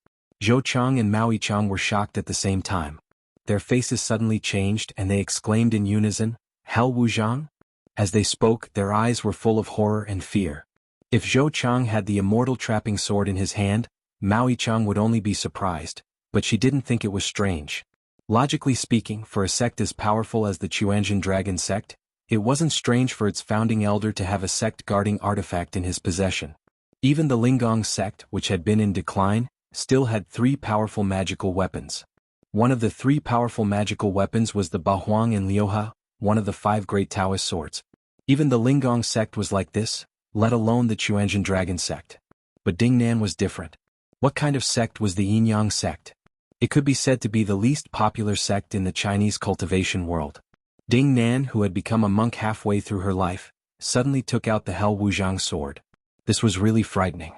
Zhou Chang and Mao Yichang were shocked at the same time. Their faces suddenly changed and they exclaimed in unison, "Hell Wuzhang?" As they spoke, their eyes were full of horror and fear. If Zhou Chang had the immortal trapping sword in his hand, Mao Yichang would only be surprised, but she didn't think it was strange. Logically speaking, for a sect as powerful as the Chuanjin Dragon sect, it wasn't strange for its founding elder to have a sect-guarding artifact in his possession. Even the Linggong sect, which had been in decline, still had 3 powerful magical weapons. One of the 3 powerful magical weapons was the Bahuang and Liuha, one of the 5 great Taoist swords. Even the Linggong sect was like this, let alone the Chuanjin Dragon sect. But Dingnan was different. What kind of sect was the Yin-Yang sect? It could be said to be the least popular sect in the Chinese cultivation world. Dingnan, who had become a monk halfway through her life, suddenly took out the Hell Wuzhang sword. This was really frightening.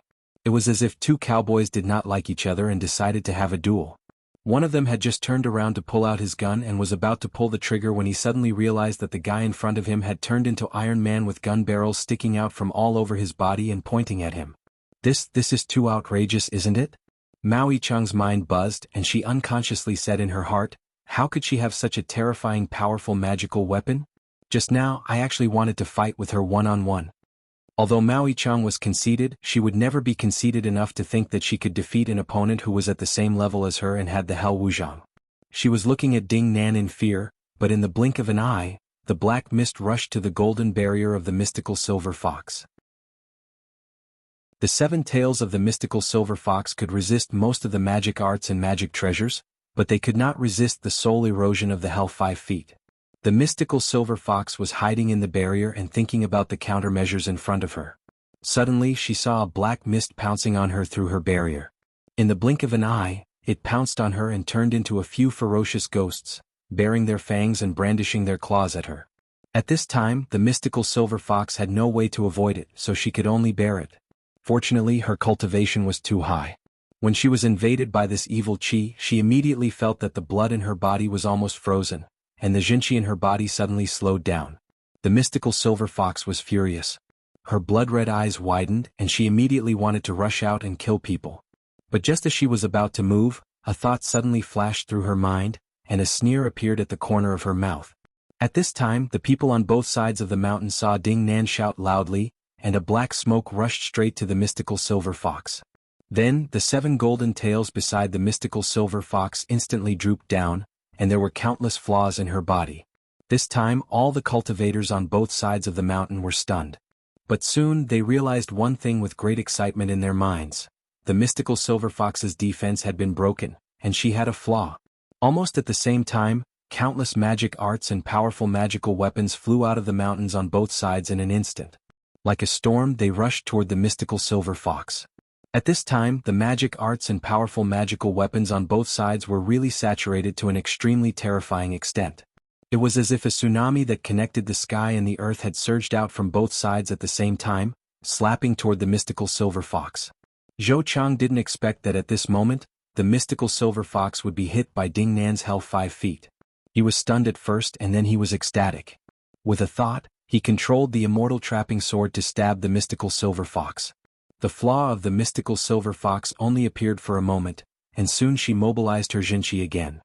It was as if 2 cowboys did not like each other and decided to have a duel. One of them had just turned around to pull out his gun and was about to pull the trigger when he suddenly realized that the guy in front of him had turned into Iron Man with gun barrels sticking out from all over his body and pointing at him. This is too outrageous, isn't it? Mao Yichang's mind buzzed and she unconsciously said in her heart, how could she have such a terrifying powerful magical weapon? Just now I actually wanted to fight with her one-on-one. Although Mao Yichang was conceited, she would never be conceited enough to think that she could defeat an opponent who was at the same level as her and had the Hell Wuzhang. She was looking at Ding Nan in fear, but in the blink of an eye, the black mist rushed to the golden barrier of the mystical silver fox. The 7 tails of the mystical silver fox could resist most of the magic arts and magic treasures, but they could not resist the soul erosion of the Hell 5 feet. The mystical silver fox was hiding in the barrier and thinking about the countermeasures in front of her. Suddenly she saw a black mist pouncing on her through her barrier. In the blink of an eye, it pounced on her and turned into a few ferocious ghosts, baring their fangs and brandishing their claws at her. At this time, the mystical silver fox had no way to avoid it, so she could only bear it. Fortunately, her cultivation was too high. When she was invaded by this evil qi, she immediately felt that the blood in her body was almost frozen, and the jinqi in her body suddenly slowed down. The mystical silver fox was furious. Her blood-red eyes widened and she immediately wanted to rush out and kill people. But just as she was about to move, a thought suddenly flashed through her mind, and a sneer appeared at the corner of her mouth. At this time, the people on both sides of the mountain saw Ding Nan shout loudly, and a black smoke rushed straight to the mystical silver fox. Then, the 7 golden tails beside the mystical silver fox instantly drooped down, and there were countless flaws in her body. This time all the cultivators on both sides of the mountain were stunned. But soon they realized one thing with great excitement in their minds. The mystical silver fox's defense had been broken, and she had a flaw. Almost at the same time, countless magic arts and powerful magical weapons flew out of the mountains on both sides in an instant. Like a storm, they rushed toward the mystical silver fox. At this time, the magic arts and powerful magical weapons on both sides were really saturated to an extremely terrifying extent. It was as if a tsunami that connected the sky and the earth had surged out from both sides at the same time, slapping toward the mystical silver fox. Zhou Chang didn't expect that at this moment, the mystical silver fox would be hit by Ding Nan's Hell 5 feet. He was stunned at first and then he was ecstatic. With a thought, he controlled the immortal trapping sword to stab the mystical silver fox. The flaw of the mystical silver fox only appeared for a moment, and soon she mobilized her jinqi again.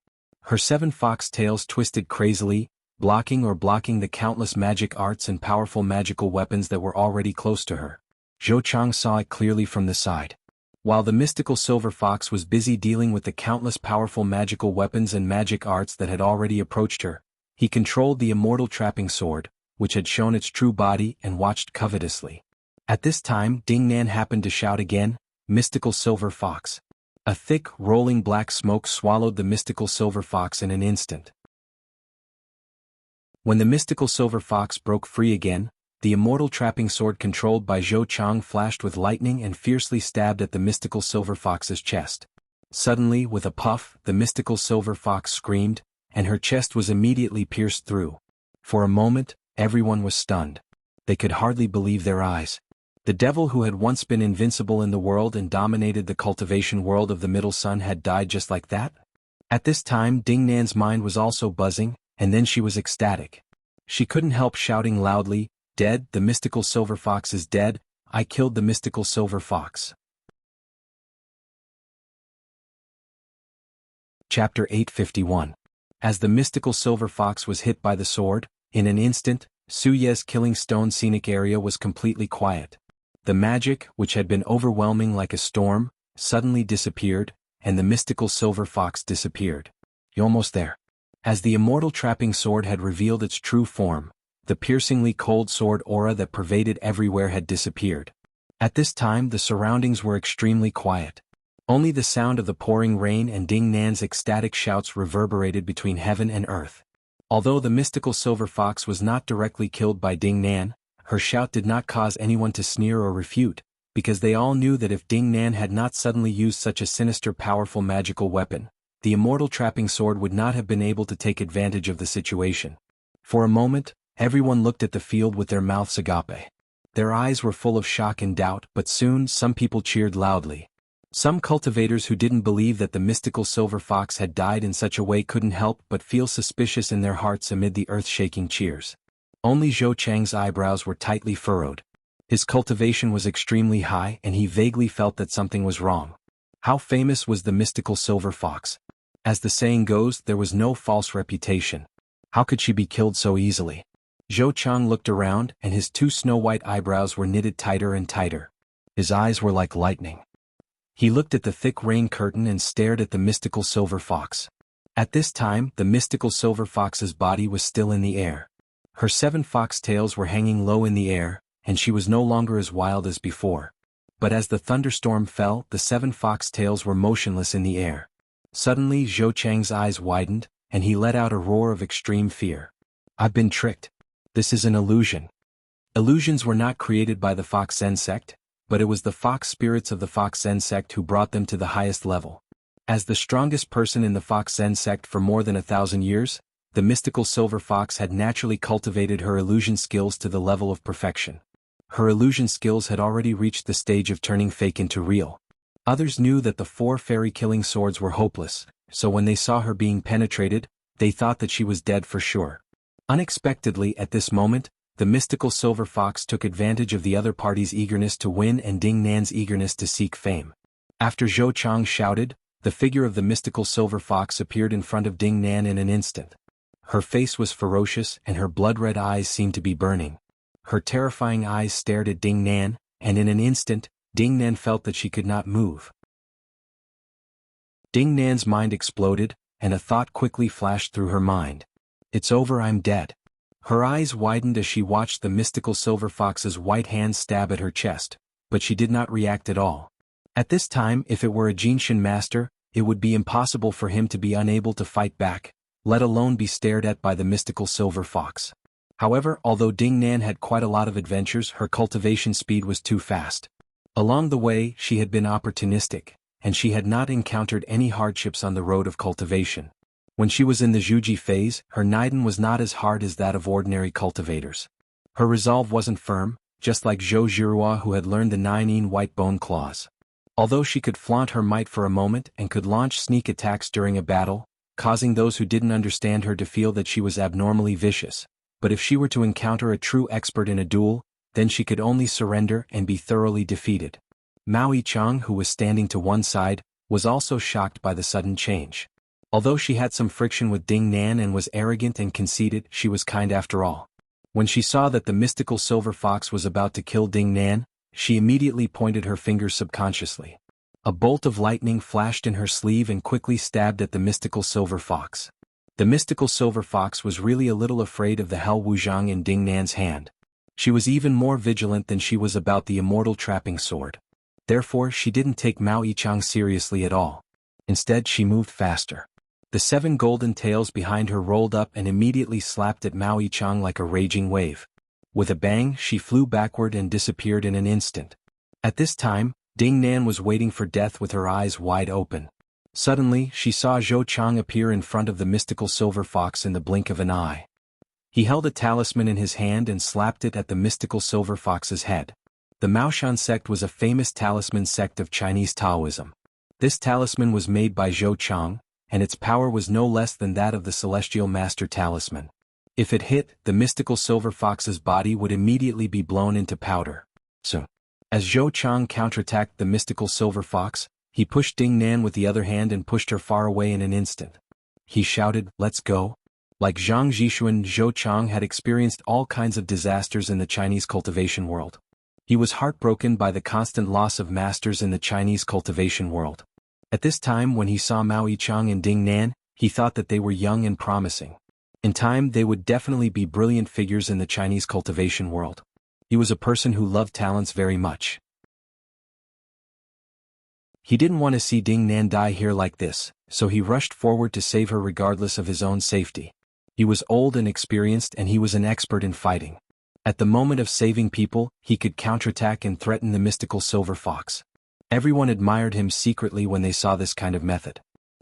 Her 7 fox tails twisted crazily, blocking the countless magic arts and powerful magical weapons that were already close to her. Zhou Chang saw it clearly from the side. While the mystical silver fox was busy dealing with the countless powerful magical weapons and magic arts that had already approached her, he controlled the immortal trapping sword, which had shown its true body, and watched covetously. At this time, Ding Nan happened to shout again, "Mystical silver fox." A thick, rolling black smoke swallowed the mystical silver fox in an instant. When the mystical silver fox broke free again, the immortal trapping sword controlled by Zhou Chang flashed with lightning and fiercely stabbed at the mystical silver fox's chest. Suddenly, with a puff, the mystical silver fox screamed, and her chest was immediately pierced through. For a moment, everyone was stunned. They could hardly believe their eyes. The devil who had once been invincible in the world and dominated the cultivation world of the Middle Sun had died just like that? At this time Ding Nan's mind was also buzzing, and then she was ecstatic. She couldn't help shouting loudly, "Dead, the mystical silver fox is dead, I killed the mystical silver fox." Chapter 851. As the mystical silver fox was hit by the sword, in an instant, Su Ye's killing stone scenic area was completely quiet. The magic, which had been overwhelming like a storm, suddenly disappeared, and the mystical silver fox disappeared. You're almost there. As the immortal trapping sword had revealed its true form, the piercingly cold sword aura that pervaded everywhere had disappeared. At this time the surroundings were extremely quiet. Only the sound of the pouring rain and Ding Nan's ecstatic shouts reverberated between heaven and earth. Although the mystical silver fox was not directly killed by Ding Nan, her shout did not cause anyone to sneer or refute, because they all knew that if Ding Nan had not suddenly used such a sinister powerful magical weapon, the immortal trapping sword would not have been able to take advantage of the situation. For a moment, everyone looked at the field with their mouths agape. Their eyes were full of shock and doubt, but soon some people cheered loudly. Some cultivators who didn't believe that the mystical silver fox had died in such a way couldn't help but feel suspicious in their hearts amid the earth-shaking cheers. Only Zhou Chang's eyebrows were tightly furrowed. His cultivation was extremely high and he vaguely felt that something was wrong. How famous was the mystical silver fox? As the saying goes, there was no false reputation. How could she be killed so easily? Zhou Chang looked around and his two snow-white eyebrows were knitted tighter and tighter. His eyes were like lightning. He looked at the thick rain curtain and stared at the mystical silver fox. At this time, the mystical silver fox's body was still in the air. Her 7 fox tails were hanging low in the air, and she was no longer as wild as before. But as the thunderstorm fell, the 7 fox tails were motionless in the air. Suddenly Zhou Chang's eyes widened, and he let out a roar of extreme fear. I've been tricked. This is an illusion. Illusions were not created by the Fox Zen sect, but it was the fox spirits of the Fox Zen sect who brought them to the highest level. As the strongest person in the Fox Zen sect for more than 1,000 years, the mystical silver fox had naturally cultivated her illusion skills to the level of perfection. Her illusion skills had already reached the stage of turning fake into real. Others knew that the 4 fairy-killing swords were hopeless, so when they saw her being penetrated, they thought that she was dead for sure. Unexpectedly at this moment, the mystical silver fox took advantage of the other party's eagerness to win and Ding Nan's eagerness to seek fame. After Zhou Chang shouted, the figure of the mystical silver fox appeared in front of Ding Nan in an instant. Her face was ferocious and her blood-red eyes seemed to be burning. Her terrifying eyes stared at Ding Nan, and in an instant, Ding Nan felt that she could not move. Ding Nan's mind exploded, and a thought quickly flashed through her mind. It's over, I'm dead. Her eyes widened as she watched the mystical silver fox's white hand stab at her chest, but she did not react at all. At this time, if it were a Jinshin master, it would be impossible for him to be unable to fight back, let alone be stared at by the mystical silver fox. However, although Ding Nan had quite a lot of adventures, her cultivation speed was too fast. Along the way, she had been opportunistic, and she had not encountered any hardships on the road of cultivation. When she was in the Zhuji phase, her Niden was not as hard as that of ordinary cultivators. Her resolve wasn't firm, just like Zhou Zhirua who had learned the 9 white bone claws. Although she could flaunt her might for a moment and could launch sneak attacks during a battle, causing those who didn't understand her to feel that she was abnormally vicious, but if she were to encounter a true expert in a duel, then she could only surrender and be thoroughly defeated. Mao Yichang, who was standing to one side, was also shocked by the sudden change. Although she had some friction with Ding Nan and was arrogant and conceited, she was kind after all. When she saw that the mystical silver fox was about to kill Ding Nan, she immediately pointed her finger subconsciously. A bolt of lightning flashed in her sleeve and quickly stabbed at the mystical silver fox. The mystical silver fox was really a little afraid of the Hell Wuzhang in Ding Nan's hand. She was even more vigilant than she was about the immortal trapping sword. Therefore, she didn't take Mao Yichang seriously at all. Instead, she moved faster. The 7 golden tails behind her rolled up and immediately slapped at Mao Yichang like a raging wave. With a bang, she flew backward and disappeared in an instant. At this time, Ding Nan was waiting for death with her eyes wide open. Suddenly, she saw Zhou Chang appear in front of the mystical silver fox in the blink of an eye. He held a talisman in his hand and slapped it at the mystical silver fox's head. The Maoshan sect was a famous talisman sect of Chinese Taoism. This talisman was made by Zhou Chang, and its power was no less than that of the celestial master talisman. If it hit, the mystical silver fox's body would immediately be blown into powder. So, as Zhou Chang counterattacked the mystical silver fox, he pushed Ding Nan with the other hand and pushed her far away in an instant. He shouted, "Let's go." Like Zhang Zhishuan, Zhou Chang had experienced all kinds of disasters in the Chinese cultivation world. He was heartbroken by the constant loss of masters in the Chinese cultivation world. At this time when he saw Mao Yichang and Ding Nan, He thought that they were young and promising. In time they would definitely be brilliant figures in the Chinese cultivation world. He was a person who loved talents very much. He didn't want to see Ding Nan die here like this, so he rushed forward to save her regardless of his own safety. He was old and experienced and he was an expert in fighting. At the moment of saving people, he could counterattack and threaten the mystical silver fox. Everyone admired him secretly when they saw this kind of method.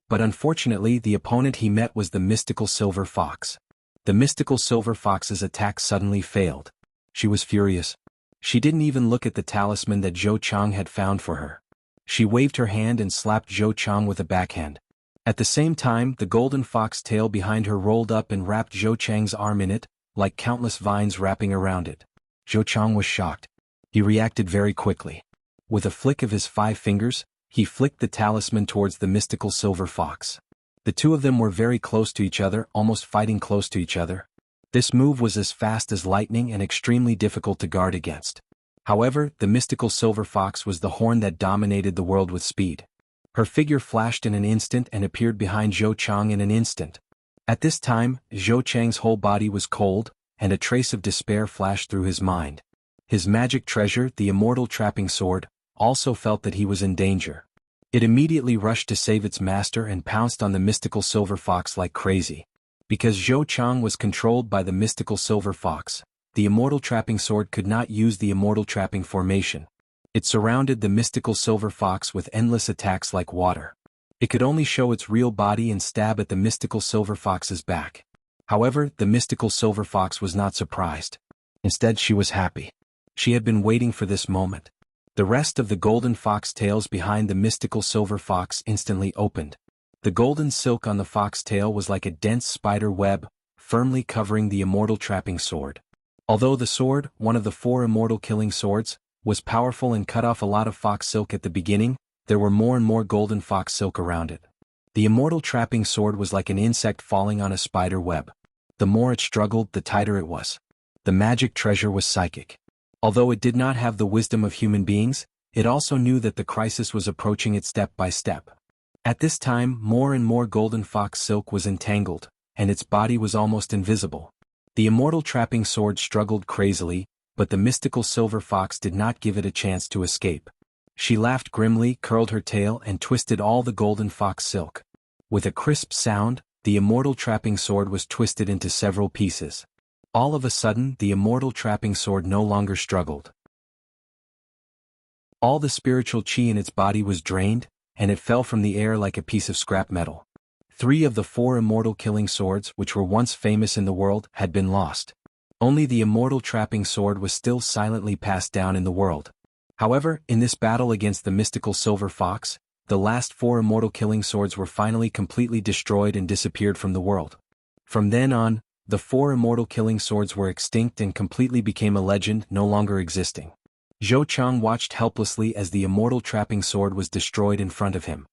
But unfortunately the opponent he met was the mystical silver fox. The mystical silver fox's attack suddenly failed. She was furious. She didn't even look at the talisman that Zhou Chang had found for her. She waved her hand and slapped Zhou Chang with a backhand. At the same time, the golden fox tail behind her rolled up and wrapped Zhou Chang's arm in it, like countless vines wrapping around it. Zhou Chang was shocked. He reacted very quickly. With a flick of his 5 fingers, he flicked the talisman towards the mystical silver fox. The two of them were very close to each other, almost fighting close to each other. This move was as fast as lightning and extremely difficult to guard against. However, the mystical silver fox was the horn that dominated the world with speed. Her figure flashed in an instant and appeared behind Zhou Chang in an instant. At this time, Zhou Chang's whole body was cold, and a trace of despair flashed through his mind. His magic treasure, the immortal trapping sword, also felt that he was in danger. It immediately rushed to save its master and pounced on the mystical silver fox like crazy. Because Zhou Chang was controlled by the mystical silver fox, the immortal trapping sword could not use the immortal trapping formation. It surrounded the mystical silver fox with endless attacks like water. It could only show its real body and stab at the mystical silver fox's back. However, the mystical silver fox was not surprised. Instead, she was happy. She had been waiting for this moment. The rest of the golden fox tails behind the mystical silver fox instantly opened. The golden silk on the fox tail was like a dense spider web, firmly covering the immortal trapping sword. Although the sword, one of the 4 immortal killing swords, was powerful and cut off a lot of fox silk at the beginning, there were more and more golden fox silk around it. The immortal trapping sword was like an insect falling on a spider web. The more it struggled, the tighter it was. The magic treasure was psychic. Although it did not have the wisdom of human beings, it also knew that the crisis was approaching it step by step. At this time, more and more golden fox silk was entangled, and its body was almost invisible. The immortal trapping sword struggled crazily, but the mystical silver fox did not give it a chance to escape. She laughed grimly, curled her tail and twisted all the golden fox silk. With a crisp sound, the immortal trapping sword was twisted into several pieces. All of a sudden, the immortal trapping sword no longer struggled. All the spiritual qi in its body was drained, and it fell from the air like a piece of scrap metal. 3 of the 4 immortal killing swords which were once famous in the world had been lost. Only the immortal trapping sword was still silently passed down in the world. However, in this battle against the mystical silver fox, the last 4 immortal killing swords were finally completely destroyed and disappeared from the world. From then on, the 4 immortal killing swords were extinct and completely became a legend, no longer existing. Zhou Chang watched helplessly as the immortal trapping sword was destroyed in front of him.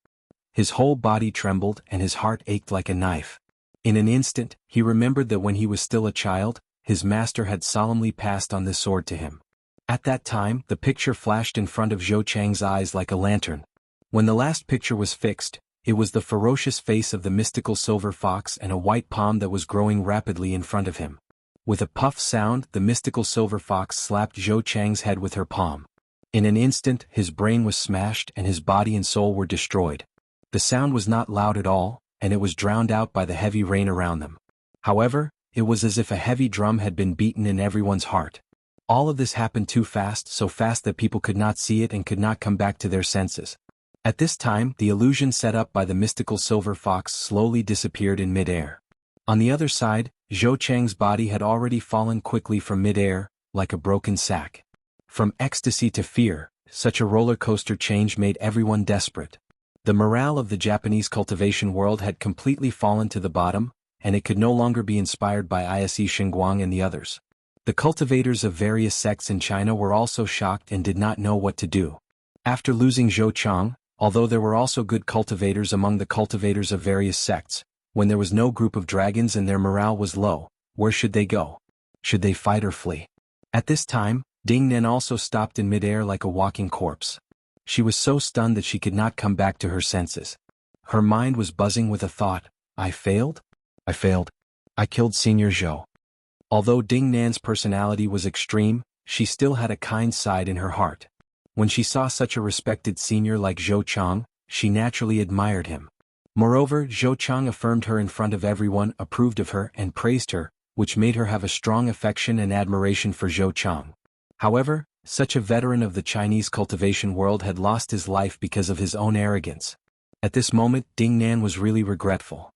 His whole body trembled and his heart ached like a knife. In an instant, he remembered that when he was still a child, his master had solemnly passed on this sword to him. At that time, the picture flashed in front of Zhou Chang's eyes like a lantern. When the last picture was fixed, it was the ferocious face of the mystical silver fox and a white palm that was growing rapidly in front of him. With a puff sound, the mystical silver fox slapped Zhou Chang's head with her palm. In an instant, his brain was smashed and his body and soul were destroyed. The sound was not loud at all, and it was drowned out by the heavy rain around them. However, it was as if a heavy drum had been beaten in everyone's heart. All of this happened too fast, so fast that people could not see it and could not come back to their senses. At this time, the illusion set up by the mystical silver fox slowly disappeared in mid-air. On the other side, Zhou Chang's body had already fallen quickly from mid-air, like a broken sack. From ecstasy to fear, such a roller coaster change made everyone desperate. The morale of the Japanese cultivation world had completely fallen to the bottom, and it could no longer be inspired by Ise Xingguang and the others. The cultivators of various sects in China were also shocked and did not know what to do. After losing Zhou Chang, although there were also good cultivators among the cultivators of various sects, when there was no group of dragons and their morale was low, where should they go? Should they fight or flee? At this time, Ding Nan also stopped in midair like a walking corpse. She was so stunned that she could not come back to her senses. Her mind was buzzing with a thought, I failed? I failed. I killed Senior Zhou. Although Ding Nan's personality was extreme, she still had a kind side in her heart. When she saw such a respected senior like Zhou Chang, she naturally admired him. Moreover, Zhou Chang affirmed her in front of everyone, approved of her, and praised her, which made her have a strong affection and admiration for Zhou Chang. However, such a veteran of the Chinese cultivation world had lost his life because of his own arrogance. At this moment, Ding Nan was really regretful.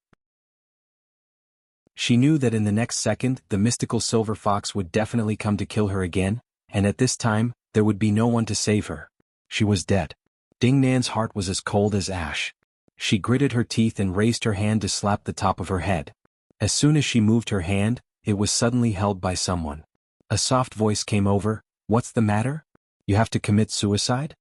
She knew that in the next second, the mystical silver fox would definitely come to kill her again, and at this time, there would be no one to save her. She was dead. Ding Nan's heart was as cold as ash. She gritted her teeth and raised her hand to slap the top of her head. As soon as she moved her hand, it was suddenly held by someone. A soft voice came over, "What's the matter? You have to commit suicide?"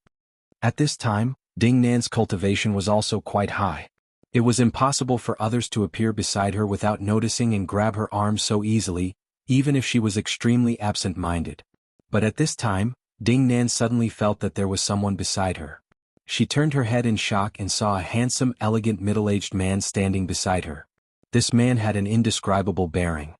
At this time, Ding Nan's cultivation was also quite high. It was impossible for others to appear beside her without noticing and grab her arm so easily, even if she was extremely absent-minded. But at this time, Ding Nan suddenly felt that there was someone beside her. She turned her head in shock and saw a handsome, elegant middle-aged man standing beside her. This man had an indescribable bearing.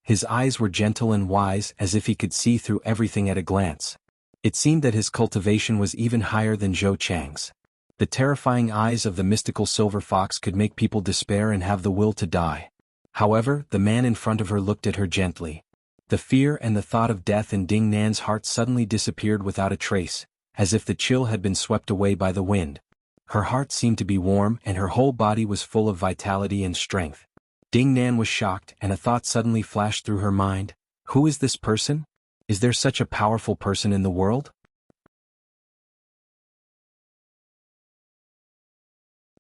His eyes were gentle and wise, as if he could see through everything at a glance. It seemed that his cultivation was even higher than Zhou Chang's. The terrifying eyes of the mystical silver fox could make people despair and have the will to die. However, the man in front of her looked at her gently. The fear and the thought of death in Ding Nan's heart suddenly disappeared without a trace, as if the chill had been swept away by the wind. Her heart seemed to be warm and her whole body was full of vitality and strength. Ding Nan was shocked and a thought suddenly flashed through her mind. Who is this person? Is there such a powerful person in the world?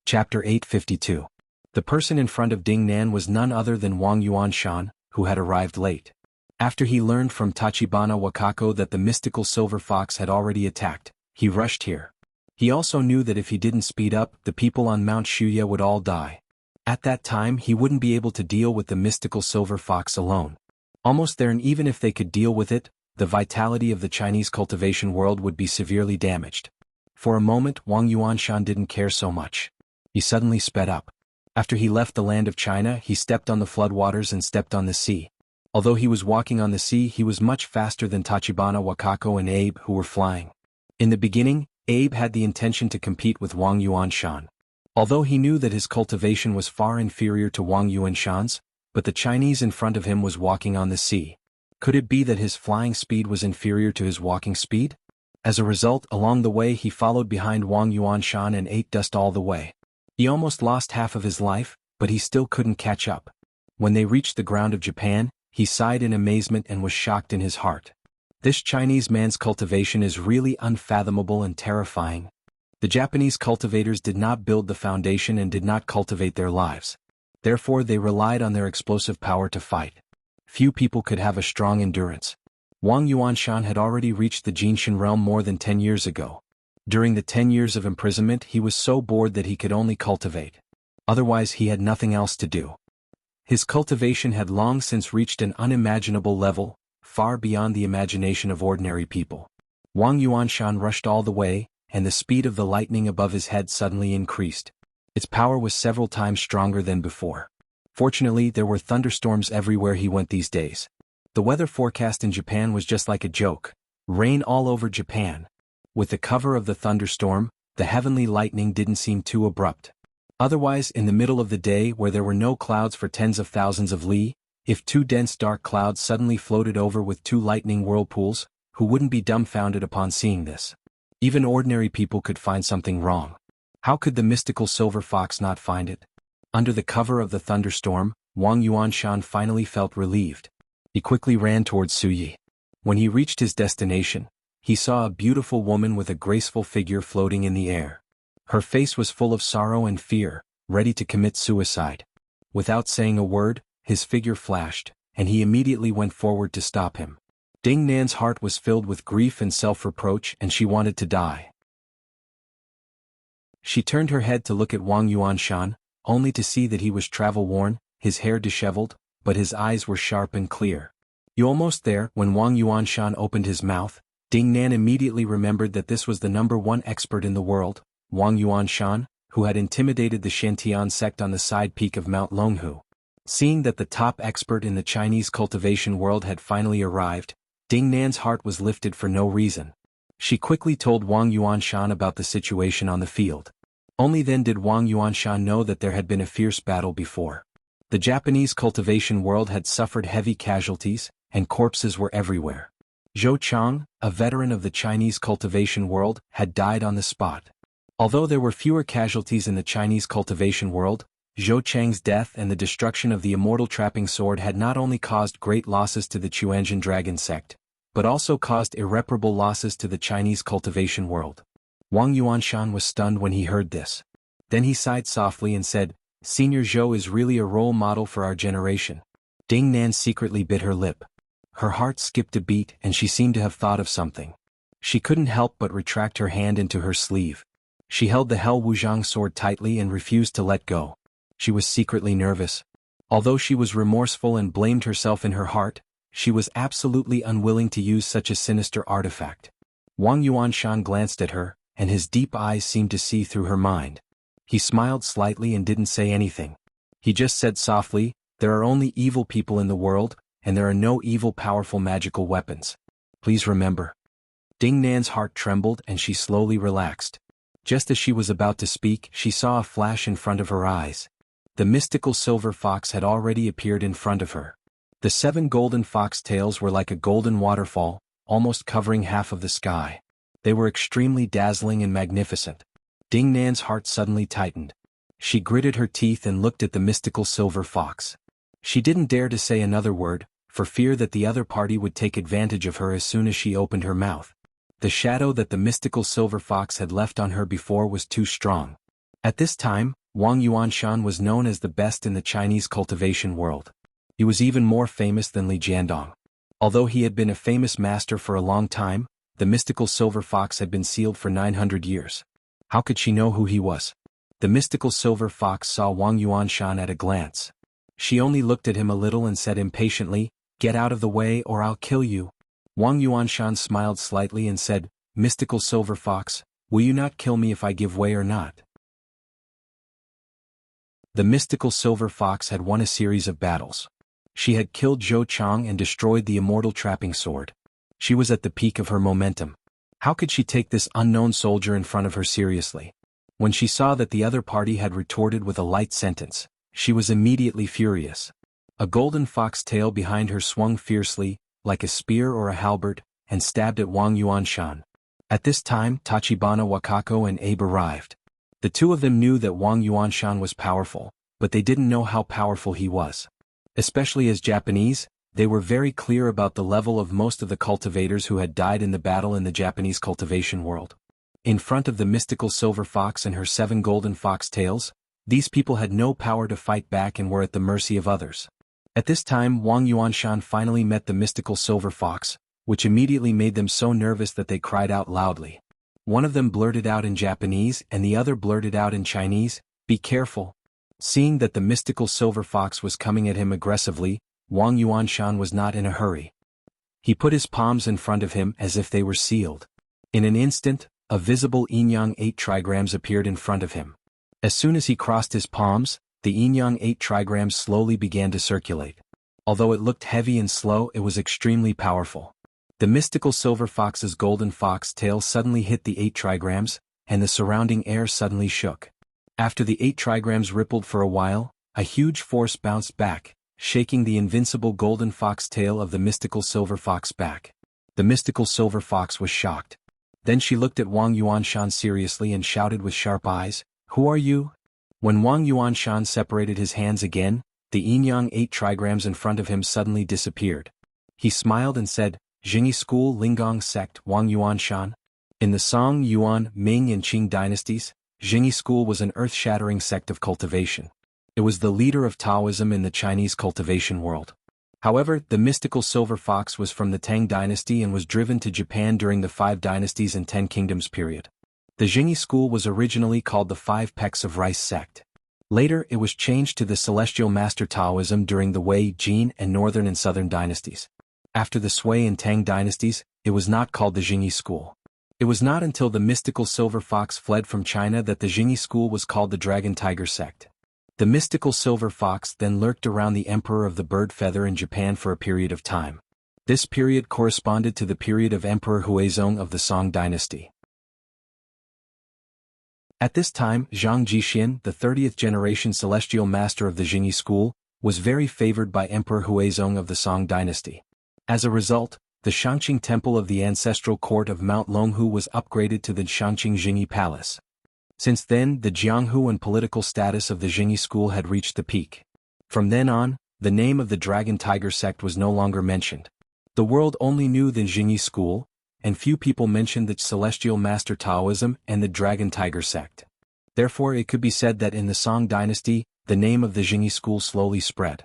Chapter 852. The person in front of Ding Nan was none other than Wang Yuanshan, who had arrived late. After he learned from Tachibana Wakako that the mystical silver fox had already attacked, he rushed here. He also knew that if he didn't speed up, the people on Mount Shuya would all die. At that time he wouldn't be able to deal with the mystical silver fox alone. Almost there, and even if they could deal with it, the vitality of the Chinese cultivation world would be severely damaged. For a moment Wang Yuanshan didn't care so much. He suddenly sped up. After he left the land of China, he stepped on the floodwaters and stepped on the sea. Although he was walking on the sea, he was much faster than Tachibana Wakako and Abe, who were flying. In the beginning, Abe had the intention to compete with Wang Yuanshan. Although he knew that his cultivation was far inferior to Wang Yuanshan's, but the Chinese in front of him was walking on the sea. Could it be that his flying speed was inferior to his walking speed? As a result, along the way he followed behind Wang Yuanshan and ate dust all the way. He almost lost half of his life, but he still couldn't catch up. When they reached the ground of Japan, he sighed in amazement and was shocked in his heart. This Chinese man's cultivation is really unfathomable and terrifying. The Japanese cultivators did not build the foundation and did not cultivate their lives. Therefore they relied on their explosive power to fight. Few people could have a strong endurance. Wang Yuanshan had already reached the Jinshan realm more than 10 years ago. During the 10 years of imprisonment he was so bored that he could only cultivate. Otherwise he had nothing else to do. His cultivation had long since reached an unimaginable level, far beyond the imagination of ordinary people. Wang Yuanshan rushed all the way, and the speed of the lightning above his head suddenly increased. Its power was several times stronger than before. Fortunately, there were thunderstorms everywhere he went these days. The weather forecast in Japan was just like a joke. Rain all over Japan. With the cover of the thunderstorm, the heavenly lightning didn't seem too abrupt. Otherwise, in the middle of the day where there were no clouds for tens of thousands of li, if two dense dark clouds suddenly floated over with two lightning whirlpools, who wouldn't be dumbfounded upon seeing this? Even ordinary people could find something wrong. How could the mystical silver fox not find it? Under the cover of the thunderstorm, Wang Yuanshan finally felt relieved. He quickly ran towards Suyi. When he reached his destination, he saw a beautiful woman with a graceful figure floating in the air. Her face was full of sorrow and fear, ready to commit suicide. Without saying a word, his figure flashed, and he immediately went forward to stop him. Ding Nan's heart was filled with grief and self-reproach, and she wanted to die. She turned her head to look at Wang Yuanshan, only to see that he was travel-worn, his hair disheveled, but his eyes were sharp and clear. "You almost there?" When Wang Yuanshan opened his mouth, Ding Nan immediately remembered that this was the #1 expert in the world, Wang Yuanshan, who had intimidated the Shantian sect on the side peak of Mount Longhu. Seeing that the top expert in the Chinese cultivation world had finally arrived, Ding Nan's heart was lifted for no reason. She quickly told Wang Yuanshan about the situation on the field. Only then did Wang Yuanshan know that there had been a fierce battle before. The Japanese cultivation world had suffered heavy casualties, and corpses were everywhere. Zhou Chang, a veteran of the Chinese cultivation world, had died on the spot. Although there were fewer casualties in the Chinese cultivation world, Zhou Chang's death and the destruction of the immortal trapping sword had not only caused great losses to the Chuanjian dragon sect, but also caused irreparable losses to the Chinese cultivation world. Wang Yuanshan was stunned when he heard this. Then he sighed softly and said, "Senior Zhou is really a role model for our generation." Ding Nan secretly bit her lip. Her heart skipped a beat and she seemed to have thought of something. She couldn't help but retract her hand into her sleeve. She held the Hell Wuzhang sword tightly and refused to let go. She was secretly nervous. Although she was remorseful and blamed herself in her heart, she was absolutely unwilling to use such a sinister artifact. Wang Yuanshan glanced at her, and his deep eyes seemed to see through her mind. He smiled slightly and didn't say anything. He just said softly, "There are only evil people in the world, and there are no evil powerful magical weapons. Please remember." Ding Nan's heart trembled and she slowly relaxed. Just as she was about to speak, she saw a flash in front of her eyes. The mystical silver fox had already appeared in front of her. The 7 golden fox tails were like a golden waterfall, almost covering half of the sky. They were extremely dazzling and magnificent. Ding Nan's heart suddenly tightened. She gritted her teeth and looked at the mystical silver fox. She didn't dare to say another word, for fear that the other party would take advantage of her as soon as she opened her mouth. The shadow that the mystical silver fox had left on her before was too strong. At this time, Wang Yuanshan was known as the best in the Chinese cultivation world. He was even more famous than Li Jiandong. Although he had been a famous master for a long time, the mystical silver fox had been sealed for 900 years. How could she know who he was? The mystical silver fox saw Wang Yuanshan at a glance. She only looked at him a little and said impatiently, "Get out of the way or I'll kill you." Wang Yuanshan smiled slightly and said, "Mystical silver fox, will you not kill me if I give way or not?" The mystical silver fox had won a series of battles. She had killed Zhou Chang and destroyed the immortal trapping sword. She was at the peak of her momentum. How could she take this unknown soldier in front of her seriously? When she saw that the other party had retorted with a light sentence, she was immediately furious. A golden fox tail behind her swung fiercely, like a spear or a halberd, and stabbed at Wang Yuanshan. At this time, Tachibana Wakako and Abe arrived. The two of them knew that Wang Yuanshan was powerful, but they didn't know how powerful he was. Especially as Japanese, they were very clear about the level of most of the cultivators who had died in the battle in the Japanese cultivation world. In front of the mystical silver fox and her 7 golden fox tails, these people had no power to fight back and were at the mercy of others. At this time Wang Yuanshan finally met the mystical silver fox, which immediately made them so nervous that they cried out loudly. One of them blurted out in Japanese and the other blurted out in Chinese, "Be careful." Seeing that the mystical silver fox was coming at him aggressively, Wang Yuanshan was not in a hurry. He put his palms in front of him as if they were sealed. In an instant, a visible yin-yang 8 trigrams appeared in front of him. As soon as he crossed his palms, the yin-yang 8 trigrams slowly began to circulate. Although it looked heavy and slow, it was extremely powerful. The mystical silver fox's golden fox tail suddenly hit the 8 trigrams, and the surrounding air suddenly shook. After the 8 trigrams rippled for a while, a huge force bounced back, shaking the invincible golden fox tail of the mystical silver fox back. The mystical silver fox was shocked. Then she looked at Wang Yuanshan seriously and shouted with sharp eyes, "Who are you?" When Wang Yuanshan separated his hands again, the yin-yang 8 trigrams in front of him suddenly disappeared. He smiled and said, "Jingyi School Linggong Sect Wang Yuanshan." In the Song, Yuan, Ming and Qing dynasties, Jingyi School was an earth-shattering sect of cultivation. It was the leader of Taoism in the Chinese cultivation world. However, the mystical silver fox was from the Tang dynasty and was driven to Japan during the 5 dynasties and 10 kingdoms period. The Jingyi school was originally called the 5 Pecks of Rice sect. Later it was changed to the Celestial Master Taoism during the Wei, Jin and Northern and Southern dynasties. After the Sui and Tang dynasties, it was not called the Jingyi school. It was not until the mystical silver fox fled from China that the Jingyi school was called the Dragon Tiger sect. The mystical silver fox then lurked around the emperor of the bird feather in Japan for a period of time. This period corresponded to the period of Emperor Huizong of the Song dynasty. At this time, Zhang Jixian, the 30th generation celestial master of the Jingyi school, was very favored by Emperor Huizong of the Song dynasty. As a result, the Shangqing Temple of the ancestral court of Mount Longhu was upgraded to the Shangqing Jingyi Palace. Since then, the Jianghu and political status of the Jingyi school had reached the peak. From then on, the name of the Dragon Tiger sect was no longer mentioned. The world only knew the Jingyi school, and few people mentioned the Celestial Master Taoism and the Dragon Tiger sect. Therefore it could be said that in the Song dynasty, the name of the Jingyi school slowly spread.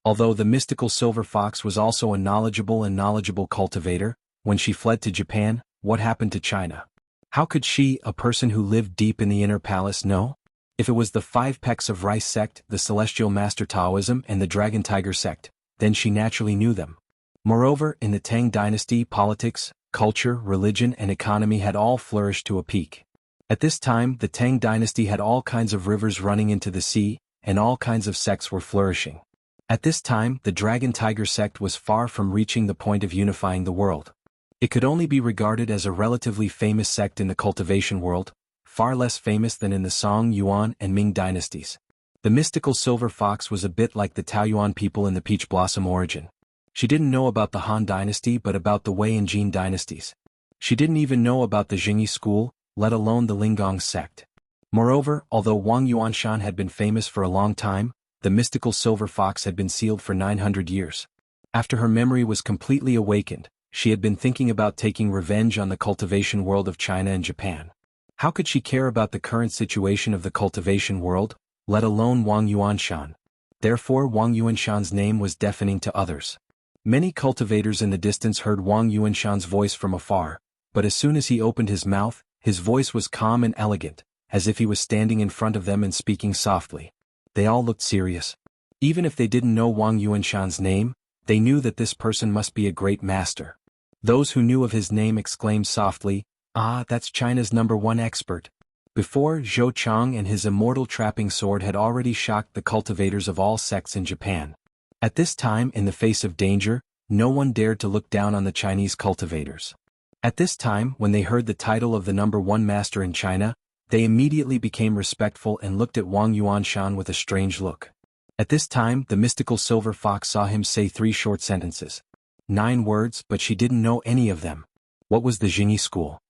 Although the mystical silver fox was also a knowledgeable cultivator, when she fled to Japan, what happened to China? How could she, a person who lived deep in the inner palace, know? If it was the 5 pecks of rice sect, the Celestial Master Taoism and the Dragon Tiger sect, then she naturally knew them. Moreover, in the Tang dynasty, politics, culture, religion and economy had all flourished to a peak. At this time, the Tang dynasty had all kinds of rivers running into the sea, and all kinds of sects were flourishing. At this time, the Dragon Tiger sect was far from reaching the point of unifying the world. It could only be regarded as a relatively famous sect in the cultivation world, far less famous than in the Song, Yuan, and Ming dynasties. The mystical silver fox was a bit like the Taoyuan people in the peach blossom origin. She didn't know about the Han dynasty but about the Wei and Jin dynasties. She didn't even know about the Jingyi school, let alone the Linggong sect. Moreover, although Wang Yuanshan had been famous for a long time, the mystical silver fox had been sealed for 900 years. After her memory was completely awakened, she had been thinking about taking revenge on the cultivation world of China and Japan. How could she care about the current situation of the cultivation world, let alone Wang Yuanshan? Therefore Wang Yuanshan's name was deafening to others. Many cultivators in the distance heard Wang Yuanshan's voice from afar, but as soon as he opened his mouth, his voice was calm and elegant, as if he was standing in front of them and speaking softly. They all looked serious. Even if they didn't know Wang Yuanshan's name, they knew that this person must be a great master. Those who knew of his name exclaimed softly, "Ah, that's China's #1 expert." Before, Zhou Chang and his immortal trapping sword had already shocked the cultivators of all sects in Japan. At this time, in the face of danger, no one dared to look down on the Chinese cultivators. At this time, when they heard the title of the #1 master in China, they immediately became respectful and looked at Wang Yuanshan with a strange look. At this time, the mystical silver fox saw him say 3 short sentences. 9 words, but she didn't know any of them. What was the Jingyi school?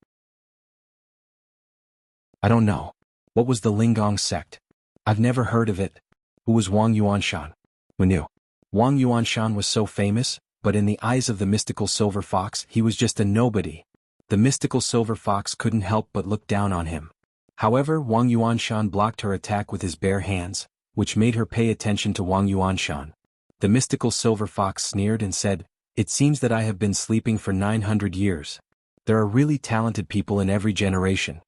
I don't know. What was the Linggong sect? I've never heard of it. Who was Wang Yuanshan? Who knew? Wang Yuanshan was so famous, but in the eyes of the mystical silver fox, he was just a nobody. The mystical silver fox couldn't help but look down on him. However, Wang Yuanshan blocked her attack with his bare hands, which made her pay attention to Wang Yuanshan. The mystical silver fox sneered and said, "It seems that I have been sleeping for 900 years. There are really talented people in every generation."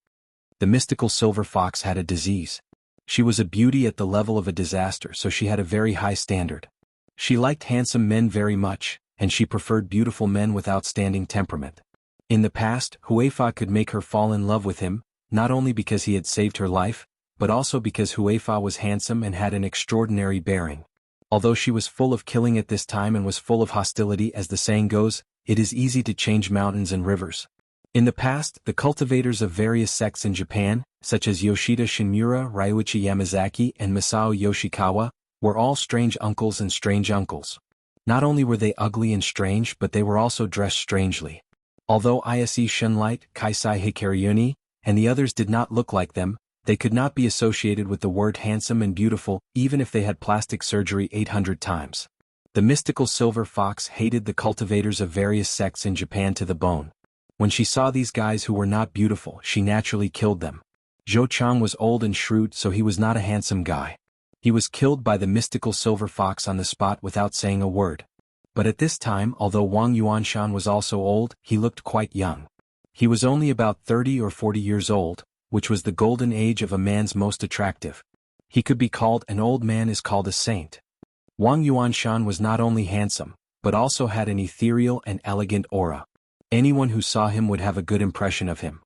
The mystical silver fox had a disease. She was a beauty at the level of a disaster, so she had a very high standard. She liked handsome men very much, and she preferred beautiful men with outstanding temperament. In the past, Huifa could make her fall in love with him, not only because he had saved her life, but also because Huifa was handsome and had an extraordinary bearing. Although she was full of killing at this time and was full of hostility, as the saying goes, it is easy to change mountains and rivers. In the past, the cultivators of various sects in Japan, such as Yoshida Shinmura, Ryuichi Yamazaki and Masao Yoshikawa, were all strange uncles and strange uncles. Not only were they ugly and strange, but they were also dressed strangely. Although Ise Shunlight, Kaisai Hikaryuni, and the others did not look like them, they could not be associated with the word handsome and beautiful, even if they had plastic surgery 800 times. The mystical silver fox hated the cultivators of various sects in Japan to the bone. When she saw these guys who were not beautiful, she naturally killed them. Zhou Chang was old and shrewd, so he was not a handsome guy. He was killed by the mystical silver fox on the spot without saying a word. But at this time, although Wang Yuanshan was also old, he looked quite young. He was only about 30 or 40 years old, which was the golden age of a man's most attractive. He could be called an old man is called a saint. Wang Yuanshan was not only handsome, but also had an ethereal and elegant aura. Anyone who saw him would have a good impression of him.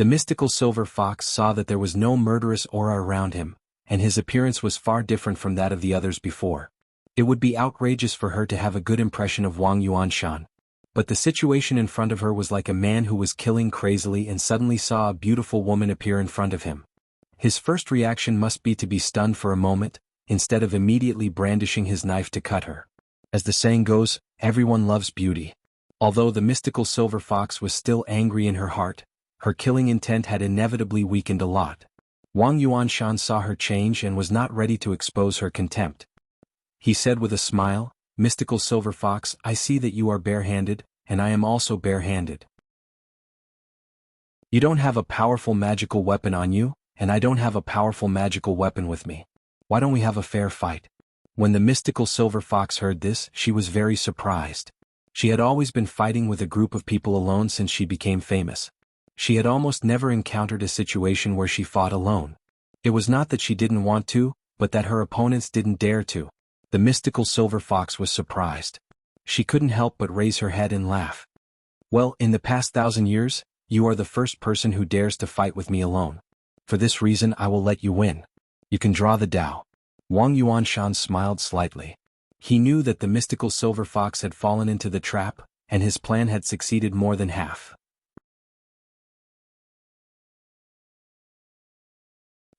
The mystical silver fox saw that there was no murderous aura around him, and his appearance was far different from that of the others before. It would be outrageous for her to have a good impression of Wang Yuanshan. But the situation in front of her was like a man who was killing crazily and suddenly saw a beautiful woman appear in front of him. His first reaction must be to be stunned for a moment, instead of immediately brandishing his knife to cut her. As the saying goes, everyone loves beauty. Although the mystical silver fox was still angry in her heart, her killing intent had inevitably weakened a lot. Wang Yuanshan saw her change and was not ready to expose her contempt. He said with a smile, "Mystical silver fox, I see that you are barehanded, and I am also barehanded. You don't have a powerful magical weapon on you, and I don't have a powerful magical weapon with me. Why don't we have a fair fight?" When the mystical silver fox heard this, she was very surprised. She had always been fighting with a group of people alone since she became famous. She had almost never encountered a situation where she fought alone. It was not that she didn't want to, but that her opponents didn't dare to. The mystical silver fox was surprised. She couldn't help but raise her head and laugh. "Well, in the past 1,000 years, you are the first person who dares to fight with me alone. For this reason I will let you win. You can draw the Tao." Wang Yuanshan smiled slightly. He knew that the mystical silver fox had fallen into the trap, and his plan had succeeded more than half.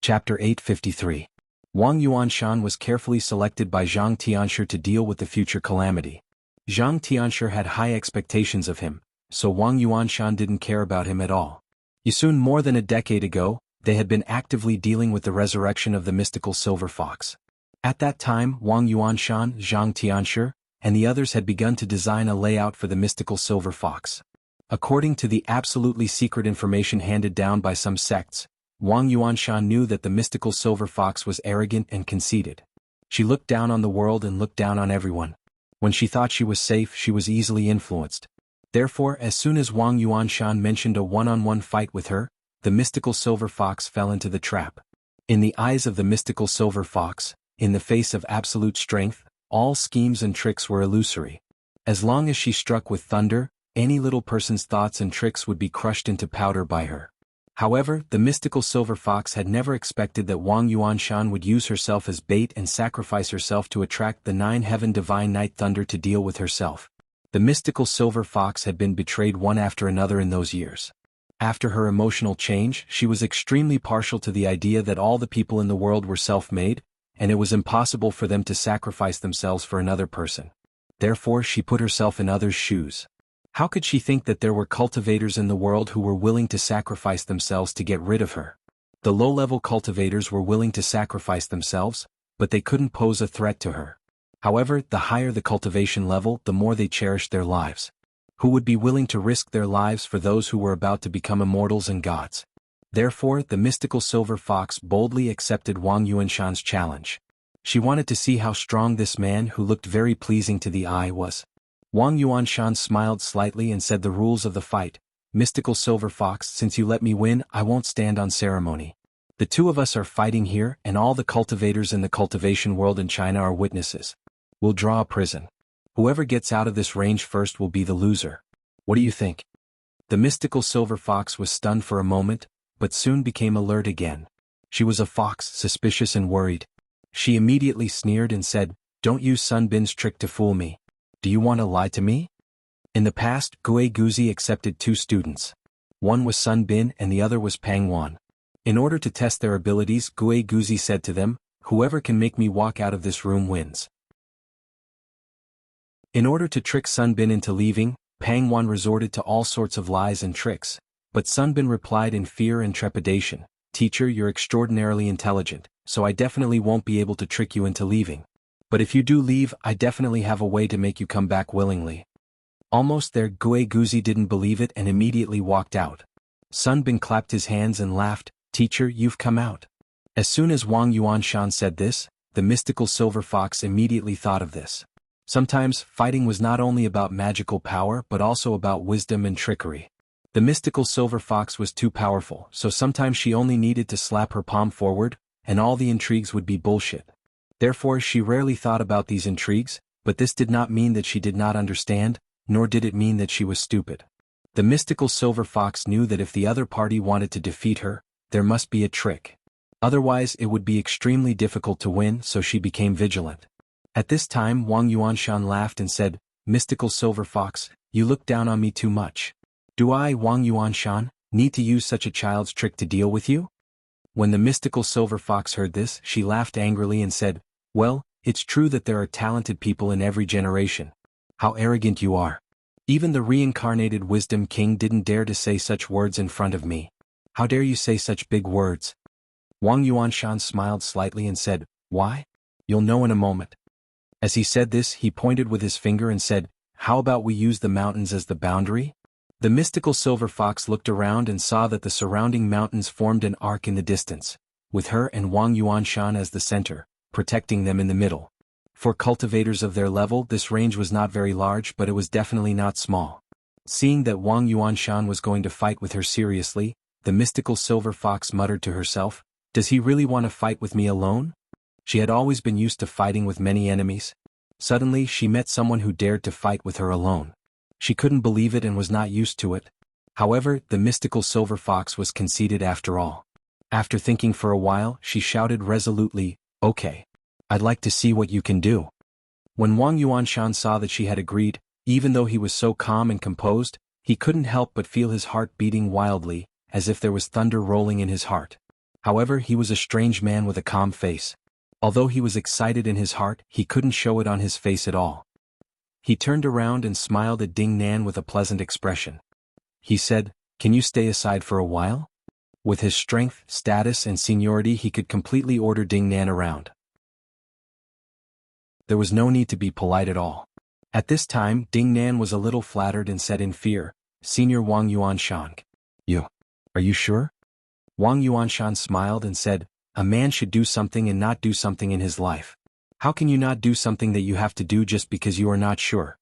Chapter 853. Wang Yuanshan was carefully selected by Zhang Tianshi to deal with the future calamity. Zhang Tianshi had high expectations of him, so Wang Yuanshan didn't care about him at all. Soon more than a decade ago, they had been actively dealing with the resurrection of the mystical silver fox. At that time, Wang Yuanshan, Zhang Tianshi, and the others had begun to design a layout for the mystical silver fox. According to the absolutely secret information handed down by some sects, Wang Yuanshan knew that the mystical silver fox was arrogant and conceited. She looked down on the world and looked down on everyone. When she thought she was safe, she was easily influenced. Therefore, as soon as Wang Yuanshan mentioned a one-on-one fight with her, the mystical silver fox fell into the trap. In the eyes of the mystical silver fox, in the face of absolute strength, all schemes and tricks were illusory. As long as she struck with thunder, any little person's thoughts and tricks would be crushed into powder by her. However, the mystical silver fox had never expected that Wang Yuanshan would use herself as bait and sacrifice herself to attract the 9-heaven divine night thunder to deal with herself. The mystical silver fox had been betrayed one after another in those years. After her emotional change, she was extremely partial to the idea that all the people in the world were self-made, and it was impossible for them to sacrifice themselves for another person. Therefore, she put herself in others' shoes. How could she think that there were cultivators in the world who were willing to sacrifice themselves to get rid of her? The low-level cultivators were willing to sacrifice themselves, but they couldn't pose a threat to her. However, the higher the cultivation level, the more they cherished their lives. Who would be willing to risk their lives for those who were about to become immortals and gods? Therefore, the mystical silver fox boldly accepted Wang Yuanshan's challenge. She wanted to see how strong this man who looked very pleasing to the eye was. Wang Yuanshan smiled slightly and said, "The rules of the fight, mystical silver fox, since you let me win, I won't stand on ceremony. The two of us are fighting here, and all the cultivators in the cultivation world in China are witnesses. We'll draw a prison. Whoever gets out of this range first will be the loser. What do you think?" The mystical silver fox was stunned for a moment, but soon became alert again. She was a fox, suspicious and worried. She immediately sneered and said, "Don't use Sun Bin's trick to fool me. Do you want to lie to me?" In the past, Gue Guzi accepted 2 students. One was Sun Bin and the other was Pang Wan. In order to test their abilities, Gue Guzi said to them, "Whoever can make me walk out of this room wins." In order to trick Sun Bin into leaving, Pang Wan resorted to all sorts of lies and tricks, but Sun Bin replied in fear and trepidation, "Teacher, you're extraordinarily intelligent, so I definitely won't be able to trick you into leaving. But if you do leave, I definitely have a way to make you come back willingly." Almost there, Gue Guzi didn't believe it and immediately walked out. Sun Bin clapped his hands and laughed, "Teacher, you've come out." As soon as Wang Yuanshan said this, the mystical silver fox immediately thought of this. Sometimes, fighting was not only about magical power but also about wisdom and trickery. The mystical silver fox was too powerful, so sometimes she only needed to slap her palm forward, and all the intrigues would be bullshit. Therefore, she rarely thought about these intrigues, but this did not mean that she did not understand, nor did it mean that she was stupid. The mystical silver fox knew that if the other party wanted to defeat her, there must be a trick. Otherwise it would be extremely difficult to win, so she became vigilant. At this time Wang Yuanshan laughed and said, "Mystical silver fox, you look down on me too much. Do I, Wang Yuanshan, need to use such a child's trick to deal with you?" When the mystical silver fox heard this, she laughed angrily and said, "Well, it's true that there are talented people in every generation. How arrogant you are. Even the reincarnated Wisdom King didn't dare to say such words in front of me. How dare you say such big words?" Wang Yuanshan smiled slightly and said, "Why? You'll know in a moment." As he said this, he pointed with his finger and said, "How about we use the mountains as the boundary?" The mystical silver fox looked around and saw that the surrounding mountains formed an arc in the distance, with her and Wang Yuanshan as the center, protecting them in the middle. For cultivators of their level, this range was not very large, but it was definitely not small. Seeing that Wang Yuanshan was going to fight with her seriously, the mystical silver fox muttered to herself, "Does he really want to fight with me alone?" She had always been used to fighting with many enemies. Suddenly she met someone who dared to fight with her alone. She couldn't believe it and was not used to it. However, the mystical silver fox was conceited after all. After thinking for a while, she shouted resolutely, "Okay. I'd like to see what you can do." When Wang Yuanshan saw that she had agreed, even though he was so calm and composed, he couldn't help but feel his heart beating wildly, as if there was thunder rolling in his heart. However, he was a strange man with a calm face. Although he was excited in his heart, he couldn't show it on his face at all. He turned around and smiled at Ding Nan with a pleasant expression. He said, "Can you stay aside for a while?" With his strength, status and seniority, he could completely order Ding Nan around. There was no need to be polite at all. At this time, Ding Nan was a little flattered and said in fear, "Senior Wang Yuanshan. Are you sure?" Wang Yuanshan smiled and said, "A man should do something and not do something in his life. How can you not do something that you have to do just because you are not sure?"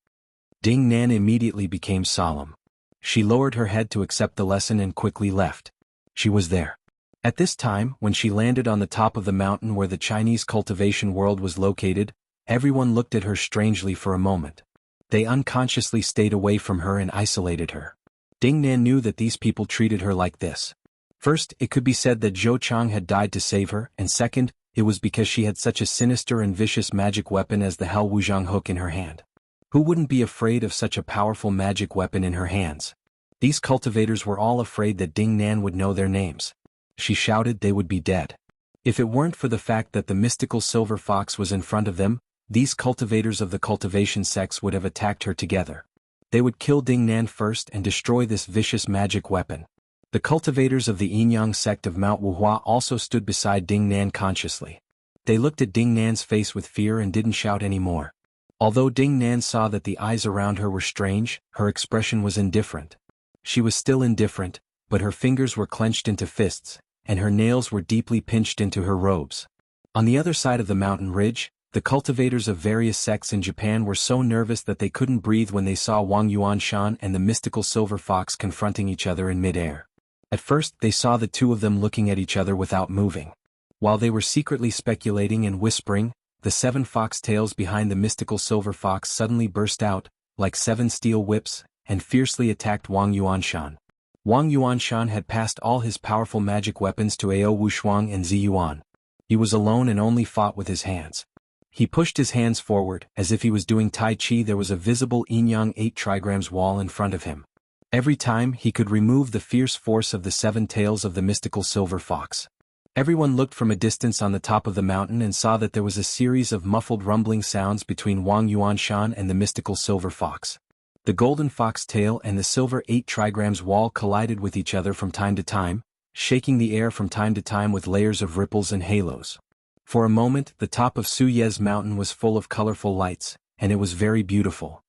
Ding Nan immediately became solemn. She lowered her head to accept the lesson and quickly left. She was there. At this time, when she landed on the top of the mountain where the Chinese cultivation world was located, everyone looked at her strangely for a moment. They unconsciously stayed away from her and isolated her. Ding Nan knew that these people treated her like this. First, it could be said that Zhou Chang had died to save her, and second, it was because she had such a sinister and vicious magic weapon as the Hell Wuzhang hook in her hand. Who wouldn't be afraid of such a powerful magic weapon in her hands? These cultivators were all afraid that Ding Nan would know their names. She shouted they would be dead. If it weren't for the fact that the mystical silver fox was in front of them, these cultivators of the cultivation sects would have attacked her together. They would kill Ding Nan first and destroy this vicious magic weapon. The cultivators of the Yinyang sect of Mount Wuhua also stood beside Ding Nan consciously. They looked at Ding Nan's face with fear and didn't shout anymore. Although Ding Nan saw that the eyes around her were strange, her expression was indifferent. She was still indifferent, but her fingers were clenched into fists, and her nails were deeply pinched into her robes. On the other side of the mountain ridge, the cultivators of various sects in Japan were so nervous that they couldn't breathe when they saw Wang Yuanshan and the mystical silver fox confronting each other in mid-air. At first, they saw the two of them looking at each other without moving. While they were secretly speculating and whispering, the 7 foxtails behind the mystical silver fox suddenly burst out, like 7 steel whips, and fiercely attacked Wang Yuanshan. Wang Yuanshan had passed all his powerful magic weapons to Ao Wushuang and Ziyuan. He was alone and only fought with his hands. He pushed his hands forward, as if he was doing Tai Chi. There was a visible Yinyang 8 trigrams wall in front of him. Every time, he could remove the fierce force of the 7 tails of the mystical silver fox. Everyone looked from a distance on the top of the mountain and saw that there was a series of muffled rumbling sounds between Wang Yuanshan and the mystical silver fox. The golden fox tail and the silver 8 trigrams wall collided with each other from time to time, shaking the air from time to time with layers of ripples and halos. For a moment, the top of Suyez mountain was full of colorful lights, and it was very beautiful.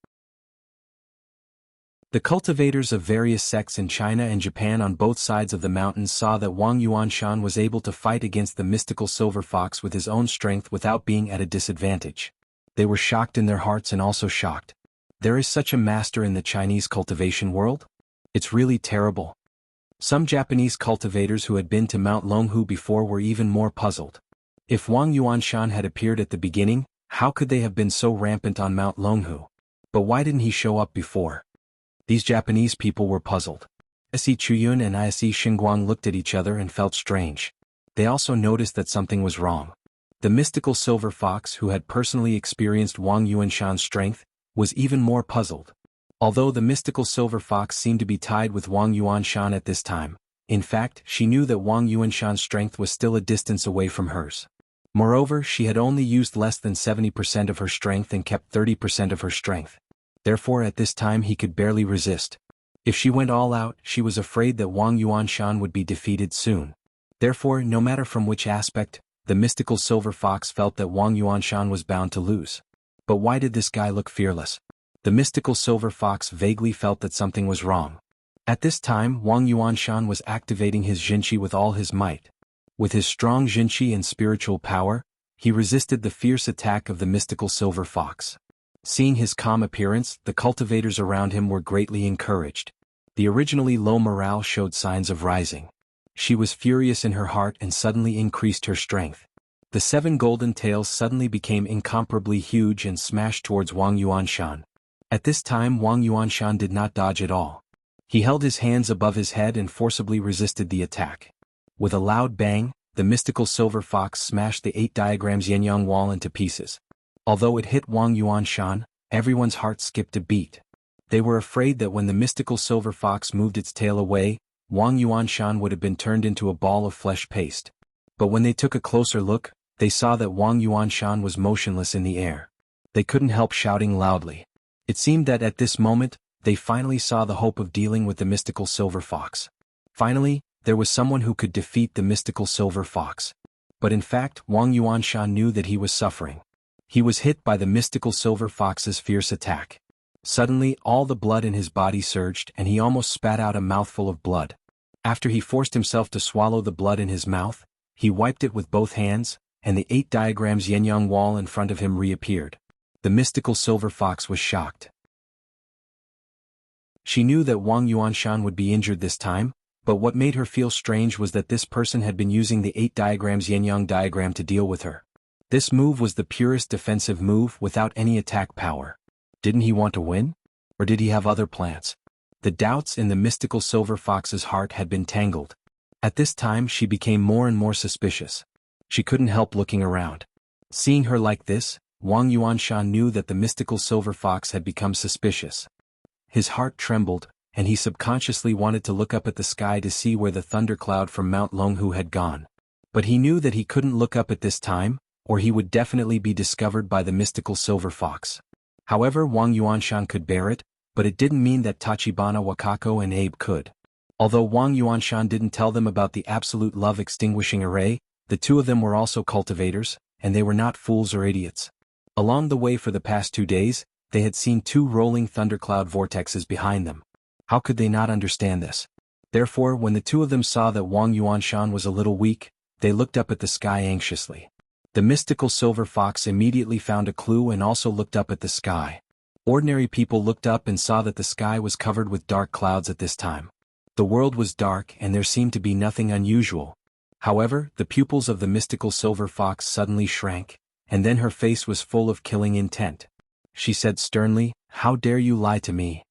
The cultivators of various sects in China and Japan on both sides of the mountains saw that Wang Yuanshan was able to fight against the mystical silver fox with his own strength without being at a disadvantage. They were shocked in their hearts and also shocked. There is such a master in the Chinese cultivation world? It's really terrible. Some Japanese cultivators who had been to Mount Longhu before were even more puzzled. If Wang Yuanshan had appeared at the beginning, how could they have been so rampant on Mount Longhu? But why didn't he show up before? These Japanese people were puzzled. Ise Chuyun and Ise Xinguang looked at each other and felt strange. They also noticed that something was wrong. The mystical silver fox who had personally experienced Wang Yuanshan's strength was even more puzzled. Although the mystical silver fox seemed to be tied with Wang Yuanshan at this time, in fact she knew that Wang Yuanshan's strength was still a distance away from hers. Moreover, she had only used less than 70% of her strength and kept 30% of her strength. Therefore at this time he could barely resist. If she went all out, she was afraid that Wang Yuanshan would be defeated soon. Therefore, no matter from which aspect, the mystical silver fox felt that Wang Yuanshan was bound to lose. But why did this guy look fearless? The mystical silver fox vaguely felt that something was wrong. At this time Wang Yuanshan was activating his Jinqi with all his might. With his strong Jinqi and spiritual power, he resisted the fierce attack of the mystical silver fox. Seeing his calm appearance, the cultivators around him were greatly encouraged. The originally low morale showed signs of rising. She was furious in her heart and suddenly increased her strength. The 7 golden tails suddenly became incomparably huge and smashed towards Wang Yuanshan. At this time Wang Yuanshan did not dodge at all. He held his hands above his head and forcibly resisted the attack. With a loud bang, the mystical silver fox smashed the 8 diagrams Yenyang wall into pieces. Although it hit Wang Yuanshan, everyone's heart skipped a beat. They were afraid that when the mystical silver fox moved its tail away, Wang Yuanshan would have been turned into a ball of flesh paste. But when they took a closer look, they saw that Wang Yuanshan was motionless in the air. They couldn't help shouting loudly. It seemed that at this moment, they finally saw the hope of dealing with the mystical silver fox. Finally, there was someone who could defeat the mystical silver fox. But in fact, Wang Yuanshan knew that he was suffering. He was hit by the mystical silver fox's fierce attack. Suddenly, all the blood in his body surged and he almost spat out a mouthful of blood. After he forced himself to swallow the blood in his mouth, he wiped it with both hands, and the 8 diagrams Yenyang wall in front of him reappeared. The mystical silver fox was shocked. She knew that Wang Yuanshan would be injured this time, but what made her feel strange was that this person had been using the 8 diagrams Yenyang diagram to deal with her. This move was the purest defensive move without any attack power. Didn't he want to win? Or did he have other plans? The doubts in the mystical silver fox's heart had been tangled. At this time she became more and more suspicious. She couldn't help looking around. Seeing her like this, Wang Yuanshan knew that the mystical silver fox had become suspicious. His heart trembled, and he subconsciously wanted to look up at the sky to see where the thundercloud from Mount Longhu had gone. But he knew that he couldn't look up at this time, or he would definitely be discovered by the mystical silver fox. However, Wang Yuanshan could bear it, but it didn't mean that Tachibana Wakako and Abe could. Although Wang Yuanshan didn't tell them about the absolute love extinguishing array, the two of them were also cultivators, and they were not fools or idiots. Along the way for the past 2 days, they had seen 2 rolling thundercloud vortexes behind them. How could they not understand this? Therefore, when the two of them saw that Wang Yuanshan was a little weak, they looked up at the sky anxiously. The mystical silver fox immediately found a clue and also looked up at the sky. Ordinary people looked up and saw that the sky was covered with dark clouds at this time. The world was dark and there seemed to be nothing unusual. However, the pupils of the mystical silver fox suddenly shrank, and then her face was full of killing intent. She said sternly, "How dare you lie to me?"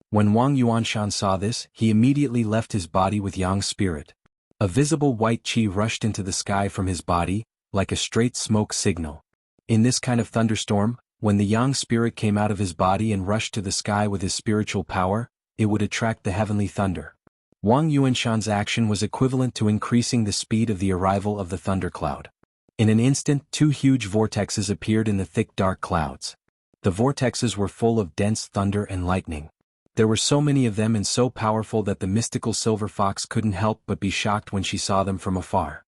When Wang Yuanshan saw this, he immediately left his body with Yang's spirit. A visible white qi rushed into the sky from his body, like a straight smoke signal. In this kind of thunderstorm, when the Yang spirit came out of his body and rushed to the sky with his spiritual power, it would attract the heavenly thunder. Wang Yuanshan's action was equivalent to increasing the speed of the arrival of the thundercloud. In an instant, 2 huge vortexes appeared in the thick dark clouds. The vortexes were full of dense thunder and lightning. There were so many of them and so powerful that the mystical silver fox couldn't help but be shocked when she saw them from afar.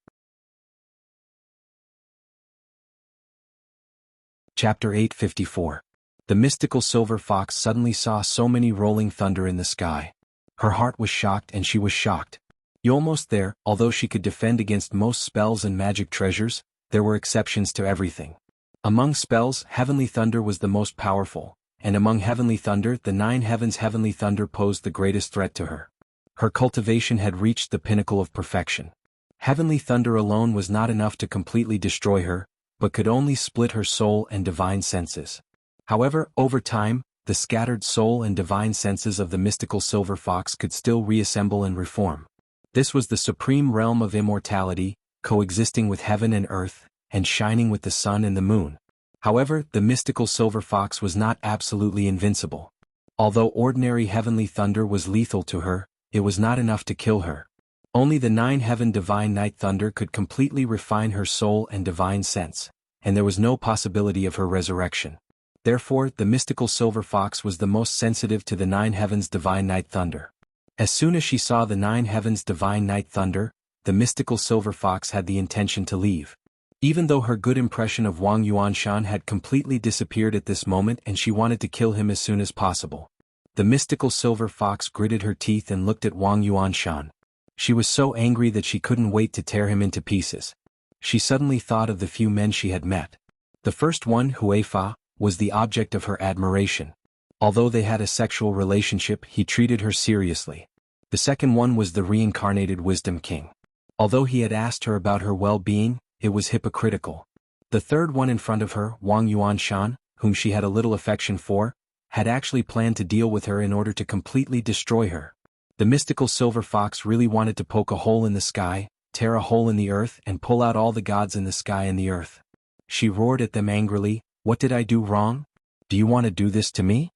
Chapter 854. The mystical silver fox suddenly saw so many rolling thunder in the sky. Her heart was shocked and she was shocked. Almost there, although she could defend against most spells and magic treasures, there were exceptions to everything. Among spells, heavenly thunder was the most powerful, and among heavenly thunder, the 9 heavens' heavenly thunder posed the greatest threat to her. Her cultivation had reached the pinnacle of perfection. Heavenly thunder alone was not enough to completely destroy her, but could only split her soul and divine senses. However, over time, the scattered soul and divine senses of the mystical silver fox could still reassemble and reform. This was the supreme realm of immortality, coexisting with heaven and earth, and shining with the sun and the moon. However, the mystical silver fox was not absolutely invincible. Although ordinary heavenly thunder was lethal to her, it was not enough to kill her. Only the 9-heaven divine night thunder could completely refine her soul and divine sense, and there was no possibility of her resurrection. Therefore, the mystical silver fox was the most sensitive to the 9 heavens divine night thunder. As soon as she saw the 9 heavens divine night thunder, the mystical silver fox had the intention to leave. Even though her good impression of Wang Yuanshan had completely disappeared at this moment and she wanted to kill him as soon as possible. The mystical silver fox gritted her teeth and looked at Wang Yuanshan. She was so angry that she couldn't wait to tear him into pieces. She suddenly thought of the few men she had met. The first one, Huifa, was the object of her admiration. Although they had a sexual relationship, he treated her seriously. The second one was the reincarnated Wisdom King. Although he had asked her about her well-being, it was hypocritical. The third one in front of her, Wang Yuanshan, whom she had a little affection for, had actually planned to deal with her in order to completely destroy her. The mystical silver fox really wanted to poke a hole in the sky, tear a hole in the earth and pull out all the gods in the sky and the earth. She roared at them angrily, "What did I do wrong? Do you want to do this to me?"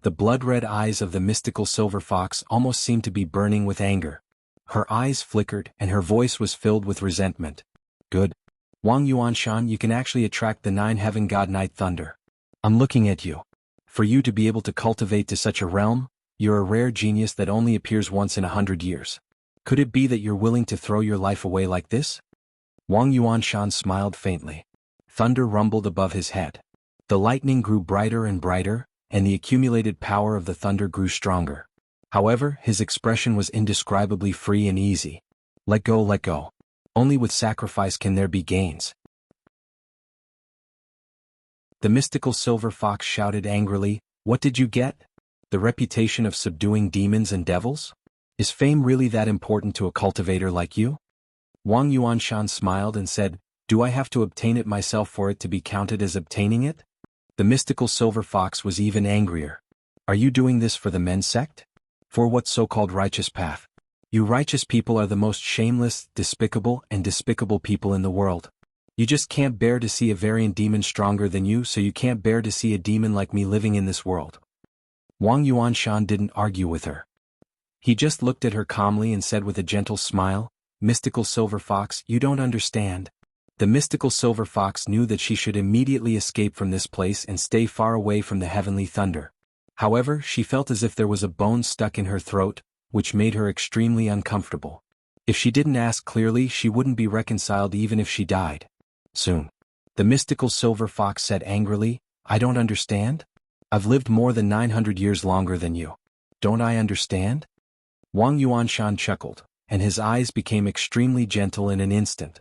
The blood-red eyes of the mystical silver fox almost seemed to be burning with anger. Her eyes flickered and her voice was filled with resentment. "Good. Wang Yuanshan, you can actually attract the 9-heaven god night thunder. I'm looking at you. For you to be able to cultivate to such a realm, you're a rare genius that only appears once in 100 years. Could it be that you're willing to throw your life away like this?" Wang Yuanshan smiled faintly. Thunder rumbled above his head. The lightning grew brighter and brighter, and the accumulated power of the thunder grew stronger. However, his expression was indescribably free and easy. Let go, let go. Only with sacrifice can there be gains. The mystical silver fox shouted angrily, "What did you get? The reputation of subduing demons and devils? Is fame really that important to a cultivator like you?" Wang Yuanshan smiled and said, "Do I have to obtain it myself for it to be counted as obtaining it?" The mystical silver fox was even angrier. "Are you doing this for the men sect? For what so-called righteous path? You righteous people are the most shameless, despicable people in the world. You just can't bear to see a variant demon stronger than you, so you can't bear to see a demon like me living in this world." Wang Yuanshan didn't argue with her. He just looked at her calmly and said with a gentle smile, "Mystical silver fox, you don't understand." The mystical silver fox knew that she should immediately escape from this place and stay far away from the heavenly thunder. However, she felt as if there was a bone stuck in her throat, which made her extremely uncomfortable. If she didn't ask clearly, she wouldn't be reconciled even if she died. Soon. The mystical silver fox said angrily, "I don't understand? I've lived more than 900 years longer than you. Don't I understand?" Wang Yuanshan chuckled, and his eyes became extremely gentle in an instant.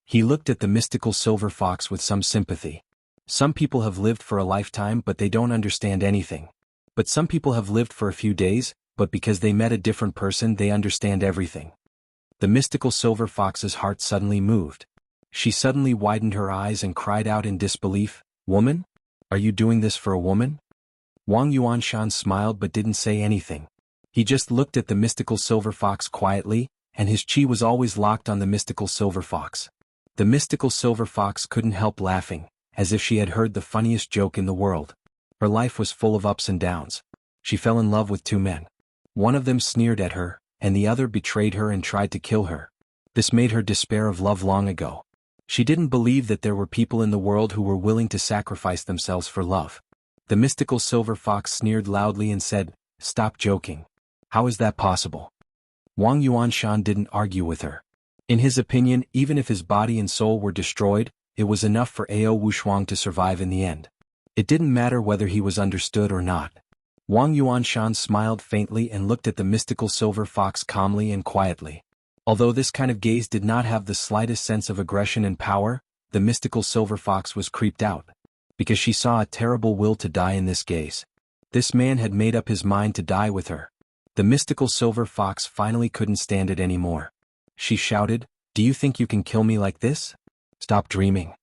He looked at the mystical silver fox with some sympathy. Some people have lived for a lifetime but they don't understand anything. But some people have lived for a few days, but because they met a different person they understand everything. The mystical silver fox's heart suddenly moved. She suddenly widened her eyes and cried out in disbelief, "Woman? Are you doing this for a woman?" Wang Yuanshan smiled but didn't say anything. He just looked at the mystical silver fox quietly, and his chi was always locked on the mystical silver fox. The mystical silver fox couldn't help laughing, as if she had heard the funniest joke in the world. Her life was full of ups and downs. She fell in love with 2 men. One of them sneered at her, and the other betrayed her and tried to kill her. This made her despair of love long ago. She didn't believe that there were people in the world who were willing to sacrifice themselves for love. The mystical silver fox sneered loudly and said, "Stop joking. How is that possible?" Wang Yuanshan didn't argue with her. In his opinion, even if his body and soul were destroyed, it was enough for Ao Wushuang to survive in the end. It didn't matter whether he was understood or not. Wang Yuanshan smiled faintly and looked at the mystical silver fox calmly and quietly. Although this kind of gaze did not have the slightest sense of aggression and power, the mystical silver fox was creeped out. Because she saw a terrible will to die in this gaze. This man had made up his mind to die with her. The mystical silver fox finally couldn't stand it anymore. She shouted, "Do you think you can kill me like this? Stop dreaming."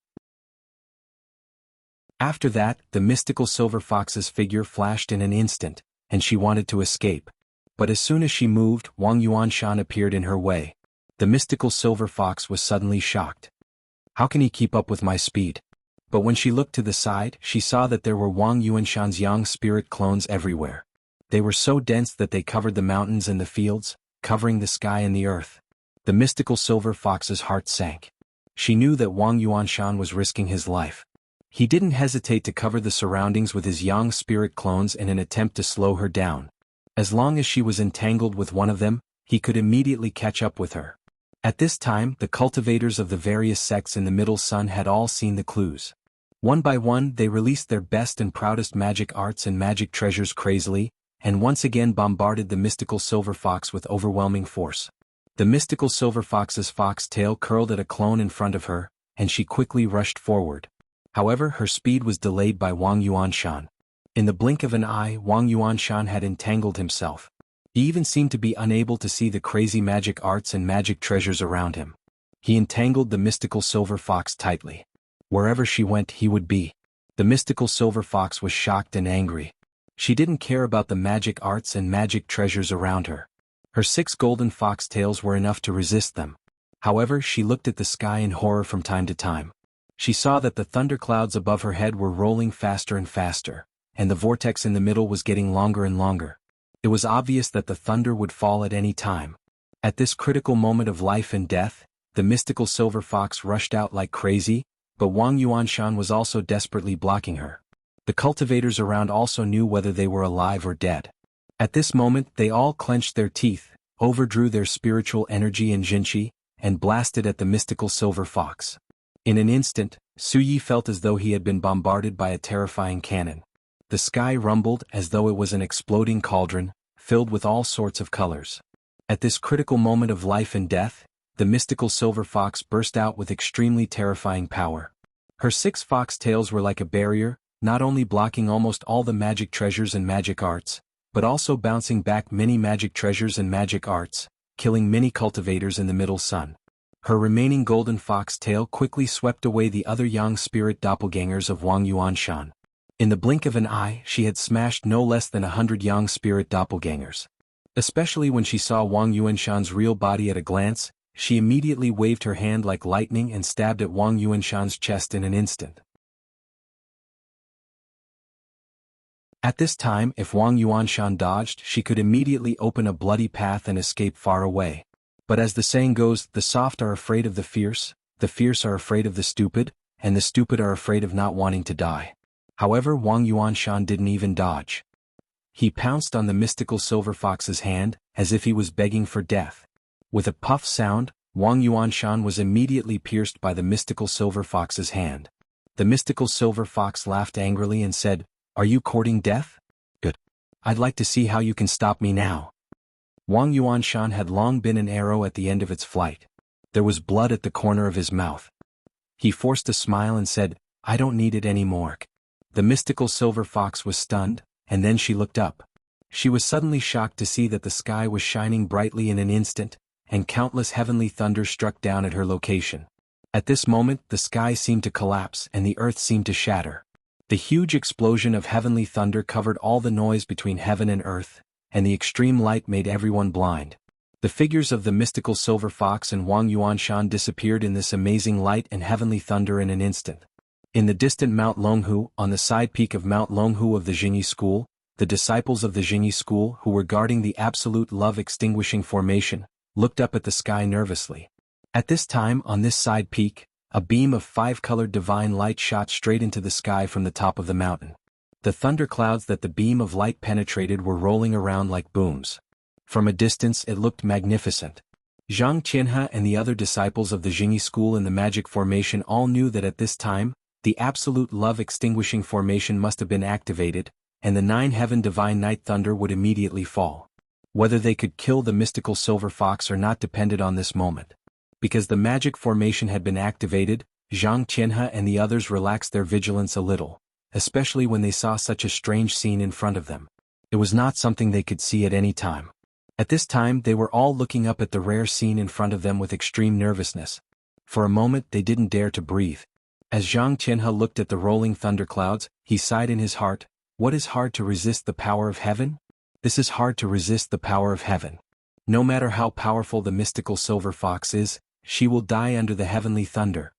After that, the mystical silver fox's figure flashed in an instant, and she wanted to escape. But as soon as she moved, Wang Yuanshan appeared in her way. The mystical silver fox was suddenly shocked. How can he keep up with my speed? But when she looked to the side, she saw that there were Wang Yuanshan's young spirit clones everywhere. They were so dense that they covered the mountains and the fields, covering the sky and the earth. The mystical silver fox's heart sank. She knew that Wang Yuanshan was risking his life. He didn't hesitate to cover the surroundings with his young spirit clones in an attempt to slow her down. As long as she was entangled with one of them, he could immediately catch up with her. At this time, the cultivators of the various sects in the Middle Sun had all seen the clues. One by one, they released their best and proudest magic arts and magic treasures crazily, and once again bombarded the mystical silver fox with overwhelming force. The mystical silver fox's fox tail curled at a clone in front of her, and she quickly rushed forward. However, her speed was delayed by Wang Yuanshan. In the blink of an eye, Wang Yuanshan had entangled himself. He even seemed to be unable to see the crazy magic arts and magic treasures around him. He entangled the mystical silver fox tightly. Wherever she went, he would be. The mystical silver fox was shocked and angry. She didn't care about the magic arts and magic treasures around her. Her 6 golden fox tails were enough to resist them. However, she looked at the sky in horror from time to time. She saw that the thunderclouds above her head were rolling faster and faster, and the vortex in the middle was getting longer and longer. It was obvious that the thunder would fall at any time. At this critical moment of life and death, the mystical silver fox rushed out like crazy, but Wang Yuanshan was also desperately blocking her. The cultivators around also knew whether they were alive or dead. At this moment, they all clenched their teeth, overdrew their spiritual energy and jinqi, and blasted at the mystical silver fox. In an instant, Suyi felt as though he had been bombarded by a terrifying cannon. The sky rumbled as though it was an exploding cauldron, filled with all sorts of colors. At this critical moment of life and death, the mystical silver fox burst out with extremely terrifying power. Her 6 fox tails were like a barrier, not only blocking almost all the magic treasures and magic arts, but also bouncing back many magic treasures and magic arts, killing many cultivators in the Middle Sun. Her remaining golden fox tail quickly swept away the other young spirit doppelgangers of Wang Yuanshan. In the blink of an eye, she had smashed no less than 100 young spirit doppelgangers. Especially when she saw Wang Yuanshan's real body at a glance, she immediately waved her hand like lightning and stabbed at Wang Yuanshan's chest in an instant. At this time, if Wang Yuanshan dodged, she could immediately open a bloody path and escape far away. But as the saying goes, the soft are afraid of the fierce are afraid of the stupid, and the stupid are afraid of not wanting to die. However, Wang Yuanshan didn't even dodge. He pounced on the mystical silver fox's hand, as if he was begging for death. With a puff sound, Wang Yuanshan was immediately pierced by the mystical silver fox's hand. The mystical silver fox laughed angrily and said, "Are you courting death? Good. I'd like to see how you can stop me now." Wang Yuanshan had long been an arrow at the end of its flight. There was blood at the corner of his mouth. He forced a smile and said, "I don't need it anymore." The mystical silver fox was stunned, and then she looked up. She was suddenly shocked to see that the sky was shining brightly in an instant, and countless heavenly thunder struck down at her location. At this moment, the sky seemed to collapse and the earth seemed to shatter. The huge explosion of heavenly thunder covered all the noise between heaven and earth, and the extreme light made everyone blind. The figures of the mystical silver fox and Wang Yuanshan disappeared in this amazing light and heavenly thunder in an instant. In the distant Mount Longhu, on the side peak of Mount Longhu of the Jingyi school, the disciples of the Jingyi school who were guarding the absolute love-extinguishing formation, looked up at the sky nervously. At this time, on this side peak, a beam of 5-colored divine light shot straight into the sky from the top of the mountain. The thunderclouds that the beam of light penetrated were rolling around like booms. From a distance it looked magnificent. Zhang Qianhe and the other disciples of the Jingyi school in the magic formation all knew that at this time, the absolute love-extinguishing formation must have been activated, and the 9-heaven divine night thunder would immediately fall. Whether they could kill the mystical silver fox or not depended on this moment. Because the magic formation had been activated, Zhang Qianhe and the others relaxed their vigilance a little, especially when they saw such a strange scene in front of them. It was not something they could see at any time. At this time they were all looking up at the rare scene in front of them with extreme nervousness. For a moment they didn't dare to breathe. As Zhang Qianhe looked at the rolling thunderclouds, he sighed in his heart, "What is hard to resist the power of heaven? This is hard to resist the power of heaven. No matter how powerful the mystical silver fox is, she will die under the heavenly thunder."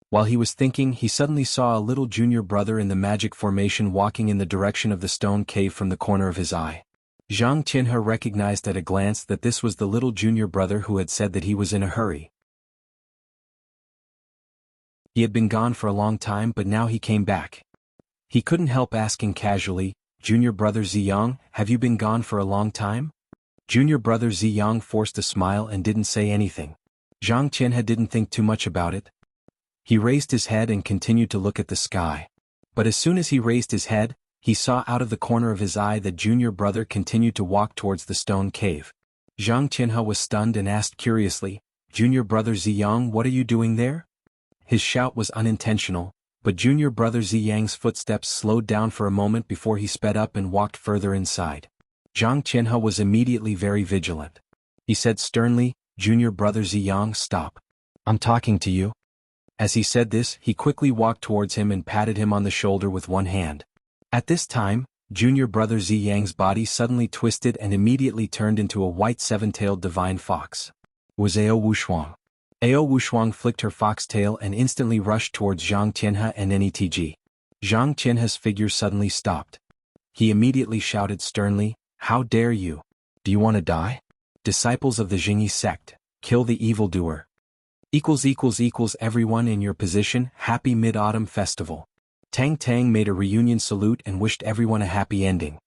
While he was thinking, he suddenly saw a little junior brother in the magic formation walking in the direction of the stone cave from the corner of his eye. Zhang Qianhe recognized at a glance that this was the little junior brother who had said that he was in a hurry. He had been gone for a long time, but now he came back. He couldn't help asking casually, "Junior brother Ziyang, have you been gone for a long time?" Junior brother Ziyang forced a smile and didn't say anything. Zhang Qianhe didn't think too much about it. He raised his head and continued to look at the sky. But as soon as he raised his head, he saw out of the corner of his eye that junior brother continued to walk towards the stone cave. Zhang Qianhe was stunned and asked curiously, "Junior brother Ziyang, what are you doing there?" His shout was unintentional, but junior brother Ziyang's footsteps slowed down for a moment before he sped up and walked further inside. Zhang Qianhe was immediately very vigilant. He said sternly, "Junior brother Ziyang, stop. I'm talking to you." As he said this, he quickly walked towards him and patted him on the shoulder with one hand. At this time, junior brother Ziyang's body suddenly twisted and immediately turned into a white seven-tailed divine fox. It was Ao Wushuang. Ao Wushuang flicked her fox tail and instantly rushed towards Zhang Qianhe and Netg. Zhang Qianhe's figure suddenly stopped. He immediately shouted sternly, "How dare you? Do you want to die? Disciples of the Jingyi sect, kill the evildoer. Everyone in your position, happy Mid-Autumn Festival." Tang Tang made a reunion salute and wished everyone a happy ending.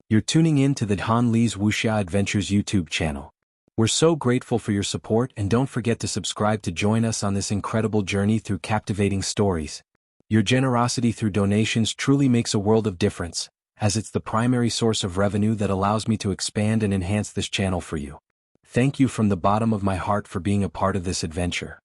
You're tuning in to the Han Li's Wuxia Adventures YouTube channel. We're so grateful for your support, and don't forget to subscribe to join us on this incredible journey through captivating stories. Your generosity through donations truly makes a world of difference, as it's the primary source of revenue that allows me to expand and enhance this channel for you. Thank you from the bottom of my heart for being a part of this adventure.